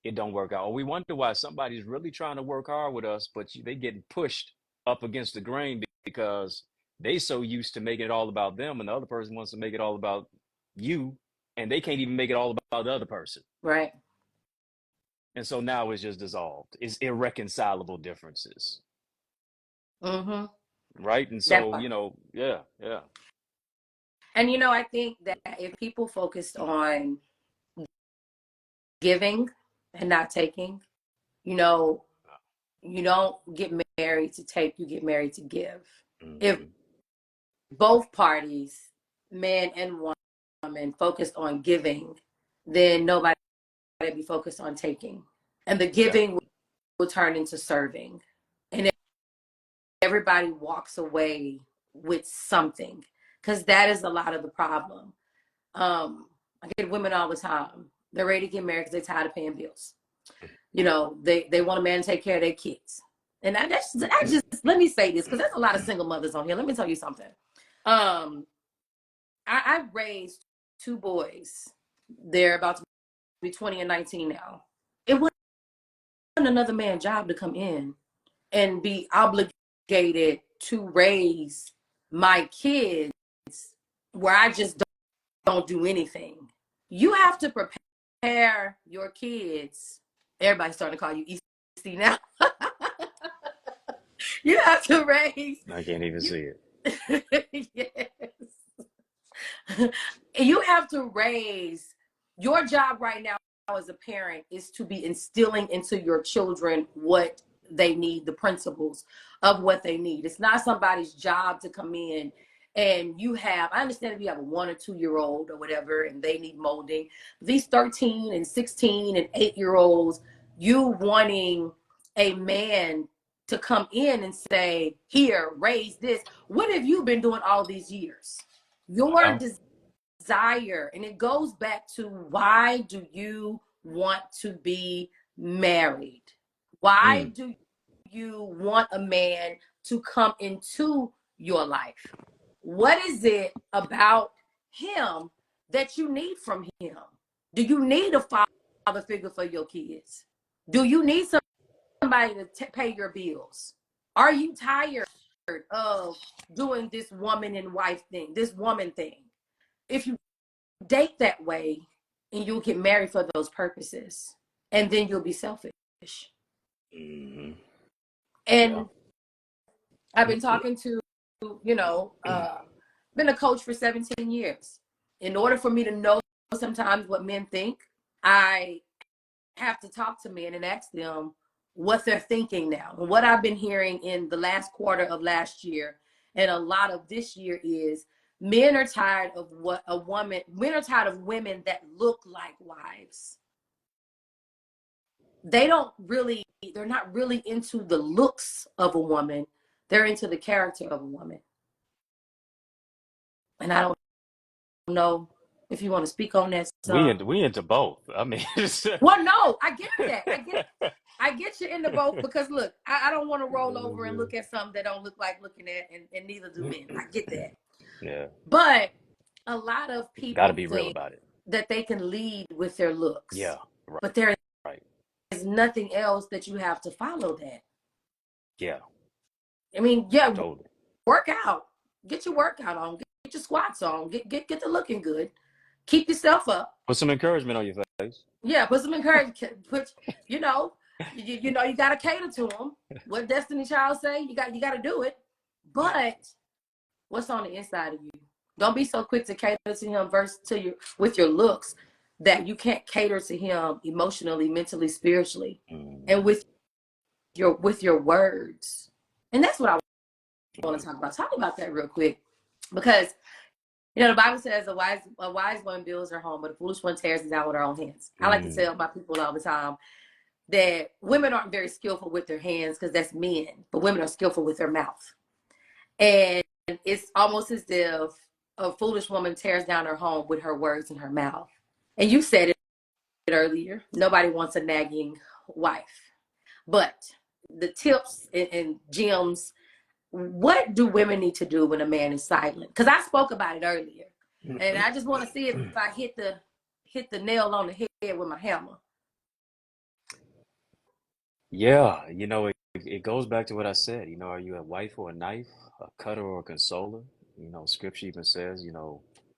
it don't work out, or we wonder why somebody's really trying to work hard with us, but they getting pushed up against the grain because they so used to making it all about them, and the other person wants to make it all about you, and they can't even make it all about the other person. Right. And so now it's just dissolved. It's irreconcilable differences, Mm-hmm. right? And That so part. yeah, yeah. And I think that if people focused on giving and not taking, you know, you don't get married to take, you get married to give. If Hmm. both parties, man and woman, focused on giving, then nobody would be focused on taking. And the giving Exactly. will turn into serving. And everybody walks away with something. Because that is a lot of the problem. I get women all the time. They're ready to get married because they're tired of paying bills. They want a man to take care of their kids. And I just let me say this because there's a lot of single mothers on here. Let me tell you something. Um, I raised two boys. They're about to be 20 and 19 now. It wasn't another man's job to come in and be obligated to raise my kids where I just don't do anything. You have to prepare your kids. Everybody's starting to call you EC now. You have to raise. I can't even see it. Yes. You have to raise. Your job right now as a parent is to be instilling into your children what they need, the principles of what they need. It's not somebody's job to come in and I understand if you have a 1 or 2-year-old or whatever and they need molding. These 13 and 16 and 8-year-olds, you wanting a man to come in and say, here, raise this. What have you been doing all these years? Your Wow. desire, and it goes back to, why do you want to be married? Why Mm. do you want a man to come into your life? What is it about him that you need from him? Do you need a father figure for your kids? Do you need somebody to pay your bills? Are you tired of doing this woman and wife thing, this woman thing? If you date that way, and you'll get married for those purposes, and then you'll be selfish. Hmm. Yeah. And I've been talking to, you know, been a coach for 17 years. In order for me to know sometimes what men think, I have to talk to men and ask them what they're thinking now. And what I've been hearing in the last quarter of last year and a lot of this year is, men are tired of men are tired of women that look like wives. They're not really into the looks of a woman. They're into the character of a woman. And I don't know if you want to speak on that We some. into we into both. I mean, Well, no, I get that. I get you in the boat because look, I don't want to roll over and look at something that don't look like looking at, and neither do men. I get that. yeah, But a lot of got to people be real think about it. that they can lead with their looks, Yeah, right, but there right. is nothing else that you have to follow that. Yeah, I mean, yeah, totally. work out. Get your workout on. Get your squats on. Get the looking good. Keep yourself up. Put some encouragement on your face. Yeah, put some encouragement. Put you know, you got to cater to them. What Destiny Child say? You got to do it. But what's on the inside of you? Don't be so quick to cater to him versus to you with your looks that you can't cater to him emotionally, mentally, spiritually, and Mm, with your words. And that's what I want to mm, talk about. Talk about that real quick because the Bible says a wise one builds her home, but a foolish one tears it down with her own hands. I like to mm. tell my people all the time that women aren't very skillful with their hands because that's men, but women are skillful with their mouth. And it's almost as if a foolish woman tears down her home with her words in her mouth. And you said it earlier, nobody wants a nagging wife. But the tips and gems, what do women need to do when a man is silent? Because I spoke about it earlier. And I just want to see if I hit the nail on the head with my hammer. Yeah, it goes back to what I said. Are you a wife or a knife, a cutter or a consoler? Scripture even says,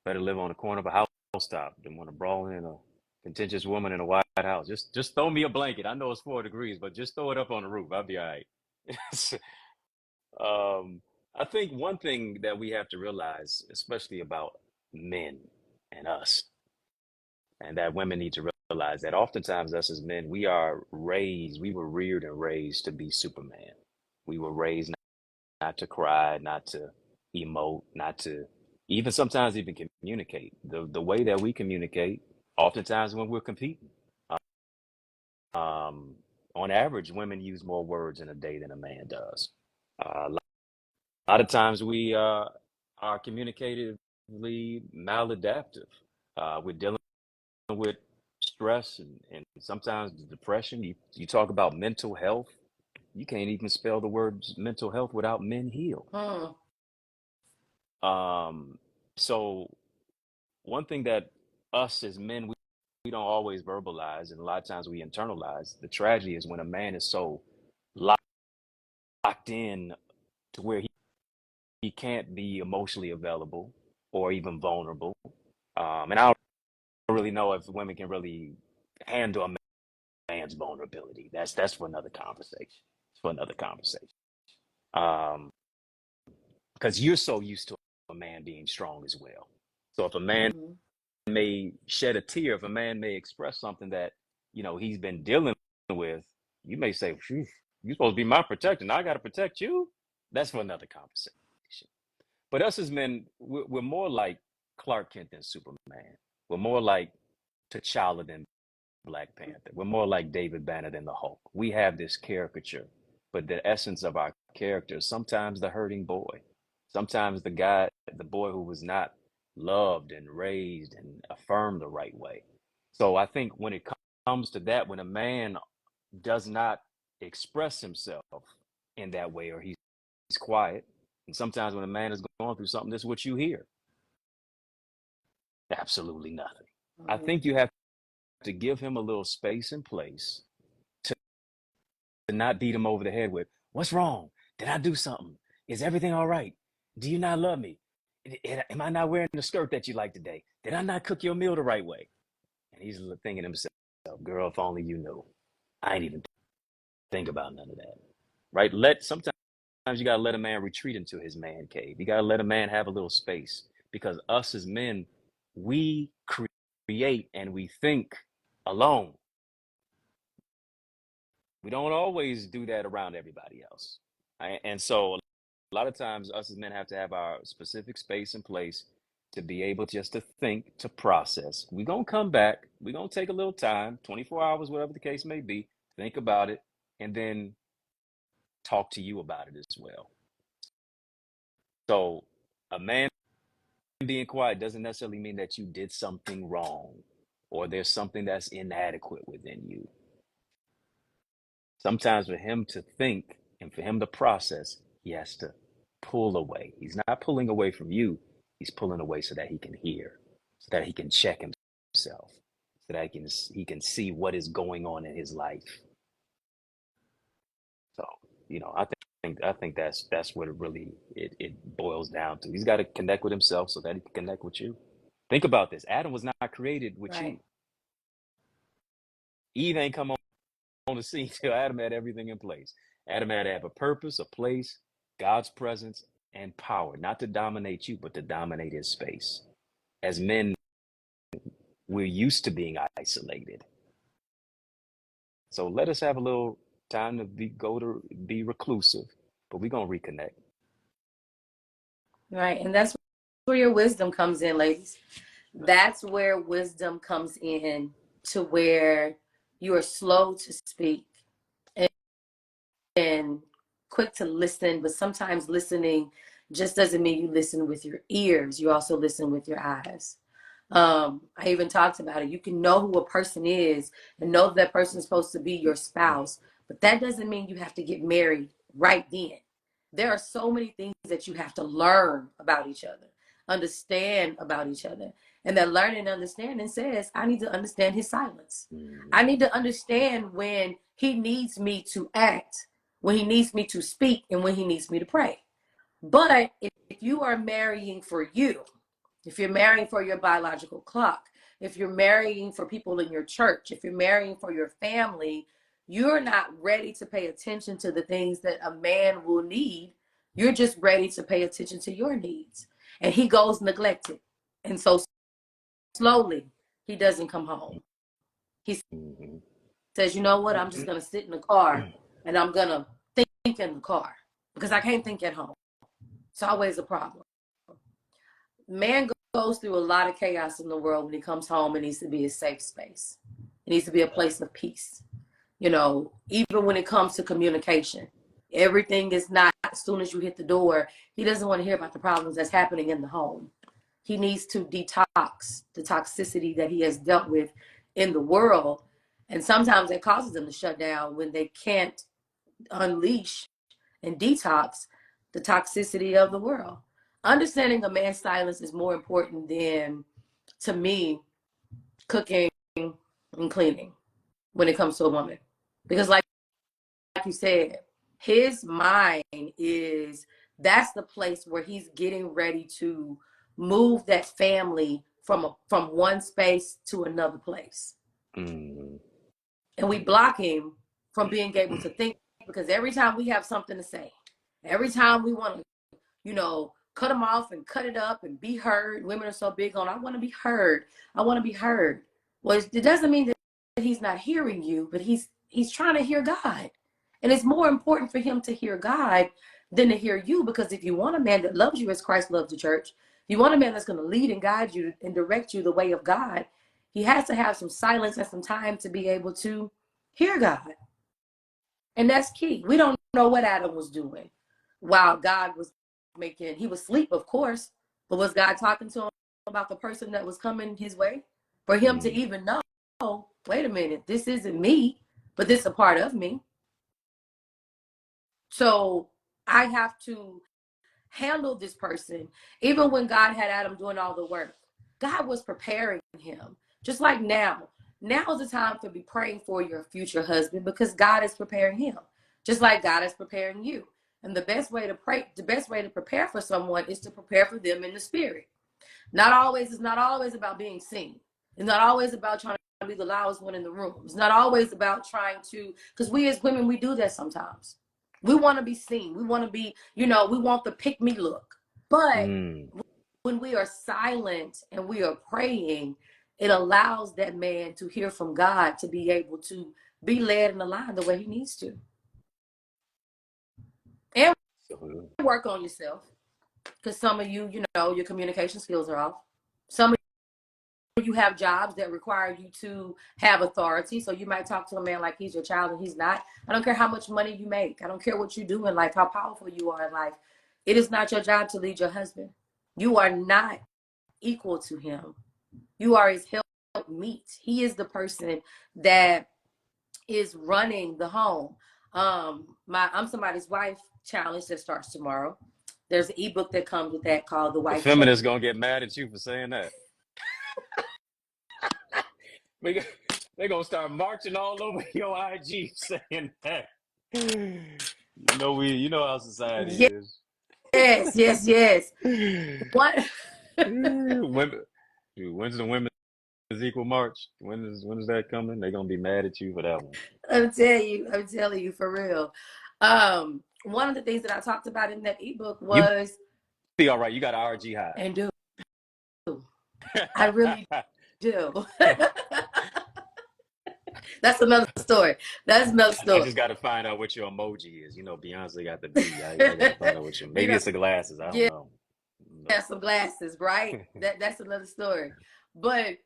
better live on the corner of a housetop than want to brawl in a contentious woman in a White House. Just throw me a blanket. I know it's 4 degrees, but just throw it up on the roof. I'll be all right. Um, I think one thing that we have to realize, especially about men and us, and that women need to realize that oftentimes us as men, we were reared and raised to be Superman. We were raised not to cry, not to emote, not to even sometimes even communicate. The way that we communicate, oftentimes when we're competing. Um, on average, women use more words in a day than a man does. A lot of times we are communicatively maladaptive. We're dealing with stress and sometimes depression. You talk about mental health. You can't even spell the words mental health without men heal. Hmm. Um, so one thing that us as men we don't always verbalize, and a lot of times we internalize. The tragedy is when a man is so locked in to where he can't be emotionally available or even vulnerable. And I don't really know if women can really handle a man's vulnerability. That's for another conversation. It's for another conversation. Um, because you're so used to a man being strong as well. So if a man Mm-hmm. may shed a tear, if a man may express something that he's been dealing with, you may say, "Phew, you're supposed to be my protector, and I got to protect you." That's for another conversation. But us as men, we're more like Clark Kent than Superman. We're more like T'Challa than Black Panther. We're more like David Banner than the Hulk. We have this caricature, but the essence of our character, sometimes the hurting boy, sometimes the boy who was not loved and raised and affirmed the right way. So I think when it comes to that, when a man does not express himself in that way, or he's quiet, and sometimes when a man is going through something, this is what you hear: absolutely nothing. I Mm-hmm. think you have to give him a little space and place to not beat him over the head with, "What's wrong? Did I do something? Is everything all right? Do you not love me? Am I not wearing the skirt that you like today? Did I not cook your meal the right way?" And he's thinking to himself, "Girl, if only you knew. I ain't even think about none of that." Right? Sometimes you gotta let a man retreat into his man cave. You gotta let a man have a little space, because us as men, we create and we think alone. We don't always do that around everybody else. And so a lot of times us as men have to have our specific space and place to be able just to think, to process. We're going to come back. We're going to take a little time, 24 hours, whatever the case may be, think about it, and then talk to you about it as well. So a man being quiet doesn't necessarily mean that you did something wrong or there's something that's inadequate within you. Sometimes for him to think and for him to process, he has to pull away. He's not pulling away from you, he's pulling away so that he can hear, so that he can check himself, so that he can see what is going on in his life. So, I think that's what it boils down to. He's got to connect with himself so that he can connect with you. Think about this. Adam was not created with Right. you. Eve ain't come on the scene till Adam had everything in place. Adam had to have a purpose, a place, God's presence, and power, not to dominate you, but to dominate his space. As men, we're used to being isolated. So let us have a little time to be reclusive, but we're gonna reconnect. Right. And that's where your wisdom comes in, ladies. That's where wisdom comes in, to where you are slow to speak and quick to listen, but sometimes listening just doesn't mean you listen with your ears. You also listen with your eyes. I even talked about it. You can know who a person is and know that person is supposed to be your spouse, but that doesn't mean you have to get married right then. There are so many things that you have to learn about each other, understand about each other. And that learning and understanding says, I need to understand his silence. I need to understand when he needs me to act, when he needs me to speak, and when he needs me to pray. But if you are marrying for you, if you're marrying for your biological clock, if you're marrying for people in your church, if you're marrying for your family, you're not ready to pay attention to the things that a man will need. You're just ready to pay attention to your needs. And he goes neglected. And so slowly, he doesn't come home. He Mhm. says, you know what? I'm just going to sit in the car and I'm going to think in the car because I can't think at home. It's always a problem. Man goes through a lot of chaos in the world. When he comes home, it needs to be a safe space. It needs to be a place of peace. Even when it comes to communication, everything is not, as soon as you hit the door, he doesn't want to hear about the problems that's happening in the home. He needs to detox the toxicity that he has dealt with in the world. And sometimes it causes them to shut down when they can't unleash and detox the toxicity of the world. Understanding a man's silence is more important than, to me, cooking and cleaning when it comes to a woman. Because like you said, his mind that's the place where he's getting ready to move that family from one space to another place. Mhm. And we block him from being able to think, because every time we have something to say, every time we want to, cut them off and cut it up and be heard. Women are so big on, I want to be heard. I want to be heard. Well, it doesn't mean that he's not hearing you, but he's trying to hear God. And it's more important for him to hear God than to hear you, because if you want a man that loves you as Christ loves the church, if you want a man that's going to lead and guide you and direct you the way of God, he has to have some silence and some time to be able to hear God. And that's key. We don't know what Adam was doing while God was he was asleep, of course, but was God talking to him about the person that was coming his way? For him to Mhm. even know, oh, wait a minute, this isn't me, but this is a part of me. So I have to handle this person. Even when God had Adam doing all the work, God was preparing him. Just like now. Now is the time to be praying for your future husband, because God is preparing him. Just like God is preparing you. And the best way to prepare for someone is to prepare for them in the spirit. It's not always about being seen. It's not always about trying to be the loudest one in the room. It's not always about trying to, because we as women, we do that sometimes. We want to be seen. We want to be, we want the pick me look. But Mm. when we are silent and we are praying, it allows that man to hear from God, to be able to be led and aligned the way he needs to. And work on yourself. Because some of you, your communication skills are off. Some of you have jobs that require you to have authority. So you might talk to a man like he's your child and he's not. I don't care how much money you make. I don't care what you do in life, how powerful you are in life. It is not your job to lead your husband. You are not equal to him. You are his help meet. He is the person that is running the home. My I'm Somebody's Wife challenge that starts tomorrow. There's an ebook that comes with that called The The Wife feminists Check-In. gonna get mad at you for saying that. They g- they gonna start marching all over your IG saying that. You know how society is. Yes, yes, yes. What? Women, dude, when's the women's equal march? When is that coming? They're gonna be mad at you for that one. I'm telling you for real. One of the things that I talked about in that ebook You was, be all right. You got an RG high. and do I really do. That's another story. That's another I story. just got to find out what your emoji is. You know, Beyonce got the B. I got to find out what your. You Maybe know, it's the glasses. I don't yeah, know. No. some glasses, right? That's another story. But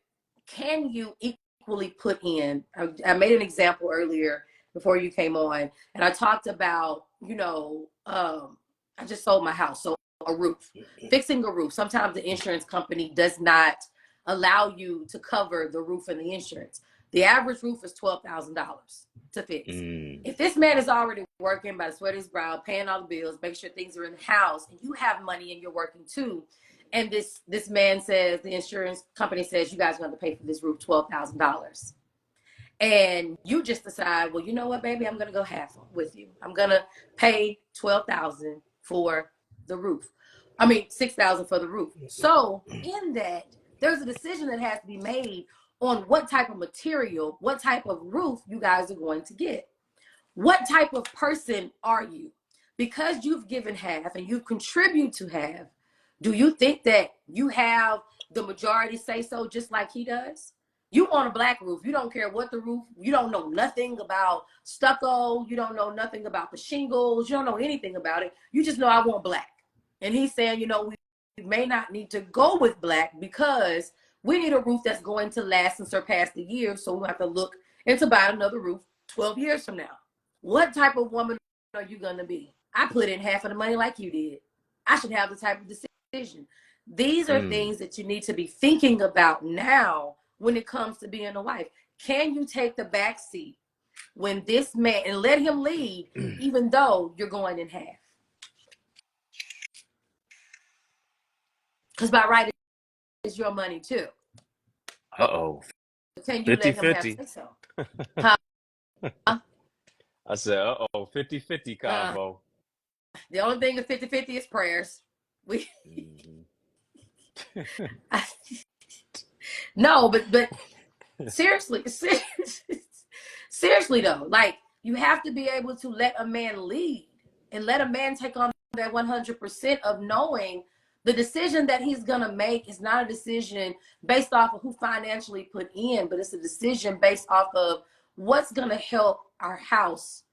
can you equally put in? I made an example earlier before you came on, and I talked about, I just sold my house, so a roof, fixing a roof. Sometimes the insurance company does not allow you to cover the roof and the insurance. The average roof is $12,000 to fix. Mm. If this man is already working by the sweat of his brow, paying all the bills, make sure things are in the house, and you have money and you're working too, and this man says, the insurance company says, you guys are going to pay for this roof $12,000, and you just decide, well, you know what, baby, I'm going to go half with you. I'm going to pay $12,000 for the roof. I mean, $6,000 for the roof. So in that, there's a decision that has to be made on what type of material, what type of roof you guys are going to get. What type of person are you? Because you've given half and you contribute to half, do you think that you have the majority say so just like he does? You want a black roof. You don't care what the roof, you don't know nothing about stucco. You don't know nothing about the shingles. You don't know anything about it. You just know I want black. And he's saying, we may not need to go with black because we need a roof that's going to last and surpass the years. So we have to look into buying another roof 12 years from now. What type of woman are you going to be? I put in half of the money like you did. I should have the type of decision. These are Mm. things that you need to be thinking about now when it comes to being a wife. Can you take the back seat when this man, and let him lead, even though you're going in half? Because by right, it's your money too. Uh-oh. Can you let him have 50-50. say so? Huh? I said, uh-oh, 50-50 Uh, combo. the only thing is 50-50 is prayers. We Mhm. no, but seriously, seriously though, like, you have to be able to let a man lead and let a man take on that 100% of knowing the decision that he's gonna make is not a decision based off of who financially put in, but it's a decision based off of what's gonna help our house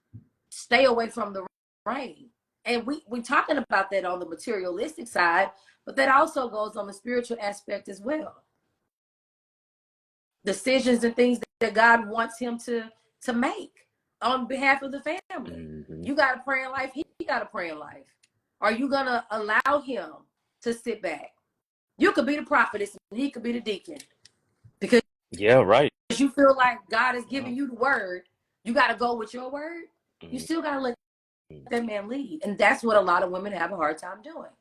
stay away from the rain. And we're talking about that on the materialistic side, but that also goes on the spiritual aspect as well. Decisions and things that God wants him to make on behalf of the family. Mhm. You got a praying life, he got a praying life. Are you gonna allow him to sit back? You could be the prophetess and he could be the deacon. Because Yeah, right. you feel like God is Yeah. giving you the word, you gotta go with your word. You Mhm. still gotta let that man lead. And that's what a lot of women have a hard time doing.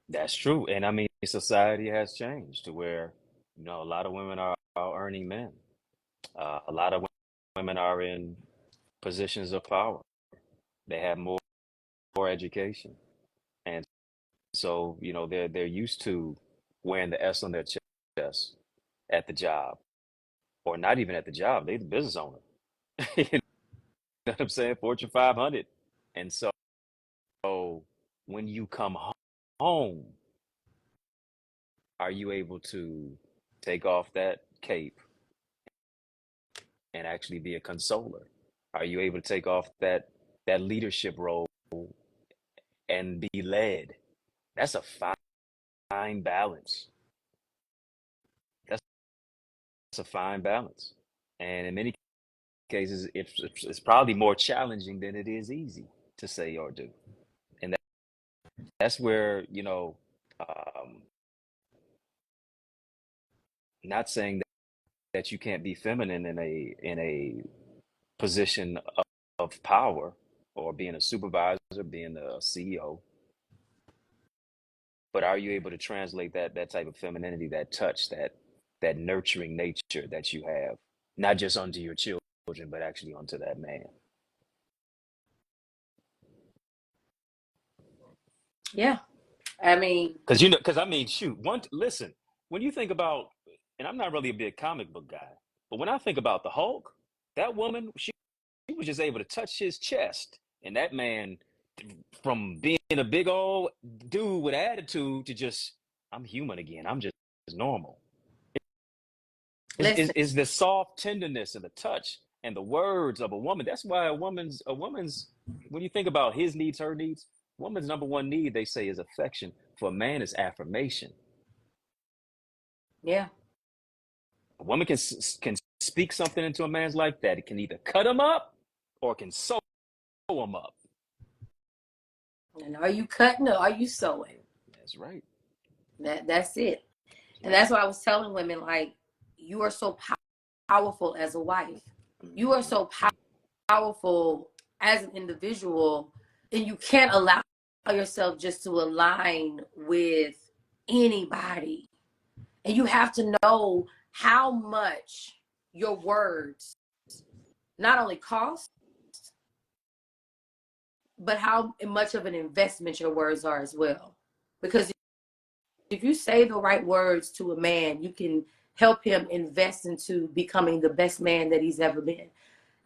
That's true. And I mean, society has changed to where, a lot of women are earning men. A lot of women are in positions of power. They have more education. And so, they're used to wearing the S on their chest at the job, or not even at the job. They the business owner. You know what I'm saying? Fortune 500. And so when you come home, are you able to take off that cape and actually be a consoler? Are you able to take off that leadership role and be led? That's a fine balance. That's a fine balance. And in many cases, it's probably more challenging than it is easy to say or do. And that's where, Um, Not saying that you can't be feminine in a position of power or being a supervisor, being a CEO, but are you able to translate that type of femininity, that touch, that nurturing nature that you have, not just onto your children, but actually onto that man? Yeah. I mean, Because I mean, shoot, listen, when you think about, and I'm not really a big comic book guy, but when I think about the Hulk, that woman, she was just able to touch his chest, and that man, from being a big old dude with attitude to just, I'm human again. I'm just normal. listen, Is the soft tenderness and the touch and the words of a woman. That's why a woman's when you think about his needs, her needs, woman's number one need, they say, is affection. For a man, is affirmation. yeah. A woman can speak something into a man's life that it can either cut him up or can sew him up. And are you cutting or are you sewing? That's right. That's it. That's And right. that's why I was telling women, like, you are so powerful as a wife. You are so powerful as an individual, and you can't allow yourself just to align with anybody. And you have to know how much your words not only cost, but how much of an investment your words are as well. Because if you say the right words to a man, you can help him invest into becoming the best man that he's ever been.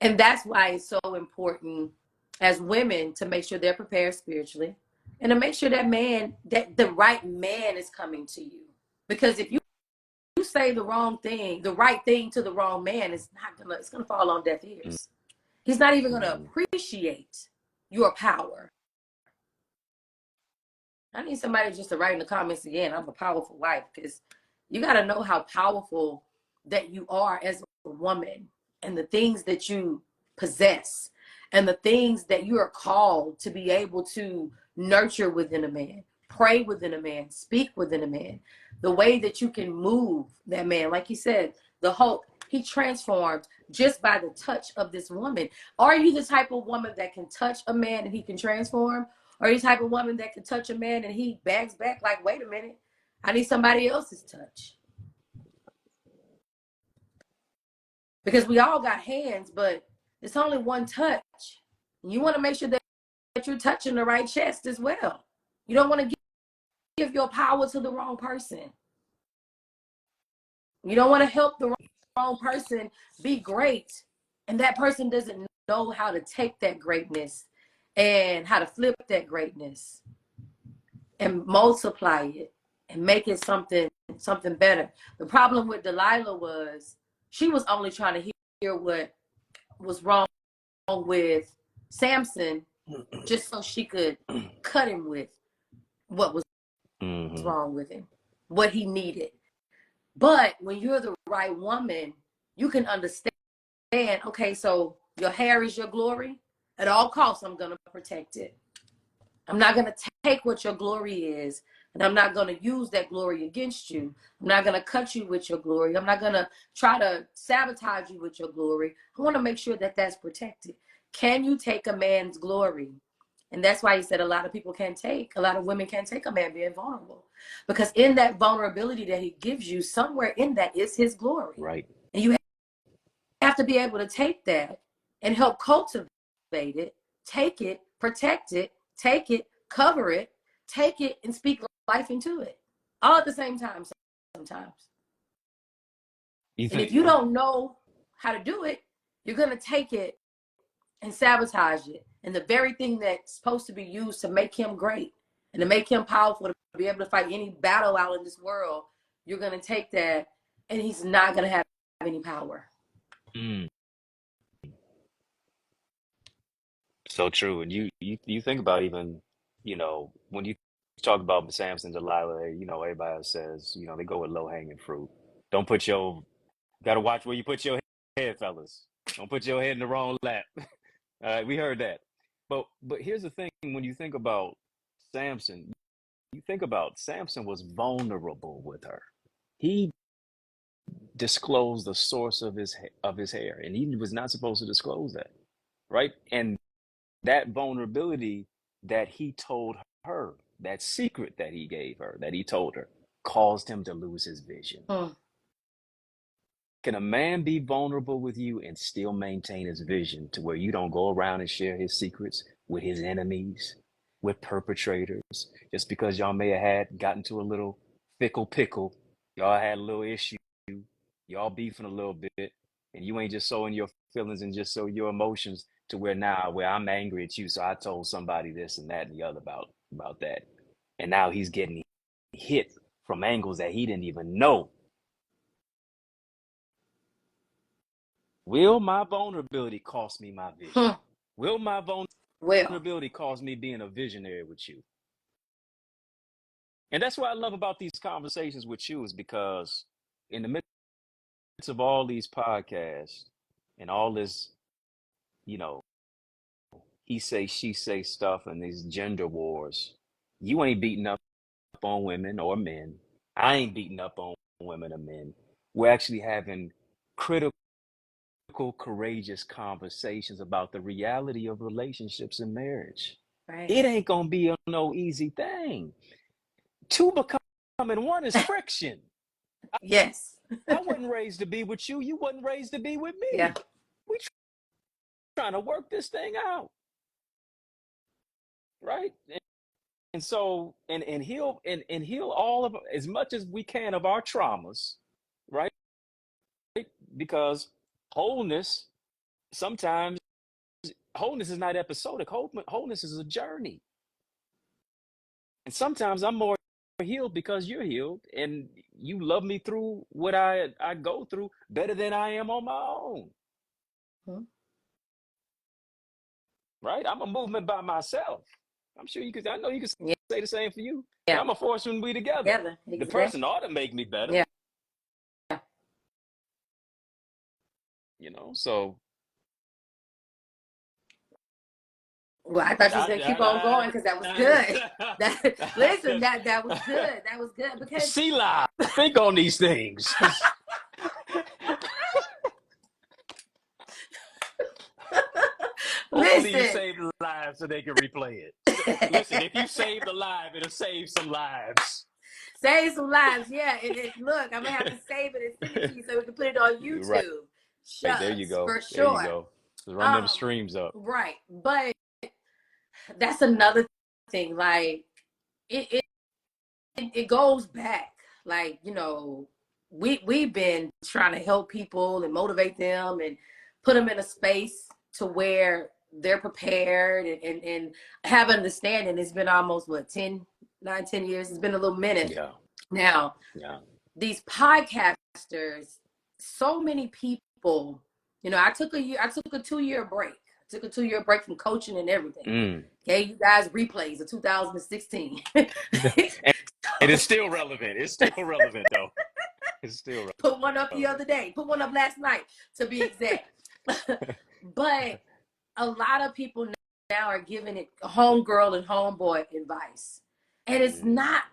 And that's why it's so important as women to make sure they're prepared spiritually and to make sure that the right man is coming to you. Because if you say the wrong thing, the right thing to the wrong man, it's gonna fall on deaf ears. He's not even gonna Mm-hmm. appreciate your power. I need somebody just to write in the comments again, I'm a powerful wife, because you got to know how powerful that you are as a woman and the things that you possess and the things that you are called to be able to nurture within a man, pray within a man, speak within a man, the way that you can move that man. Like you said, the Hulk, he transformed just by the touch of this woman. Are you the type of woman that can touch a man and he can transform? Or you type of woman that can touch a man and he bags back like, wait a minute, I need somebody else's touch. Because we all got hands, but it's only one touch. You want to make sure that you're touching the right chest as well. You don't want to give your power to the wrong person. You don't want to help the wrong person be great, and that person doesn't know how to take that greatness and how to flip that greatness and multiply it and make it something better. The problem with Delilah was she was only trying to hear what was wrong with Samson just so she could cut him with what was Mm-hmm. wrong with him, what he needed. But when you're the right woman, you can understand, okay, so your hair is your glory. At all costs, I'm going to protect it. I'm not going to take what your glory is, and I'm not going to use that glory against you. I'm not going to cut you with your glory. I'm not going to try to sabotage you with your glory. I want to make sure that that's protected. Can you take a man's glory? And that's why he said a lot of women can't take a man being vulnerable. Because in that vulnerability that he gives you, somewhere in that is his glory. Right. And you have to be able to take that and help cultivate it, take it, protect it, take it, cover it, take it, and speak life into it. All at the same time sometimes. You And think? if you don't know how to do it, you're going to take it and sabotage it. And the very thing that's supposed to be used to make him great and to make him powerful, to be able to fight any battle out in this world, you're going to take that and he's not going to have any power. Mm. So true. And you think about, even, when you talk about Samson, Delilah, everybody says, they go with low hanging fruit. Don't put your Got to watch where you put your head, fellas. Don't put your head in the wrong lap. All right, we heard that. But here's the thing: when you think about Samson, you think about Samson was vulnerable with her. He disclosed the source of his hair, and he was not supposed to disclose that, right? And that vulnerability that he told her, that secret that he gave her, that he told her, caused him to lose his vision. Can a man be vulnerable with you and still maintain his vision to where you don't go around and share his secrets with his enemies, with perpetrators, just because y'all may have had gotten to a little fickle pickle, y'all had a little issue, y'all beefing a little bit, and you ain't just sowing your feelings and just sow your emotions to where now where I'm angry at you, so I told somebody this and that and the other about that. And now he's getting hit from angles that he didn't even know. Will my vulnerability cost me my vision? Will my vulnerability cause me being a visionary with you? And that's what I love about these conversations with you, is because in the midst of all these podcasts and all this, you know, he say, she say stuff and these gender wars, you ain't beating up on women or men. I ain't beating up on women or men. We're actually having critical, courageous conversations about the reality of relationships and marriage. Right. It ain't gonna be no easy thing. Two becoming one is friction. Yes. I wasn't raised to be with you. You wasn't raised to be with me. Yeah. We trying to work this thing out, right? And so, and heal all of, as much as we can, of our traumas, right? Because wholeness, sometimes wholeness is not episodic. Wholeness is a journey. And sometimes I'm more healed because you're healed, and you love me through what I go through better than I am on my own. Right? I'm a movement by myself. I'm sure you could. I know you could say the same for you. Yeah. I'm a force when we together. Exactly. The person ought to make me better. Yeah. You know, so. Well, I thought you was gonna keep on going because that was good. Listen, that was good. That was good because Selah, think on these things. Hopefully you save lives so they can replay it. Listen, if you saved a life, it'll save some lives. Save some lives, yeah. Look, I'm gonna have to save it and send it to you so we can put it on YouTube. Right. Hey, there you go. For sure. There you go. Just run them streams up. Right, but that's another thing. Like it goes back. Like, you know, we've been trying to help people and motivate them and put them in a space to where they're prepared and have understanding. It's been almost 10 years. It's been a little minute. Yeah. Now, these podcasters, so many people, you know, I took a 2-year break. I took a 2-year break from coaching and everything. Gave you guys replays of 2016. And it's still relevant. It's still relevant, though. It's still relevant. Put one up the other day. Put one up last night, to be exact. But a lot of people now are giving it homegirl and homeboy advice. And it's not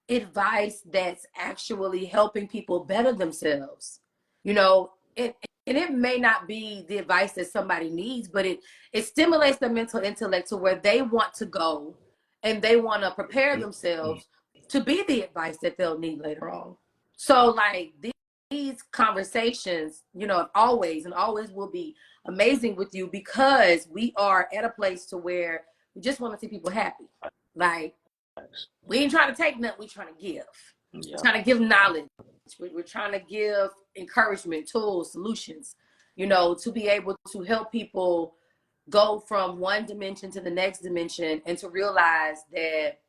advice that's actually helping people better themselves. You know, and it may not be the advice that somebody needs, but it stimulates their mental intellect to where they want to go and they want to prepare themselves to be the advice that they'll need later on. So like these conversations, you know, always will be amazing with you because we are at a place to where we just want to see people happy. Like, we ain't trying to take nothing, we're trying to give. We're trying to give knowledge. We're trying to give encouragement, tools, solutions, you know, to be able to help people go from one dimension to the next dimension and to realize that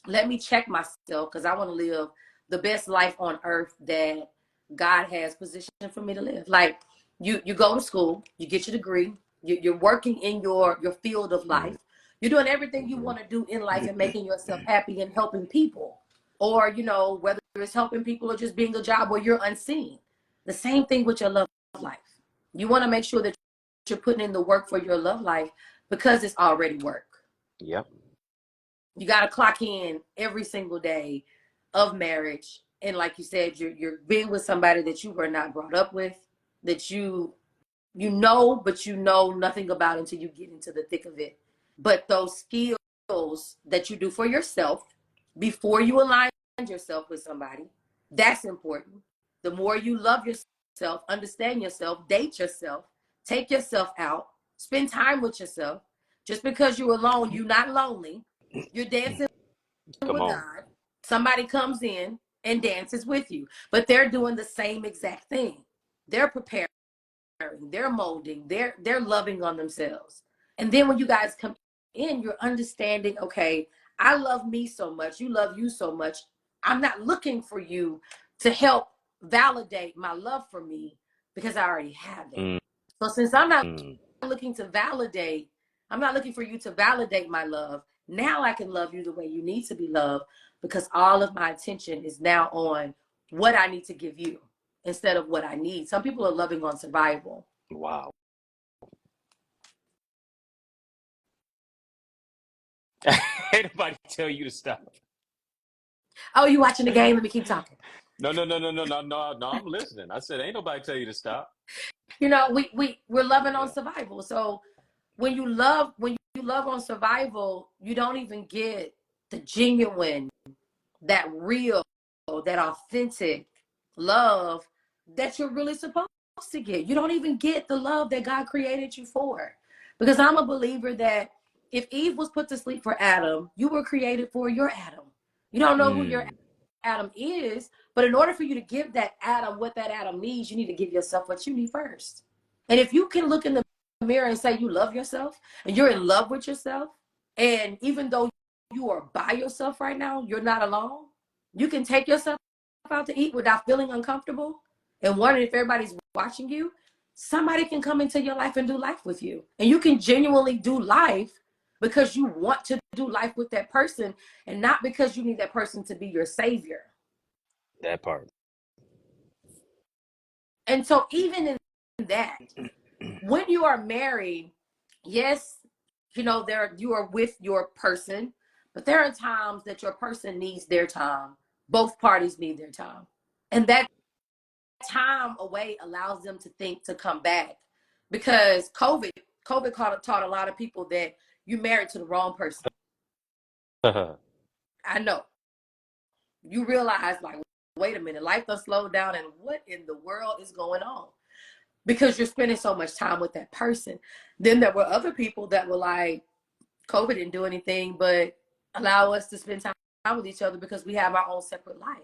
let me check myself because I want to live the best life on earth that God has positioned for me to live. Like you go to school, you get your degree, you're working in your field of life. You're doing everything you want to do in life and making yourself happy and helping people. Or, you know, whether it's helping people or just being a job where you're unseen. The same thing with your love life. You want to make sure that you're putting in the work for your love life because it's already work. Yep. You got to clock in every single day of marriage. And like you said, you're being with somebody that you were not brought up with, that you know, but you know nothing about until you get into the thick of it. But those skills that you do for yourself before you align yourself with somebody, that's important. The more you love yourself, understand yourself, date yourself, take yourself out, spend time with yourself. Just because you're alone, you're not lonely. You're dancing Come with on. God. Somebody comes in and dances with you, but they're doing the same exact thing. They're preparing, they're molding, they're loving on themselves. And then when you guys come in, you're understanding, okay, I love me so much, you love you so much. I'm not looking for you to help validate my love for me because I already have it. Mm, So since I'm not mm. looking to validate, I'm not looking for you to validate my love. Now I can love you the way you need to be loved because all of my attention is now on what I need to give you instead of what I need. Some people are loving on survival. Wow. Ain't nobody tell you to stop. Oh, you watching the game? Let me keep talking. No, no, no, no, no, no, no, no. I'm listening. I said, ain't nobody tell you to stop. You know, we're loving on Yeah. survival. So when you love on survival, you don't even get the genuine, that real, that authentic love that you're really supposed to get. You don't even get the love that God created you for. Because I'm a believer that if Eve was put to sleep for Adam, you were created for your Adam. You don't know who your Mm, Adam is, but in order for you to give that Adam what that Adam needs, you need to give yourself what you need first. And if you can look in the mirror and say you love yourself and you're in love with yourself, and even though you are by yourself right now, you're not alone, you can take yourself out to eat without feeling uncomfortable and wondering if everybody's watching you. Somebody can come into your life and do life with you. And you can genuinely do life because you want to do life with that person and not because you need that person to be your savior. that part. And so, even in that, when you are married, yes, you know, you are with your person, but there are times that your person needs their time. Both parties need their time. And that time away allows them to think to come back because COVID taught a lot of people that you married to the wrong person. I know. You realize, like, wait a minute, life does slow down, and what in the world is going on? Because you're spending so much time with that person. Then there were other people that were like, COVID didn't do anything but allow us to spend time with each other because we have our own separate life.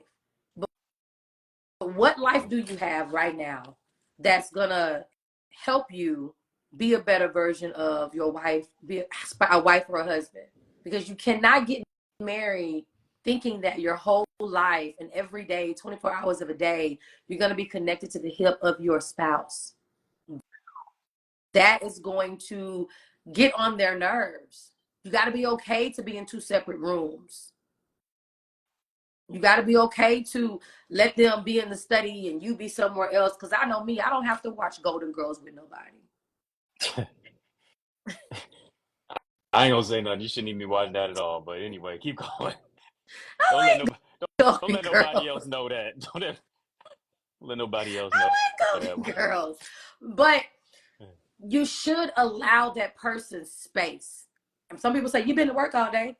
But what life do you have right now that's gonna help you be a better version of your wife, be a wife or a husband? Because you cannot get married thinking that your whole life and every day, 24 hours of a day, you're gonna be connected to the hip of your spouse. That is going to get on their nerves. You got to be okay to be in two separate rooms. You got to be okay to let them be in the study and you be somewhere else. Because I know me, I don't have to watch Golden Girls with nobody. I ain't gonna say nothing. You shouldn't even be watching that at all. But anyway, keep going. Don't let I nobody like don't Golden let nobody Girls. else know that. Let nobody else know I like that Golden one. Girls. But you should allow that person space. And some people say, you've been to work all day.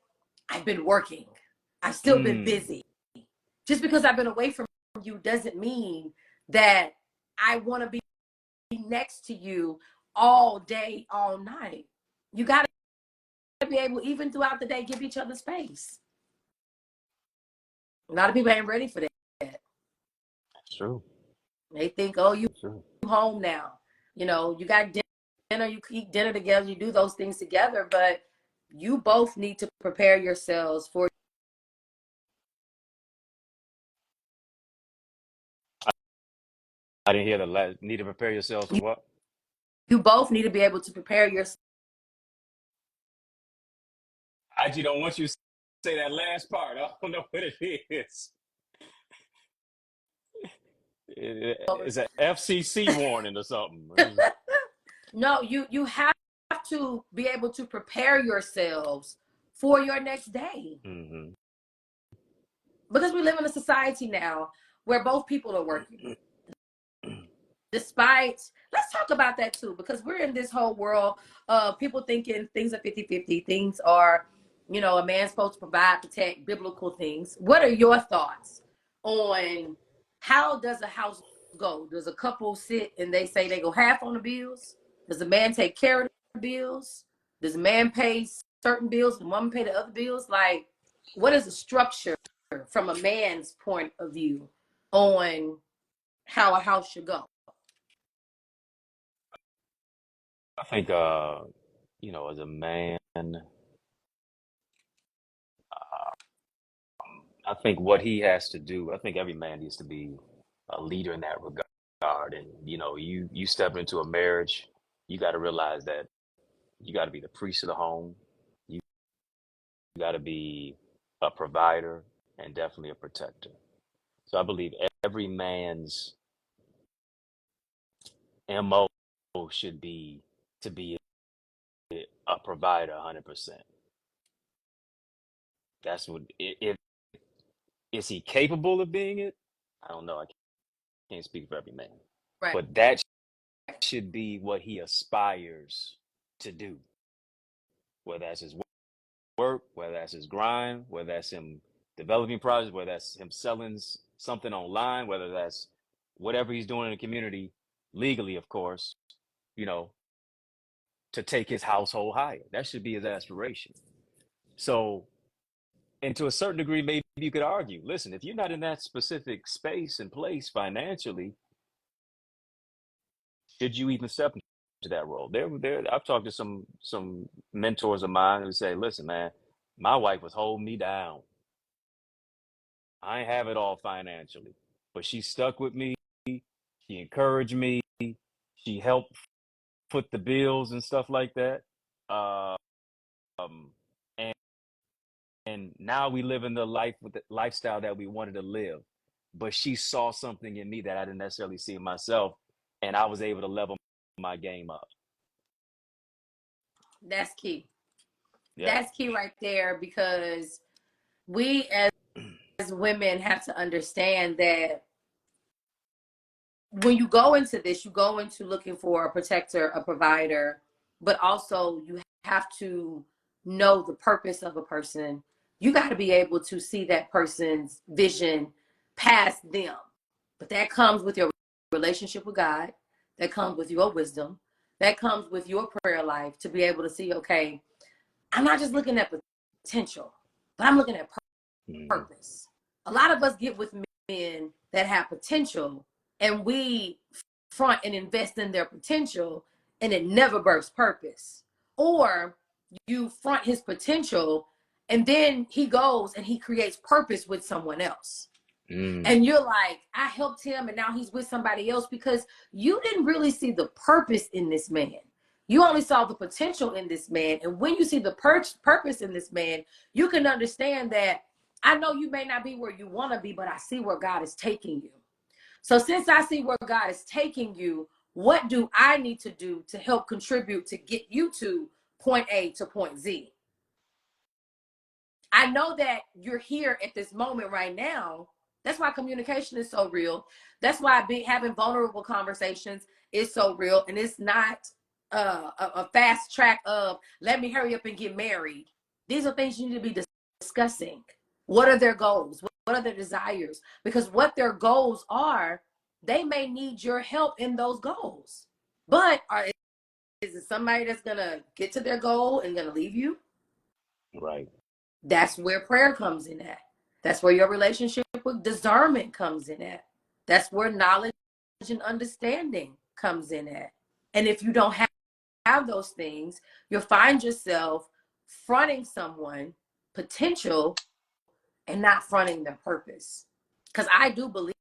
I've been working. I've still been Mm, busy. Just because I've been away from you doesn't mean that I want to be next to you all day, all night. You got to be able, even throughout the day, give each other space. A lot of people ain't ready for that. it's true. They think, oh, you It's true. home now. You know, you got dinner, you eat dinner together, you do those things together, but you both need to prepare yourselves for. I didn't hear the last. Need to prepare yourselves for what? You both need to be able to prepare yourself. I just don't want you to say that last part. I don't know what it is. It's an FCC warning or something. No, you have to be able to prepare yourselves for your next day. Mm-hmm. Because we live in a society now where both people are working. Despite, let's talk about that too, because we're in this whole world of people thinking things are 50-50. Things are, a man's supposed to provide, protect, biblical things. What are your thoughts on how does a house go? Does a couple sit and they say they go half on the bills? Does a man take care of the bills? Does a man pay certain bills and woman pay the other bills? Like, what is the structure from a man's point of view on how a house should go? I think, as a man, I think what he has to do, I think every man needs to be a leader in that regard. And, you step into a marriage, you got to realize that you got to be the priest of the home. You got to be a provider and definitely a protector. So I believe every man's MO should be to be a provider 100%. That's what, if is he capable of being it? I don't know. I can't speak for every man. Right. But that should be what he aspires to do, whether that's his work, whether that's his grind, whether that's him developing projects, whether that's him selling something online, whether that's whatever he's doing in the community, legally, of course, you know, to take his household higher. That should be his aspiration. So, and to a certain degree, maybe you could argue, listen, if you're not in that specific space and place financially, should you even step into that role? I've talked to some mentors of mine who say, listen, man, my wife was holding me down. I ain't have it all financially, but she stuck with me. She encouraged me. She helped foot the bills and stuff like that. Um, and now we live in the lifestyle that we wanted to live. But she saw something in me that I didn't necessarily see in myself, and I was able to level my game up. That's key. Yeah. That's key right there, because we as women have to understand that when you go into this, you go into looking for a protector, a provider, but also you have to know the purpose of a person. You got to be able to see that person's vision past them. But that comes with your relationship with God. That comes with your wisdom. That comes with your prayer life to be able to see, okay, I'm not just looking at potential, but I'm looking at purpose. A lot of us get with men that have potential and we front and invest in their potential and it never births purpose. Or you front his potential and then he goes and he creates purpose with someone else. And you're like, I helped him and now he's with somebody else, because you didn't really see the purpose in this man. You only saw the potential in this man. And when you see the purpose in this man, you can understand that I know you may not be where you want to be, but I see where God is taking you. So since I see where God is taking you, what do I need to do to help contribute to get you to point A to point Z? I know that you're here at this moment right now. That's why communication is so real. That's why having vulnerable conversations is so real. And it's not a fast track of let me hurry up and get married. These are things you need to be discussing. What are their goals? What are their desires? Because what their goals are, they may need your help in those goals. But is it somebody that's going to get to their goal and going to leave you? Right. That's where prayer comes in at. That's where your relationship with discernment comes in at. That's where knowledge and understanding comes in at. And if you don't have those things, you'll find yourself fronting someone potential and not fronting their purpose. Because I do believe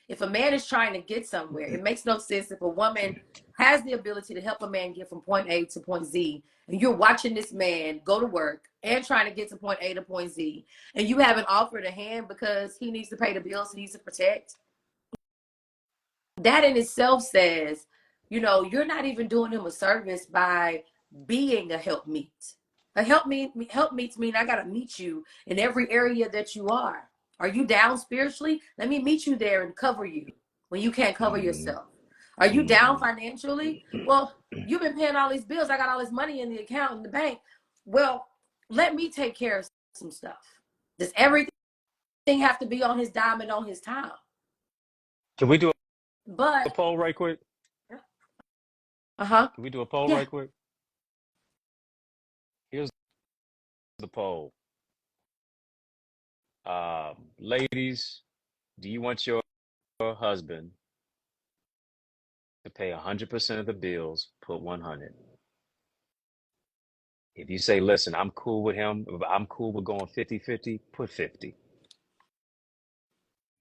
if a man is trying to get somewhere, it makes no sense if a woman has the ability to help a man get from point A to point Z, and you're watching this man go to work and trying to get to point A to point Z, and you haven't offered a hand because he needs to pay the bills, he needs to protect. That in itself says, you're not even doing him a service by being a helpmeet. A help meets mean I gotta meet you in every area that you are. Are you down spiritually? Let me meet you there and cover you when you can't cover Mm-hmm. yourself. Are you down Mm-hmm. financially? Well, you've been paying all these bills. I got all this money in the account in the bank. Well, let me take care of some stuff. Does everything have to be on his dime and on his time? Can we do a But poll right quick? uh-huh. Can we do a poll Yeah. right quick? Here's the poll. Ladies, do you want your husband to pay 100% of the bills? Put 100. If you say, listen, I'm cool with him, I'm cool with going 50-50, put 50.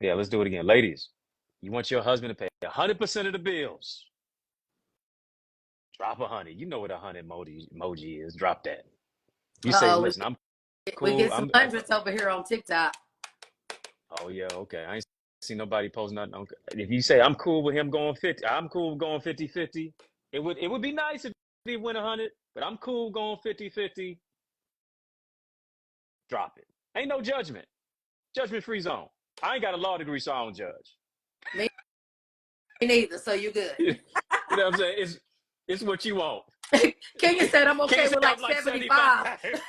Yeah, let's do it again. Ladies, you want your husband to pay 100% of the bills? Drop 100. You know what a 100 emoji is. Drop that. You say, Uh-oh, listen, I'm we cool. get some hundreds over here on TikTok. Oh yeah, okay. I ain't seen nobody post nothing. Okay. If you say I'm cool with him going 50, I'm cool with going 50-50. It would be nice if he went 100, but I'm cool going 50-50. Drop it. Ain't no judgment. Judgment free zone. I ain't got a law degree, so I don't judge. Me neither, so you're good. You know what I'm saying? It's what you want. Kenya said I'm Can okay you say with I'm like like 75. 75?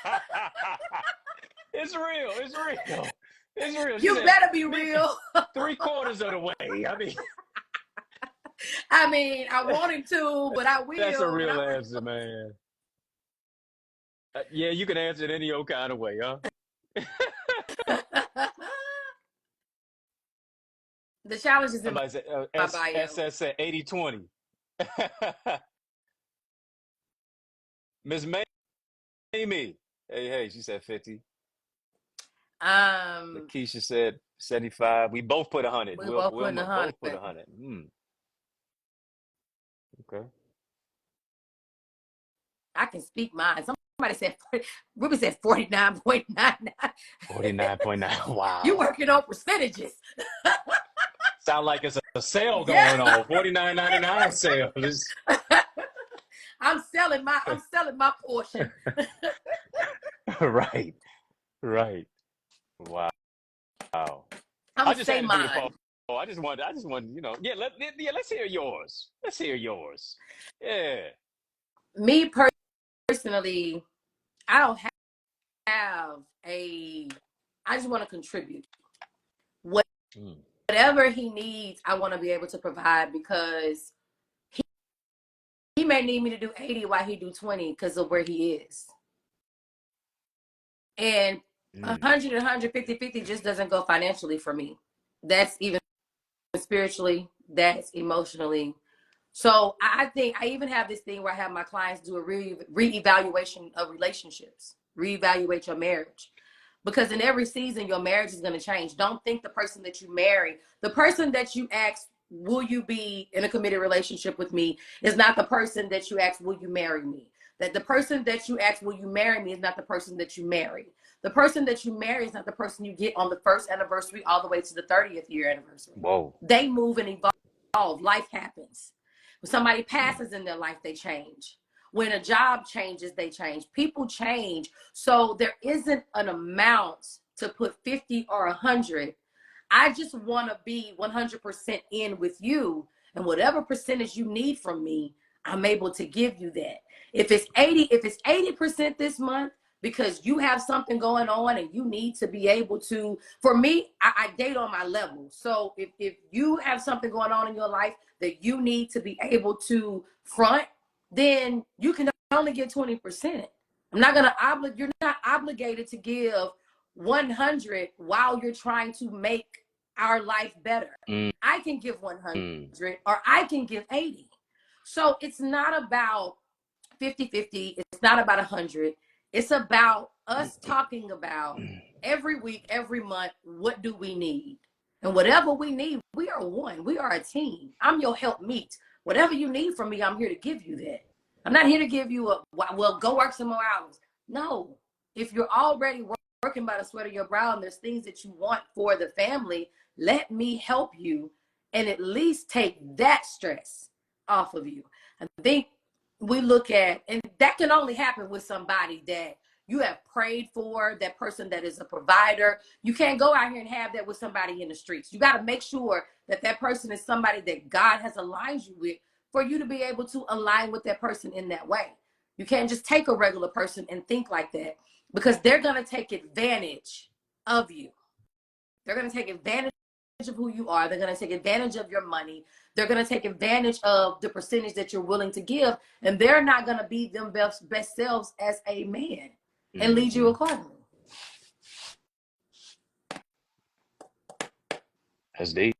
It's real. It's real. It's real. She You said, better be me real. 3/4 of the way. I mean, I mean, I want him to, but I that's a will. But real answer, man. Yeah, you can answer it any old kind of way, huh? The challenge is in Somebody said my bio. SS said 80-20. Miss Mamie. Hey, she said 50. Um, Lakeisha said 75. We both put 100. we both putting Wilma 100. both put 100. Okay. I can speak mine. Somebody said Ruby said 49.99. 49.9. You Wow. working on percentages. Sound like it's a sale Yeah. going on. 49.99 sale. I'm selling my portion. Right. Right. Wow. I'm I gonna just say had to do the poll. mine. Yeah, let's hear yours. Let's hear yours. Yeah. Me personally, I don't have a. I just want to contribute. Mm. Whatever he needs, I want to be able to provide because he may need me to do 80 while he do 20 because of where he is. And Mm. 100 and 150 50 just doesn't go financially for me. That's even spiritually, that's emotionally. So I think I even have this thing where I have my clients do a re-evaluation of relationships, reevaluate your marriage. Because in every season, your marriage is going to change. Don't think the person that you marry, the person that you ask, will you be in a committed relationship with me, is not the person that you ask, will you marry me? That the person that you ask, will you marry me, is not the person that you marry. The person that you marry is not the person you get on the first anniversary all the way to the 30th year anniversary. Whoa. They move and evolve. Life happens. When somebody passes in their life, they change. When a job changes, they change. People change. So there isn't an amount to put 50 or 100. I just want to be 100% in with you. And whatever percentage you need from me, I'm able to give you that. If it's 80% this month, because you have something going on and you need to be able to, for me, I date on my level. So if you have something going on in your life that you need to be able to front, then you can only get 20%. You're not obligated to give 100 while you're trying to make our life better. Mm. I can give 100 Mm. or I can give 80. So it's not about 50-50. It's not about 100. It's about us talking about every week, every month, what do we need? And whatever we need, we are one. We are a team. I'm your help meet. Whatever you need from me, I'm here to give you that. I'm not here to give you well, go work some more hours. No. If you're already working by the sweat of your brow and there's things that you want for the family, let me help you and at least take that stress off of you. I think we look at, and that can only happen with somebody that you have prayed for, that person that is a provider. You can't go out here and have that with somebody in the streets. You got to make sure that that person is somebody that God has aligned you with for you to be able to align with that person in that way. You can't just take a regular person and think like that, because they're going to take advantage of you. They're going to take advantage of who you are. They're going to take advantage of your money. They're going to take advantage of the percentage that you're willing to give. And they're not going to be them best selves as a man and lead you accordingly. That's deep.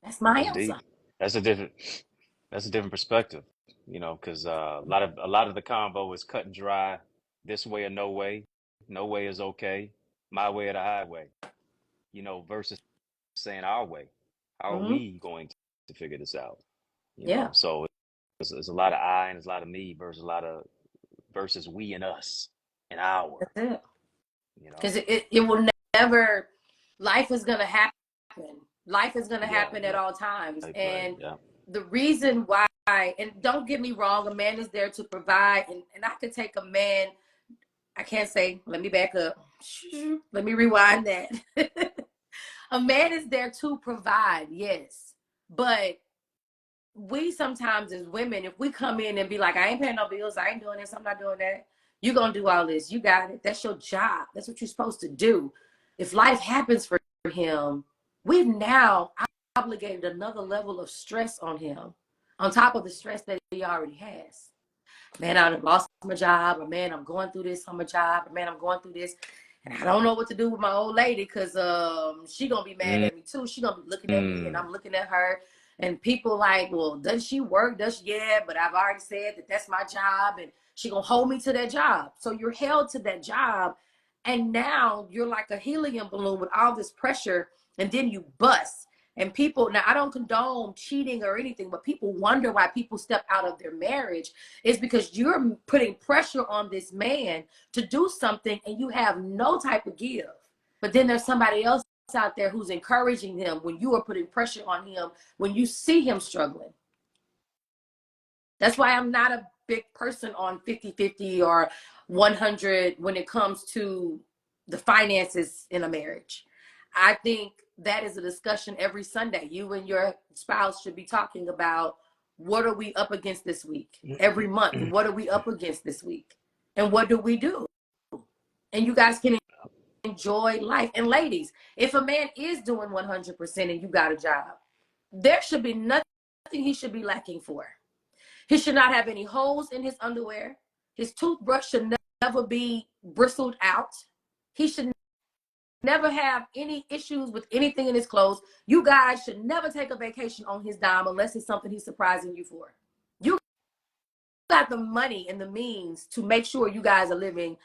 That's my That's answer. deep. That's a different perspective, you know, because a lot of the convo is cut and dry. This way or no way. No way is okay. My way or the highway. You know, versus saying our way. How are Mm-hmm. we going to figure this out? You Yeah. know, so it's a lot of I and it's a lot of me versus we and us and our. That's it. You know. Because it will never, life is going to happen. Life is going to Yeah. happen at all times. Right. And Yeah. the reason why, and don't get me wrong, a man is there to provide. And I could take a man, I can't say, let me back up. Let me rewind that. A man is there to provide, yes. But we sometimes as women, if we come in and be like, I ain't paying no bills, I ain't doing this, I'm not doing that. You're going to do all this. You got it. That's your job. That's what you're supposed to do. If life happens for him, we've now obligated another level of stress on him on top of the stress that he already has. Man, I lost my job, or man, I'm going through this on my job, or man, I'm going through this, and I don't know what to do with my old lady because she gonna be mad at me too. She gonna be looking at me, and I'm looking at her, and people like, well, does she work? Does she? Yeah, but I've already said that that's my job, and she gonna hold me to that job. So you're held to that job, and now you're like a helium balloon with all this pressure, and then you bust. And people, now I don't condone cheating or anything, but people wonder why people step out of their marriage is because you're putting pressure on this man to do something and you have no type of give. But then there's somebody else out there who's encouraging him when you are putting pressure on him, when you see him struggling. That's why I'm not a big person on 50-50 or 100 when it comes to the finances in a marriage. I think that is a discussion every Sunday. You and your spouse should be talking about, what are we up against this week? Every month, what are we up against this week? And what do we do? And you guys can enjoy life. And ladies, if a man is doing 100% and you got a job, there should be nothing he should be lacking for. He should not have any holes in his underwear. His toothbrush should never be bristled out. He should never have any issues with anything in his clothes. You guys should never take a vacation on his dime unless it's something he's surprising you for. You got the money and the means to make sure you guys are living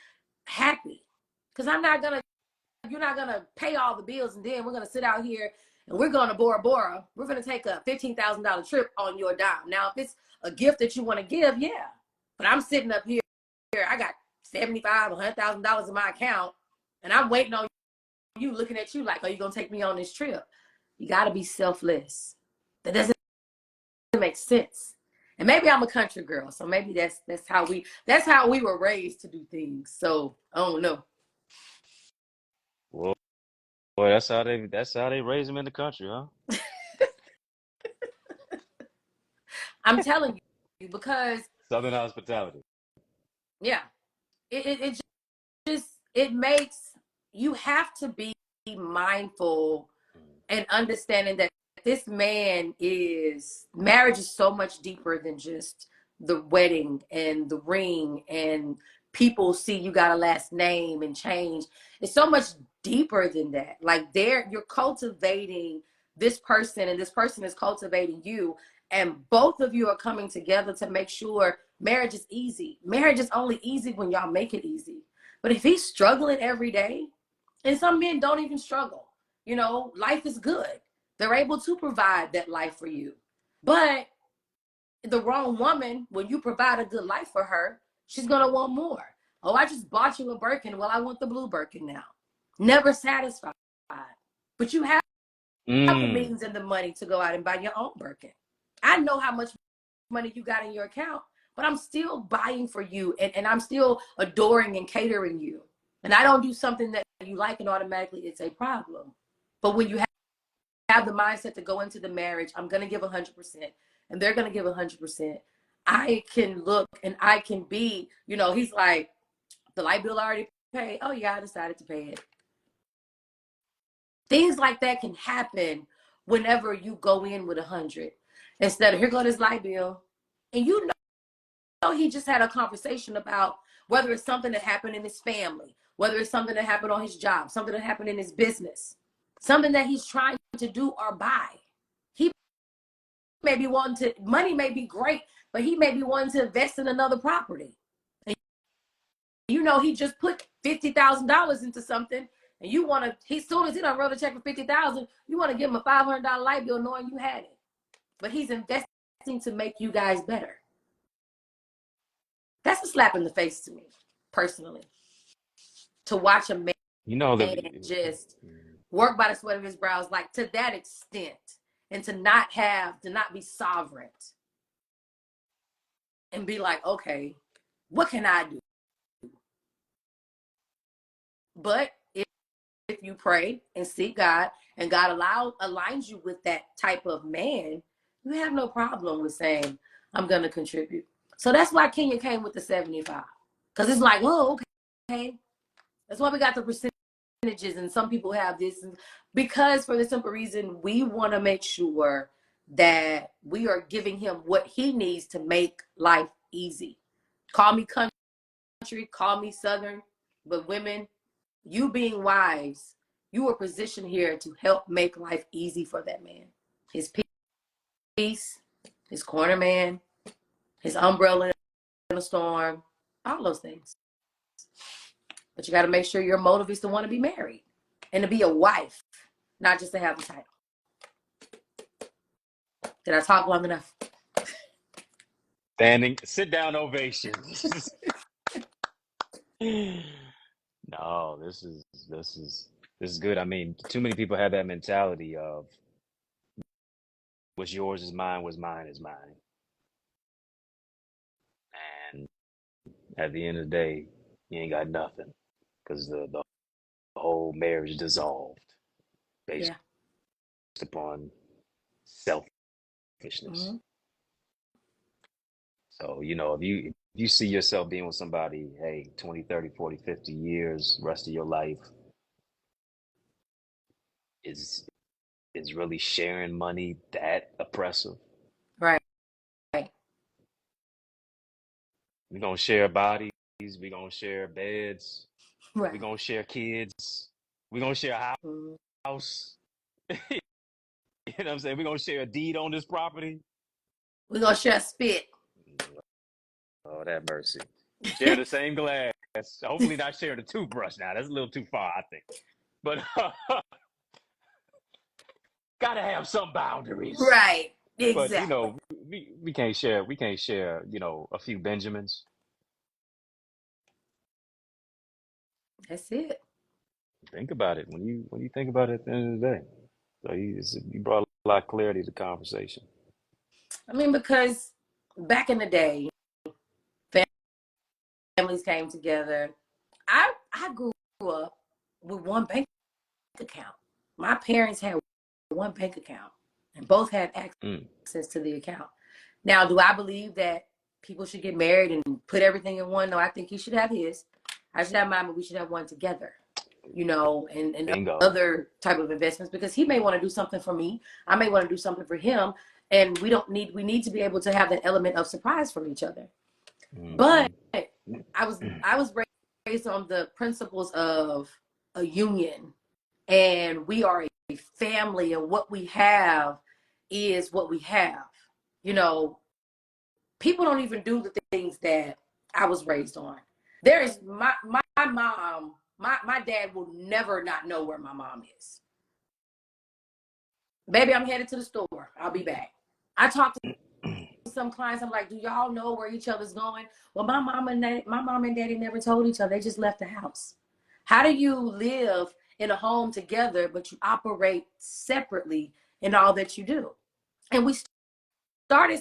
happy. Because you're not gonna pay all the bills and then we're gonna sit out here and we're gonna Bora Bora. We're gonna take a $15,000 trip on your dime. Now, if it's a gift that you want to give, yeah. But I'm sitting up here, I got $75,000 or $100,000 in my account, and I'm waiting on you, looking at you like, are you gonna take me on this trip? You gotta be selfless. That doesn't make sense. And maybe I'm a country girl, so maybe that's how we were raised to do things. So I don't know. Well, boy, that's how they raise them in the country, huh? I'm telling you, because Southern hospitality. yeah, it makes you have to be mindful and understanding that this man marriage is so much deeper than just the wedding and the ring and people see you got a last name and change. It's so much deeper than that. Like you're cultivating this person and this person is cultivating you, and both of you are coming together to make sure marriage is easy. Marriage is only easy when y'all make it easy. But if he's struggling every day, and some men don't even struggle, life is good. They're able to provide that life for you. But the wrong woman, when you provide a good life for her, she's going to want more. Oh, I just bought you a Birkin. Well, I want the blue Birkin now. Never satisfied. But you have the Mm. means and the money to go out and buy your own Birkin. I know how much money you got in your account. but I'm still buying for you, and I'm still adoring and catering you. And I don't do something that you like and automatically it's a problem. But when you have the mindset to go into the marriage, I'm going to give 100% and they're going to give 100%. I can look and I can be, he's like, the light bill already paid. Oh yeah, I decided to pay it. Things like that can happen whenever you go in with 100 instead of here go this light bill. And he just had a conversation about whether it's something that happened in his family, whether it's something that happened on his job, something that happened in his business, something that he's trying to do or buy. He may be wanting to, money may be great, but he may be wanting to invest in another property. And he just put $50,000 into something, and you want to, as soon as he done wrote a check for $50,000, you want to give him a $500 light bill knowing you had it. But he's investing to make you guys better. That's a slap in the face to me, personally. To watch a man just work by the sweat of his brows, like to that extent, and to not be sovereign and be like, okay, what can I do? But if you pray and seek God, and God aligns you with that type of man, you have no problem with saying, I'm going to contribute. So that's why Kenya came with the 75. Because it's like, oh, okay. That's why we got the percentages, and some people have this. Because for the simple reason, we want to make sure that we are giving him what he needs to make life easy. Call me country, call me Southern, but women, you being wives, you are positioned here to help make life easy for that man. His peace, his corner man, his umbrella in a storm, all those things. But you got to make sure your motive is to want to be married and to be a wife, not just to have a title. Did I talk long enough? Sit down ovation. No, this is good. I mean, too many people have that mentality of what's yours is mine, what's mine is mine. And at the end of the day, you ain't got nothing because the whole marriage dissolved based upon selfishness. Mm-hmm. So, if you see yourself being with somebody, hey, 20, 30, 40, 50 years, rest of your life, is really sharing money that oppressive? Right. We're going to share bodies. We're going to share beds. Right. We're going to share kids. We're going to share a house. You know what I'm saying? We're going to share a deed on this property. We're going to share spit. Oh, that mercy. Share the same glass. Hopefully not share the toothbrush now. That's a little too far, I think. But gotta have some boundaries. Right. Exactly. But, we can't share, a few Benjamins. That's it. Think about it when you think about it at the end of the day. So you brought a lot of clarity to the conversation. I mean, because back in the day, families came together. I grew up with one bank account. My parents had one bank account, and both had access to the account. Now, do I believe that people should get married and put everything in one? No, I think he should have his. I should have mine, but we should have one together. And Bingo. other type of investments, because he may want to do something for me. I may want to do something for him. And we need to be able to have that element of surprise from each other. Mm-hmm. But I was raised on the principles of a union, and we are a family, and what we have is what we have. People don't even do the things that I was raised on. There is my mom. My dad will never not know where my mom is. Baby, I'm headed to the store. I'll be back. I talk to some clients. I'm like, do y'all know where each other's going? Well, my mom and daddy never told each other. They just left the house. How do you live in a home together, but you operate separately in all that you do? And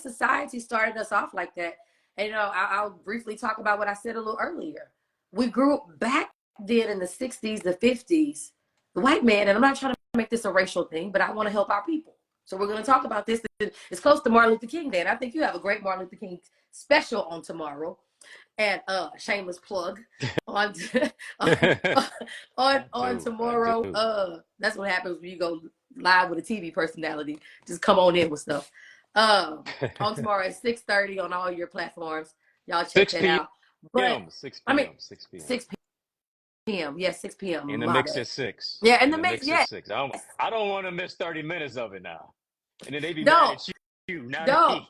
society started us off like that. And I'll briefly talk about what I said a little earlier. We grew up back then in the 60s, the 50s, the white man, and I'm not trying to make this a racial thing, but I want to help our people. So we're going to talk about this. It's close to Martin Luther King Day, and I think you have a great Martin Luther King special on tomorrow. And shameless plug on I on do. I do. tomorrow. That's what happens when you go live with a TV personality. Just come on in with stuff. On tomorrow at 6:30 on all your platforms. Y'all check 6 that out. But p.m. 6 I mean p.m. 6 p.m. 6 p.m. Yes, 6 p.m. In the My mix bad. at 6. Yeah, in In the the mix. mix at Yes. 6. I don't want to miss 30 minutes of it now. And then they be mad Don't, at you, not don't, me.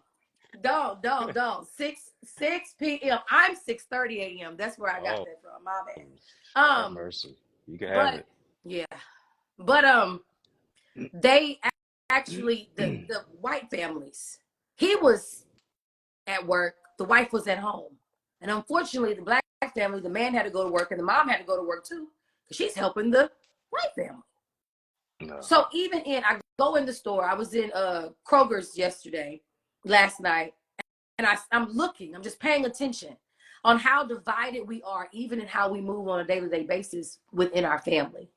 don't. 6 p.m. I'm 6:30 a.m. That's where I got Oh, that from. My bad. have mercy. You can have But it. yeah, but they actually the white families. He was at work, the wife was at home, and unfortunately, the black family, the man had to go to work, and the mom had to go to work too, because she's helping the white family. No. So even I go in the store. I was in Kroger's last night, and I'm looking. I'm just paying attention on how divided we are, even in how we move on a day-to-day basis within our family.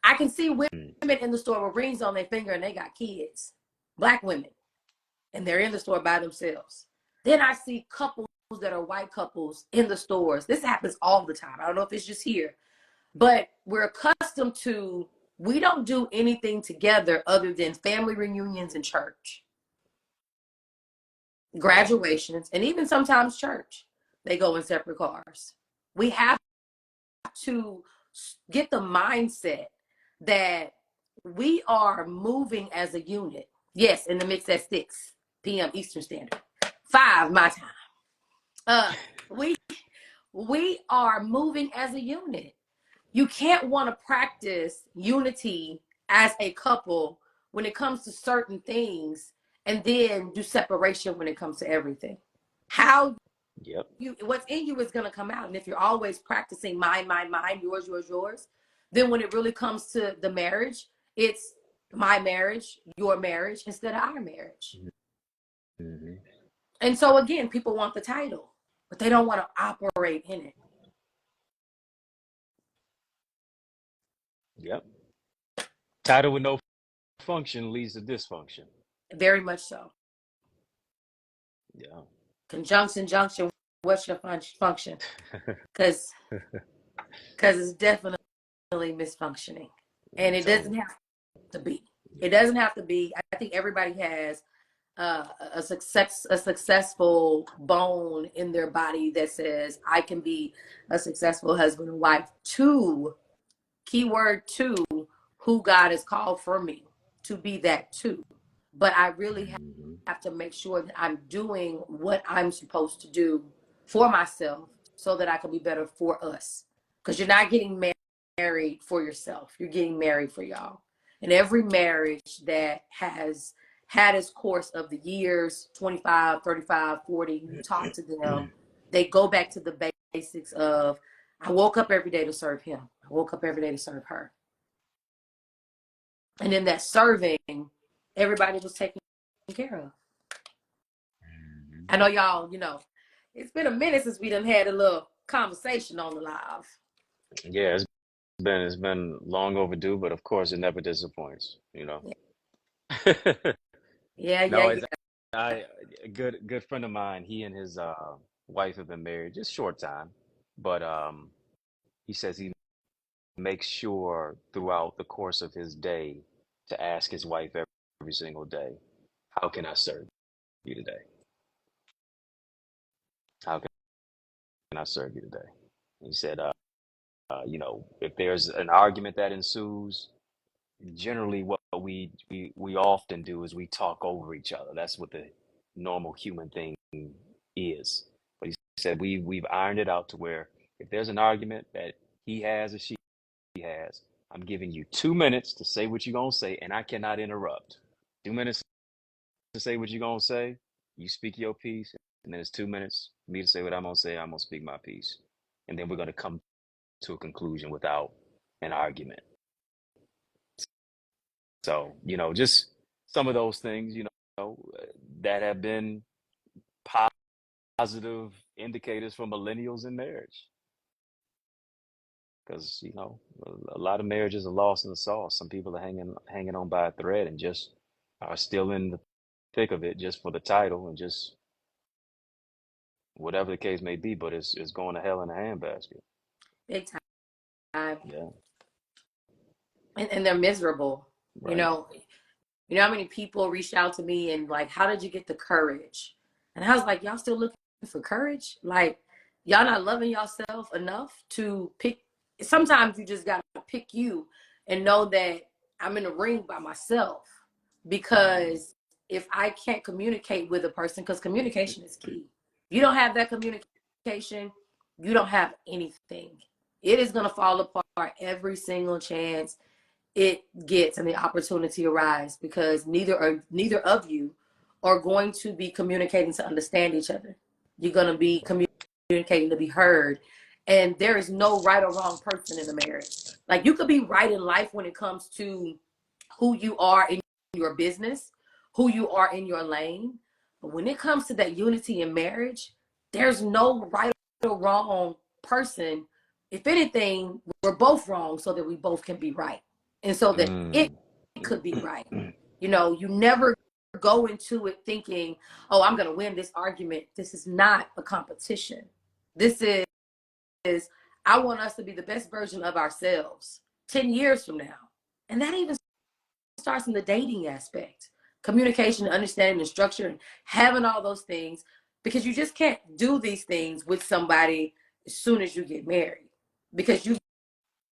I can see women Mm. in the store with rings on their finger and they got kids, black women, and they're in the store by themselves. Then I see couples that are white couples in the stores. This happens all the time. I don't know if it's just here, but we're accustomed to, we don't do anything together other than family reunions and church, graduations, and even sometimes church. They go in separate cars. We have to get the mindset that we are moving as a unit. Yes, in the mix at 6 p.m. Eastern Standard, 5 my time. We are moving as a unit. You can't want to practice unity as a couple when it comes to certain things and then do separation when it comes to everything. How Yep. what's in you is going to come out. And if you're always practicing mine, yours, then when it really comes to the marriage, it's my marriage, your marriage, instead of our marriage. Mm-hmm. And so again, people want the title, but they don't want to operate in it. Yep. Title with no function leads to dysfunction. Very much so. Yeah. Conjunction, junction, what's your function? Because it's definitely misfunctioning. And it Totally. doesn't have to be. It doesn't have to be. I think everybody has a successful bone in their body that says I can be a successful husband and wife to, keyword to, who God has called for me to be that too. But I really Mm-hmm. have to make sure that I'm doing what I'm supposed to do for myself so that I can be better for us. Because you're not getting married for yourself, you're getting married for y'all. And every marriage that has had its course of the years 25, 35, 40, you talk to them, they go back to the basics of I woke up every day to serve him, I woke up every day to serve her. And in that serving, everybody was taken care of. Mm-hmm. I know y'all, it's been a minute since we done had a little conversation on the live. Yeah, it's been long overdue, but of course it never disappoints, you know. Yeah, yeah, No, yeah. it's I a good friend of mine, he and his wife have been married just short time, but he says he makes sure throughout the course of his day to ask his wife every single day, how can I serve you today? How can I serve you today? He said, if there's an argument that ensues, generally what we often do is we talk over each other. That's what the normal human thing is. But he said we've ironed it out to where if there's an argument that he has or she has, I'm giving you 2 minutes to say what you're gonna say, and I cannot interrupt. 2 minutes to say what you're gonna say. You speak your piece, and then it's 2 minutes for me to say what I'm gonna say. I'm gonna speak my piece, and then we're gonna come to a conclusion without an argument. So, just some of those things, that have been positive indicators for millennials in marriage. Because a lot of marriages are lost in the sauce. Some people are hanging on by a thread and just are still in the thick of it just for the title and just whatever the case may be. But it's going to hell in a handbasket. Big time. Yeah, And they're miserable. You right. know, you know how many people reached out to me and like, how did you get the courage? And I was like, y'all still looking for courage? Like, y'all not loving yourself enough to pick. Sometimes you just gotta pick you and know that I'm in the ring by myself. Mm, Because if I can't communicate with a person, because communication is key. If you don't have that communication, you don't have anything. It is gonna fall apart every single chance it gets and the opportunity arise, because neither of you are going to be communicating to understand each other. You're going to be communicating to be heard, and there is no right or wrong person in a marriage. Like, you could be right in life when it comes to who you are in your business, who you are in your lane, but when it comes to that unity in marriage, there's no right or wrong person. If anything, we're both wrong so that we both can be right, and so that it mm, could be right. You never go into it thinking, oh, I'm going to win this argument. This is not a competition. This is, I want us to be the best version of ourselves 10 years from now. And that even starts in the dating aspect, communication, understanding the structure, and having all those things, because you just can't do these things with somebody as soon as you get married, because you've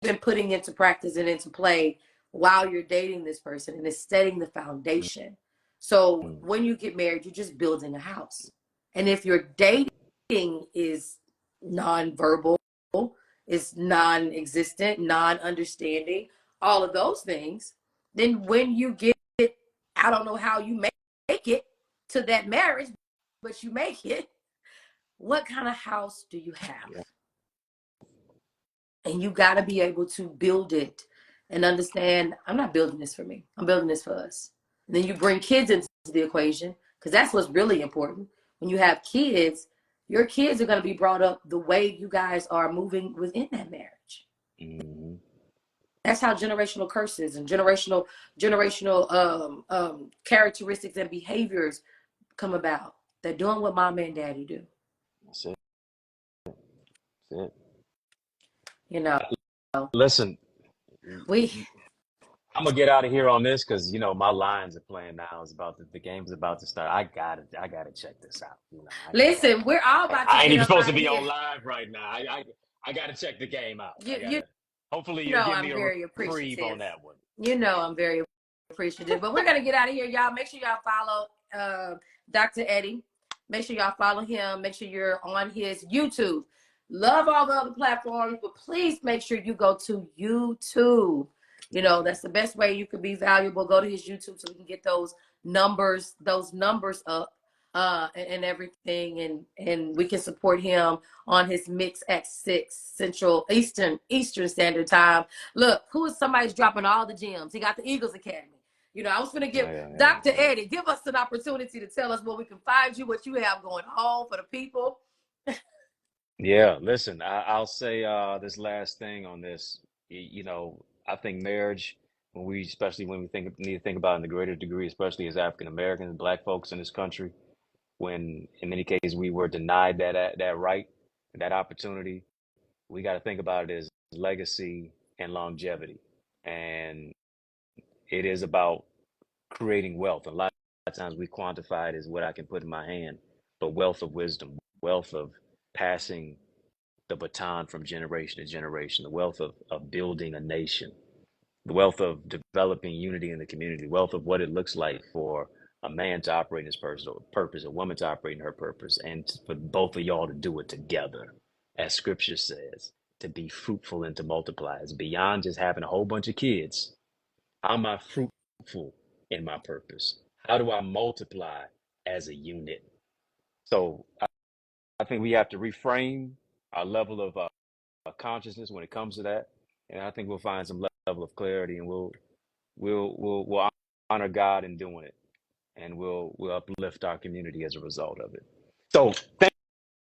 been putting into practice and into play while you're dating this person, and it's setting the foundation. So mm, when you get married, you're just building a house. And if your dating is non-verbal, is non-existent, non-understanding, all of those things, then when you get, I don't know how you make it to that marriage, but you make it, what kind of house do you have? yeah. And you got to be able to build it and understand, I'm not building this for me, I'm building this for us. And then you bring kids into the equation, because that's what's really important. When you have kids, your kids are going to be brought up the way you guys are moving within that marriage. Hmm. That's how generational curses and generational characteristics and behaviors come about. They're doing what mom and daddy do. That's it. That's it. You know, Listen, we I'm gonna get out of here on this because my Lions are playing now. The game's about to start. I gotta check this out. listen. We're all about to I ain't get even up supposed out to of be here. on live right now. I gotta check the game out. You you Hopefully you'll know give I'm me a very reprieve on appreciative. that one. You know I'm very appreciative. But we're gonna get out of here, y'all. Make sure y'all follow Dr. Eddie. Make sure y'all follow him. Make sure you're on his YouTube. Love all the other platforms, but please make sure you go to YouTube. That's the best way you can be valuable. Go to his YouTube so we can get those numbers up, and everything, and we can support him on his Mix at 6 Central Eastern Standard Time. Look, who is somebody's dropping all the gems? He got the Eagles Academy. I was going to give Yeah, yeah, Dr. yeah. Eddie, give us an opportunity to tell us where we can find you, what you have going on for the people. Yeah, listen, I'll say this last thing on this. I think marriage, especially when we need to think about it in the greater degree, especially as African Americans, Black folks in this country, when in many cases we were denied that right, that opportunity, we got to think about it as legacy and longevity. And it is about creating wealth. A lot of times we quantify it as what I can put in my hand, but wealth of wisdom, wealth of passing the baton from generation to generation, the wealth of building a nation, the wealth of developing unity in the community, the wealth of what it looks like for a man to operate in his personal purpose, a woman to operate in her purpose, and for both of y'all to do it together, as scripture says, to be fruitful and to multiply. It's beyond just having a whole bunch of kids. How am I fruitful in my purpose? How do I multiply as a unit? So I think we have to reframe our level of consciousness when it comes to that, and I think we'll find some level of clarity, and we'll honor God in doing it, and we'll uplift our community as a result of it. So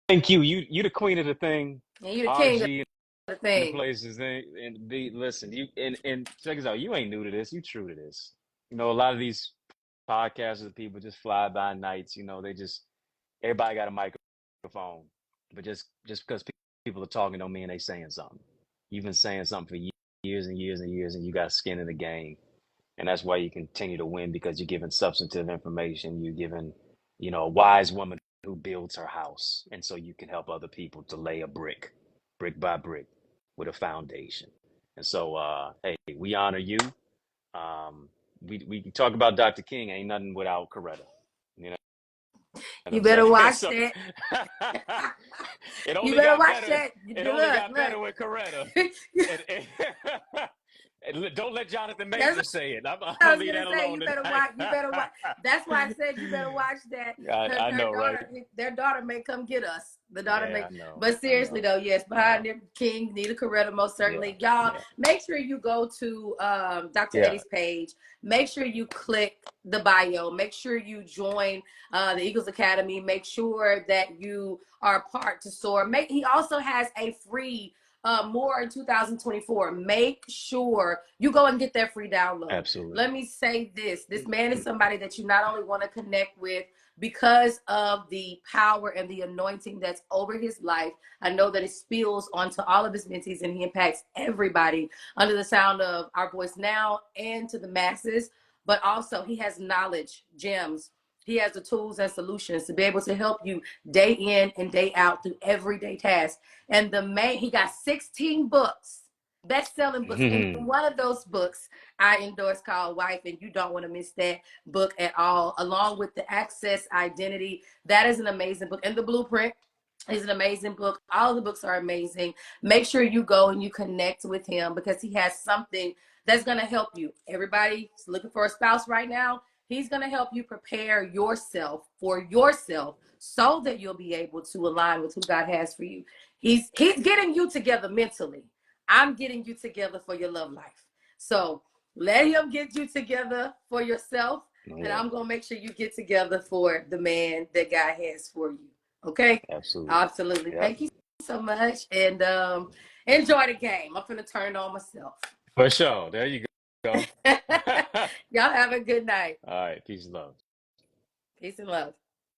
Thank you. You the queen of the thing. And you the king of RG the in the thing. places and be listen. You and check this out. You ain't new to this. You true to this. You know, a lot of these podcasters, people just fly by nights. You know, they just everybody got a microphone, but just because people are talking don't mean they saying something. You've been saying something for years and years and years, and you got skin in the game, and that's why you continue to win because you're giving substantive information. You're giving, you know, a wise woman who builds her house, and so you can help other people to lay a brick, brick by brick, with a foundation. And so, hey, we honor you. We can talk about Dr. King. Ain't nothing without Coretta. You know what You I'm better saying? watch So that. it You only better got watch better. that. It only got Look. better with Coretta. And don't let Jonathan That's Major say it. I'm I gonna was leave gonna that say alone you better tonight. watch. You better watch. That's why I said you better watch that because I know, right? their daughter may come get us. The daughter Yeah, may. I know. But I seriously know. though, yes, I behind know. them, King, Nita Coretta, most Yeah, certainly. Y'all, yeah, make sure you go to Dr. yeah. Eddie's page. Make sure you click the bio. Make sure you join the Eagles Academy. Make sure that you are a part to soar. He also has a free more in 2024. Make sure you go and get that free download. Absolutely. Let me say this man is somebody that you not only want to connect with because of the power and the anointing that's over his life. I know that it spills onto all of his mentees and he impacts everybody under the sound of our voice now and to the masses. But also, he has knowledge, gems. He has the tools and solutions to be able to help you day in and day out through everyday tasks. And he got 16 books, best-selling books. And one of those books I endorse called Wife, and you don't want to miss that book at all, along with the Access Identity. That is an amazing book. And the Blueprint is an amazing book. All the books are amazing. Make sure you go and you connect with him because he has something that's going to help you. Everybody's looking for a spouse right now. He's going to help you prepare yourself for yourself so that you'll be able to align with who God has for you. He's getting you together mentally. I'm getting you together for your love life. So let him get you together for yourself, and I'm going to make sure you get together for the man that God has for you. Okay? Absolutely. Yep. Thank you so much, and enjoy the game. I'm going to turn it on myself. For sure. There you go. Y'all have a good night. All right. Peace and love. Peace and love.